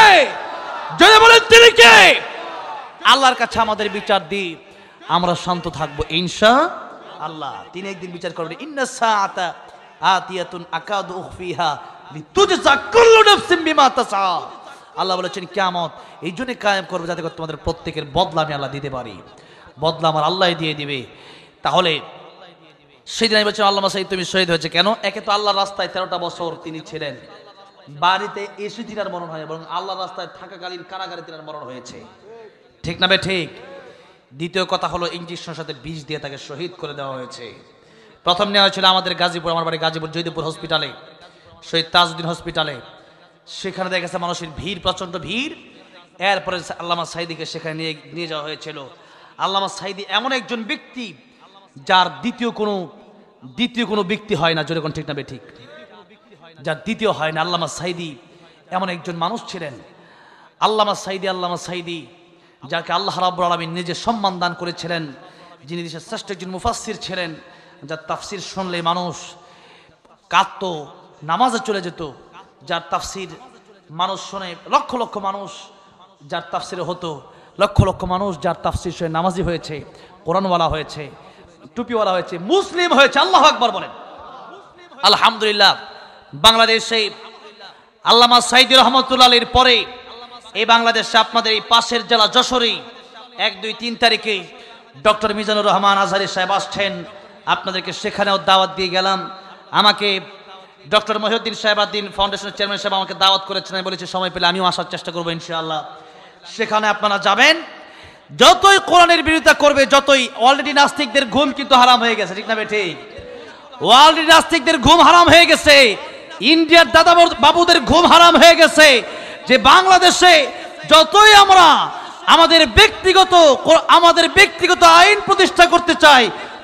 যদি বলেন তিনি কে? আল্লাহর কাছে আমাদের বিচার দিই, আমরা শান্ত থাকবো ইনশাআল্লাহ। তিনি একদিন বিচার করবেন, ইন্নাস সাআতা আতিয়াতুন আকাদু উখফিহা লিতুজজা কুল্লু নাফসিন বিমা তাসআ। আল্লাহ বলেছেন কিয়ামত এই জন্য কায়েম করবে যাতে করে তোমাদের প্রত্যেকের বদলা আমি আল্লাহ দিতে পারি, বদলা আমার আল্লাহ দিয়ে দিবে। তাহলে সেদিন আমি বলছি, আল্লামা সাঈদ তুমি শহীদ হয়েছে কেন? একে তো আল্লাহর রাস্তায় 13টা বছর তিনি ছিলেন, বাড়িতে এসে তিনার মরণ হয়, এবং আল্লাহর রাস্তায় থাকাকালীন কারাগারে তিনার মরণ হয়েছে, ঠিক না ঠিক? দ্বিতীয় কথা হলো, ইঞ্জেকশনের সাথে বিষ দিয়ে তাকে শহীদ করে দেওয়া হয়েছে। প্রথম নেওয়া হয়েছিল আমাদের গাজীপুর, আমার বাড়ি গাজীপুর জয়দেবপুর হসপিটালে, শহীদ তাজউদ্দিন হসপিটালে। সেখানে দেখা গেছে মানুষের ভিড়, প্রচন্ড ভিড়। এরপরে আল্লামা সাঈদীকে সেখানে নিয়ে যাওয়া হয়েছিল। আল্লামা সাঈদী এমন একজন ব্যক্তি যার দ্বিতীয় কোনো ব্যক্তি হয় না, যেরকম ঠিক না ঠিক? যার দ্বিতীয় হয় না। আল্লামা সাঈদী এমন একজন মানুষ ছিলেন। আল্লামা সাঈদী যাকে আল্লাহ রাব্বুল আলামিন নিজে সম্মান দান করেছিলেন, যিনি দেশের শ্রেষ্ঠ একজন মুফাসসির ছিলেন, যার তাফসির শুনলে মানুষ কাঁদতো, নামাজে চলে যেত। যার তাফসির মানুষ শুনে লক্ষ লক্ষ মানুষ যার তাফসিরে হতো, লক্ষ লক্ষ মানুষ যার তাফসির শুনে নামাজি হয়েছে, কোরআনওয়ালা হয়েছে, টুপিওয়ালা হয়েছে, মুসলিম হয়েছে। আল্লাহু আকবার বলেন। আলহামদুলিল্লাহ। বাংলাদেশে আল্লামা সাঈদী রহমাতুল্লাহ আলাইহির পরে এই বাংলাদেশে আপনাদের এই পাশের জেলা যশোরে 1, 2, 3 তারিখে ডক্টর মিজানুর রহমান আজহারী সাহেব আসছেন। আপনাদেরকে সেখানেও দাওয়াত দিয়ে গেলাম। আমাকে ডক্টর মহিউদ্দিন সাহেবাদ্দিন ফাউন্ডেশনের চেয়ারম্যান সাহেব আমাকে দাওয়াত করেছেন, আমি বলেছি সময় পেলে আমিও আসার চেষ্টা করবো ইনশাআল্লাহ। সেখানে আপনারা যাবেন, যতই কোরআনের বিরোধিতা করবে, যতই, অলরেডি নাস্তিকদের ঘুম কিন্তু হারাম হয়ে গেছে, ঠিক না ঠিক? অলরেডি নাস্তিকদের ঘুম হারাম হয়ে গেছে, ইন্ডিয়ার দাদা বাবুদের ঘুম হারাম হয়ে গেছে। যে বাংলাদেশে যতই আমরা আমাদের ব্যক্তিগত আইন প্রতিষ্ঠা করতে চাই,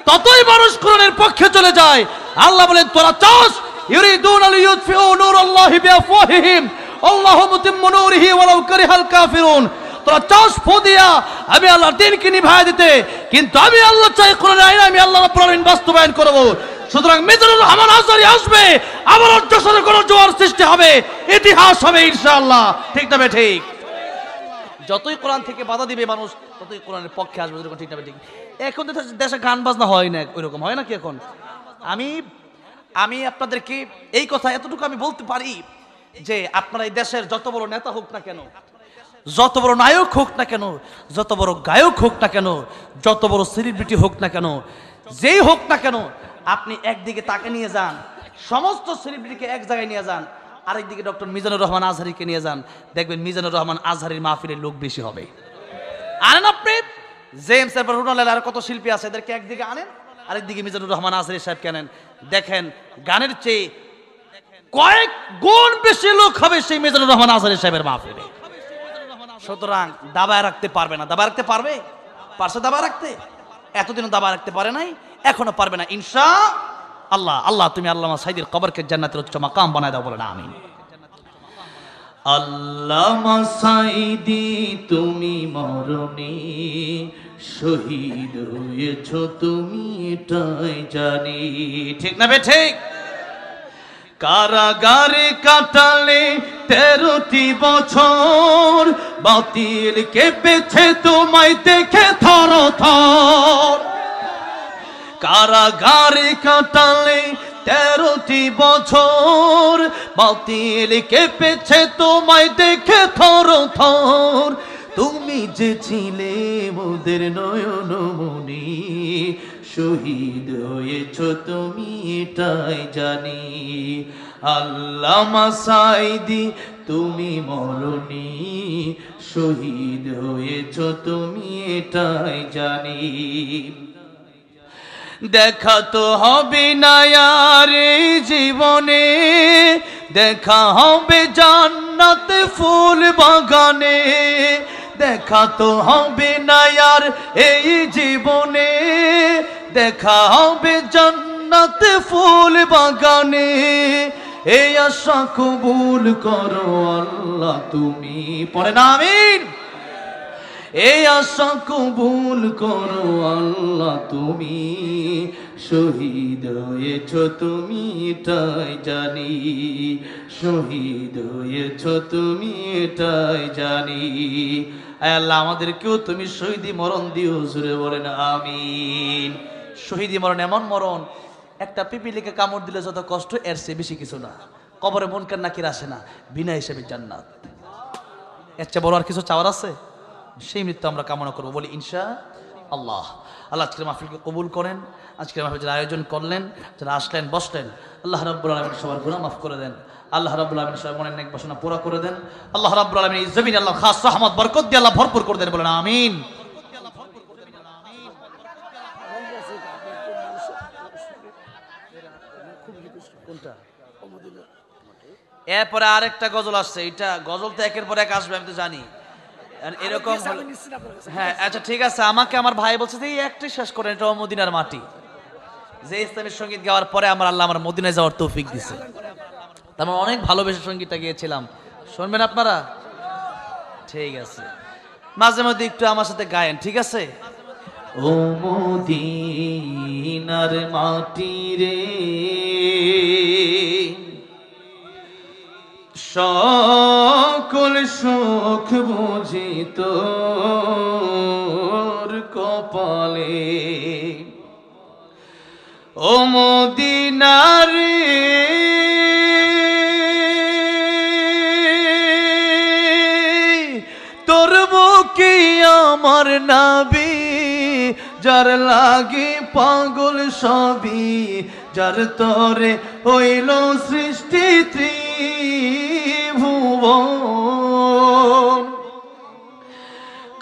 ততই মানুষ কোরআনের পক্ষে চলে যায়। আল্লাহ বলেন, তোরা চাস ইউরিদুনা লিইউতফিউ নূরাল্লাহি বিআফওয়াহিহিম আল্লাহু মুতিম্মু নূরিহি ওয়ালাউ কারিহাল কাফিরুন। তোরা চাষ ফু দিয়া আমি আল্লাহর দ্বীনকে নিভায় দিতে, কিন্তু আমি আল্লাহ চাই কোরআনের আইন আমি আল্লাহ রাব্বুল আলামিন বাস্তবায়ন করব। সুতরাং মিজানুর রহমান আজহারী আসবে, আবার যশোরে কোনো জোয়ার সৃষ্টি হবে, ইতিহাস হবে ইনশাআল্লাহ। ঠিক না ঠিক? যতই কোরআন থেকে বাধা দিবে মানুষ ততই কোরআনের পক্ষে আসবে। ঠিক না ঠিক? এখন দেশে গান বাজনা হয় না, ওইরকম হয় নাকি এখন? আমি আপনাদেরকে এই কথা এতটুকু আমি বলতে পারি যে আপনারা এই দেশের যত বড় নেতা হোক না কেন, যত বড় নায়ক হোক না কেন, যত বড় গায়ক হোক না কেন, যত বড় সেলিব্রিটি হোক না কেন, যেই হোক না কেন, আপনি একদিকে তাকে নিয়ে যান, সমস্ত সেলিব্রিটিকে এক জায়গায় নিয়ে যান, আরেকদিকে ডক্টর মিজানুর রহমান আজহারীকে নিয়ে যান, দেখবেন মিজানুর রহমান আজহারীর মাহফিলের লোক বেশি হবে। আনেন আপনি জেমস এরপর রুনাল আর কত শিল্পী আছে, এদেরকে একদিকে আনেন, আরেকদিকে মিজানুর রহমান আজহারী সাহেবকে আনেন, দেখেন গানের চেয়ে কয়েক গুণ বেশি লোক হবে সেই মিজানুর রহমান আজহারী সাহেবের মাহফিলে। সুতরাং দাবায় রাখতে পারবে না। দাবায় রাখতে পারবে? পারছে দাবায় রাখতে? এতদিনও দাবায় রাখতে পারে নাই, এখনো পারবে না ইনশাআল্লাহ। আল্লাহ তুমি আল্লামা সাইদীর কবরকে জান্নাতের উচ্চ মাকাম বানায় দাও, বলে না আমিন। আল্লামা সাইদী তুমি মরণে শহীদ হয়েছ, তুমি এটাই জানি। ঠিক না ঠিক? কারাগারে কাটালে 13টি বছর, বাতিল কেঁপেছে তোমায় দেখে থর থর। কারাগারে কাটালে 13টি বছর, বাতিল কেঁপেছে তোমায় দেখে থর থর। তুমি যে ছিলে মোদের নয়ন মনি, শহীদ হয়েছ তুমি এটাই জানি। আল্লামা সাইদী তুমি মরণি, শহীদ হয়েছ তুমি এটাই জানি। দেখা তো হবে না আর এই জীবনে, দেখা হবে জান্নাতে ফুল বাগানে। দেখা তো হবে না আর এই জীবনে, দেখা হবে জান্নাতে ফুল বাগানে। এই আশা কবুল করো আল্লাহ তুমি, পড়ে না আমিন। এই আশা কবুল করো আল্লাহ তুমি, শহীদ হয়েছ তুমি এটাই জানি। শহীদ হয়েছ তুমি এটাই জানি। আল্লাহ আমাদেরকেও তুমি শহীদি মরণ দিও, জুড়ে বলেন আমিন। শহীদি মরণ এমন মরণ, একটা পিপিলিকে কামড় দিলে যত কষ্ট এর চেয়ে বেশি কিছু না। কবরে মুনকার নাকির আসে না, বিনা হিসেবে জান্নাত। এর চেয়ে বড় আর কিছু চাওয়ার আছে? সেই মৃত্যু আমরা কামনা করবো, বলি ইনশাআল্লাহ। আল্লাহ আজকের মাহফিলকে কবুল করেন। আজকের মাহফিল যারা আয়োজন করলেন, যারা আসলেন বসলেন, আল্লাহ রাব্বুল আলামিন সবার গুনাহ মাফ করে দেন। আল্লাহ রাব্বুল আলামিন সবার মনের নেক বাসনা পুরা করে দেন। আল্লাহ রাব্বুল আলামিন এই জমিনে আল্লাহ খাস রহমত বরকত দিয়ে আল্লাহ ভরপুর করে দেন, বলেন আমিন। এরপরে আরেকটা গজল আসছে, এটা গজল তো একের পর এক আসবে, আমি তো জানি এরকম। হ্যাঁ আচ্ছা ঠিক আছে, আমাকে আমার ভাই বলছে যে এই একটাই শেষ করেন, এটা মদিনার মাটি। যে ইসলামী সঙ্গীত গাওয়ার পরে আল্লাহ আমার মদিনায় যাওয়ার তৌফিক দিছে। তারপর অনেক ভালোবেসে সঙ্গীতটা গিয়েছিলাম, শুনবেন আপনারা? ঠিক আছে, মাঝে মধ্যে একটু আমার সাথে গায়েন, ঠিক আছে? ও মদিনার মাটি রে, সকল সুখ বুঝি তোর কপালে। ও মদিনার তোর বুকে আমার নাবি, যার লাগে পাগল সবই, যার তরে হইল সৃষ্টি ত্রিভুবন।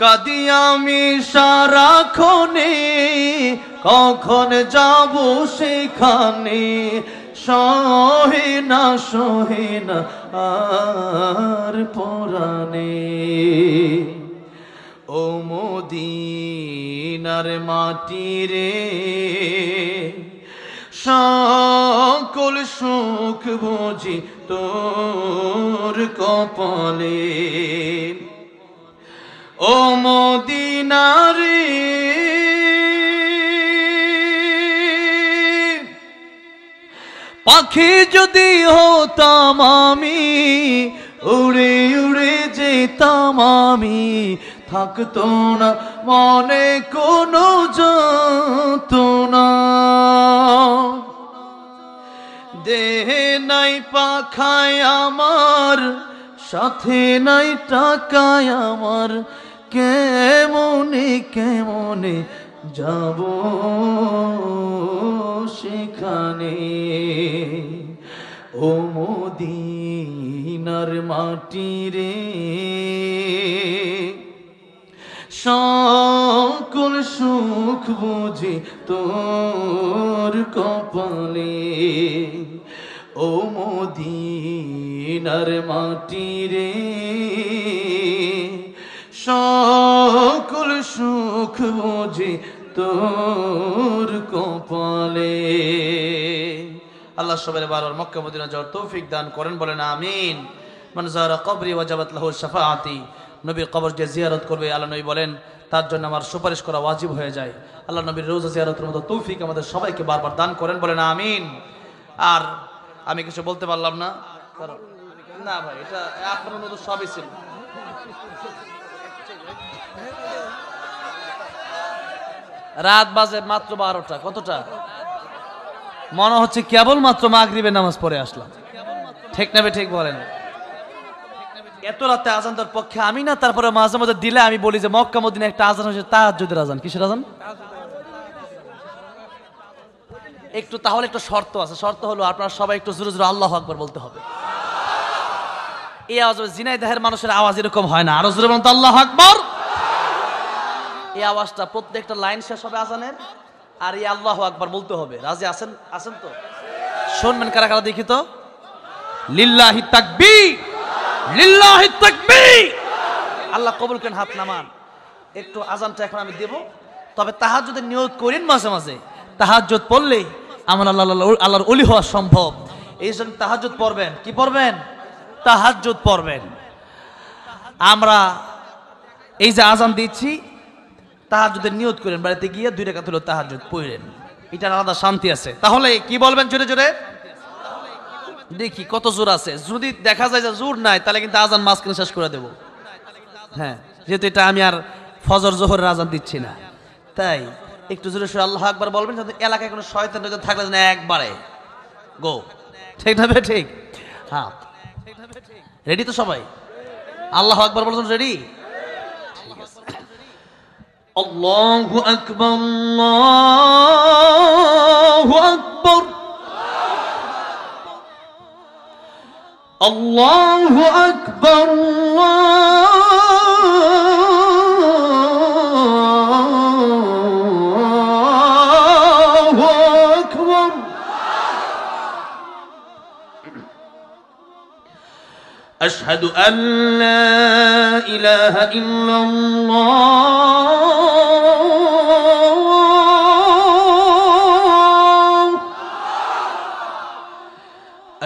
কাঁদি আমি সারাক্ষণে, কখন যাব সেখানে, সহে না আর পরাণে। ও মদিনার মাটি রে, সকল সুখ বুঝি তোর কপালে। ও ও মদিনারে পাখি যদি হতাম আমি, উড়ে উড়ে যেতাম আমি, থাকতো না মনে কোনো যন্ত্রণা। দেহে নাই পাখায় আমার, সাথে নাই টাকায় আমার, কেমনে কেমনে যাব সেখানে। ও মদিনার মাটি রে, সকল সুখ বুঝি তোর কপালে। ও মদিনার মাটি রে, সকল সুখ বুঝি তোর কপালে। আল্লাহ সবাই বারবার মক্কা মদিনা যাওয়ার তৌফিক দান করেন, বলেন আমিন। মান যারা কবরি ওয়াজাবাত লাহু শাফাআতি, নবীর কবর যে জিয়ারত করবে আল্লাহ নবী বলেন তার জন্য আমার সুপারিশ করা ওয়াজিব হয়ে যায়। আল্লাহ নবীর রোজা জিয়ারতের মতো তৌফিক আমাদের সবাইকে বারবার দান করেন, বলেন আমিন। আর আমি কিছু বলতে পারলাম না, না ভাই এটা আপনার মতো সবই ছিল। রাত বাজে মাত্র 12টা, কতটা মনে হচ্ছে কেবল মাত্র মাগরিবের নামাজ পড়ে আসলাম, ঠিক না ঠিক বলেন? এত রাতে আজান তার পক্ষে আমি না, তারপরে মাঝে মাঝে দিলে আমি বলি যে মক্কা মদিনা একটা আজান হচ্ছে তাহাজ্জুদের আজান। কিসের আজান? একটু তাহলে একটা শর্ত আছে, শর্ত হলো আপনারা সবাই একটু জোরে জোরে আল্লাহু আকবার বলতে হবে। এই আওয়াজ ঝিনাইদহের মানুষের আওয়াজ এরকম হয় না, আরো জোরে বলতে আল্লাহু আকবার। এই আওয়াজটা প্রত্যেকটা লাইন শেষ হবে আজানের, আর এই আল্লাহু আকবার বলতে হবে। রাজি আছেন? আছেন তো? শুনবেন কারা কারা দেখি তো। লিল্লাহি তাকবীর, লিল্লাহি তাকবীর। আল্লাহ কবুল করেন, হাত নামান। একটু আজানটা এখন আমি দেব, তবে তাহাজ্জুদের নিয়ত করেন মাঝে মাঝে। তাহাজ্জুদ পড়লেই আমার আল্লাহর ওলি হওয়া সম্ভব। এই জন্য তাহাজ্জুদ পড়বেন। কি পড়বেন? তাহাজ্জুদ পড়বেন। আমরা এই যে আজান দিচ্ছি, তাহাজ্জুদের নিয়ত করেন, বাড়িতে গিয়ে 2 রাকাত হলো তাহাজ্জুদ পড়েন, এটার আলাদা শান্তি আছে। তাহলে কি বলবেন জোরে জোরে? দেখি কত জোর আছে। যদি দেখা যায় যে জোর নাই, তাহলে কিন্তু আজান মাঝখানে শেষ করে দেব। হ্যাঁ, যেহেতু এটা আমি আর ফজর জোহরের আজান দিচ্ছি না, তাই একটু জোরে সোরে আল্লাহু আকবার বলবেন, যাতে এলাকায় কোনো শয়তান টয়তান থাকলে যেন একবারে গো। ঠিক না ঠিক? হ্যাঁ, রেডি তো সবাই? আল্লাহু আকবার বলছেন, রেডি? ঠিক আছে। আল্লাহু আকবার, আল্লাহু আকবার, আল্লাহু আকবার, আল্লাহু আকবার। আশহাদু আন লা ইলাহা ইল্লাল্লাহ,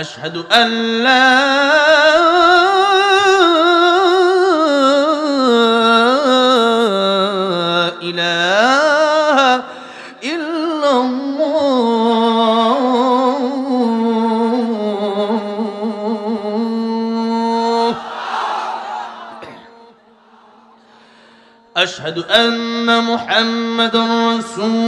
আশহাদু আন লা ইলাহা ইল্লাল্লাহ, আশহাদু আন্না মুহাম্মাদার রাসূলুল্লাহ,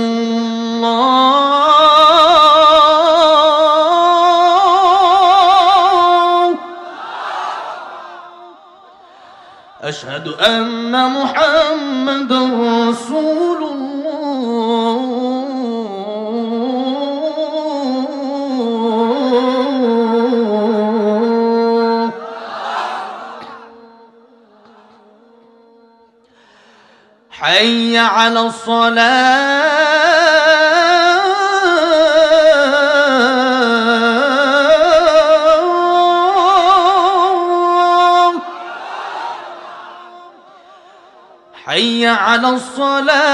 আশহাদু আন্না মুহাম্মাদার রাসূলুল্লাহ। হাইয়া আলাস সালাহ, হাইয়া আলাস সালাহ,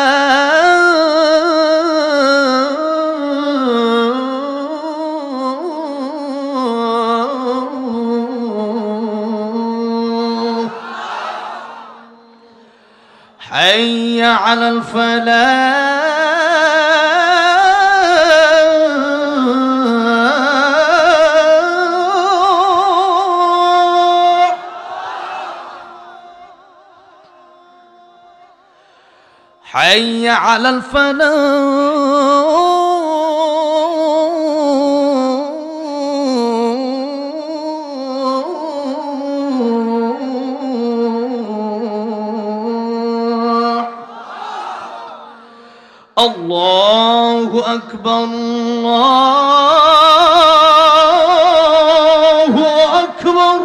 حي على الفلاح حي على الفلاح الله أكبر الله أكبر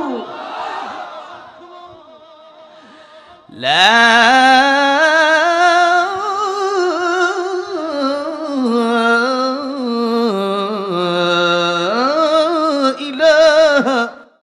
لا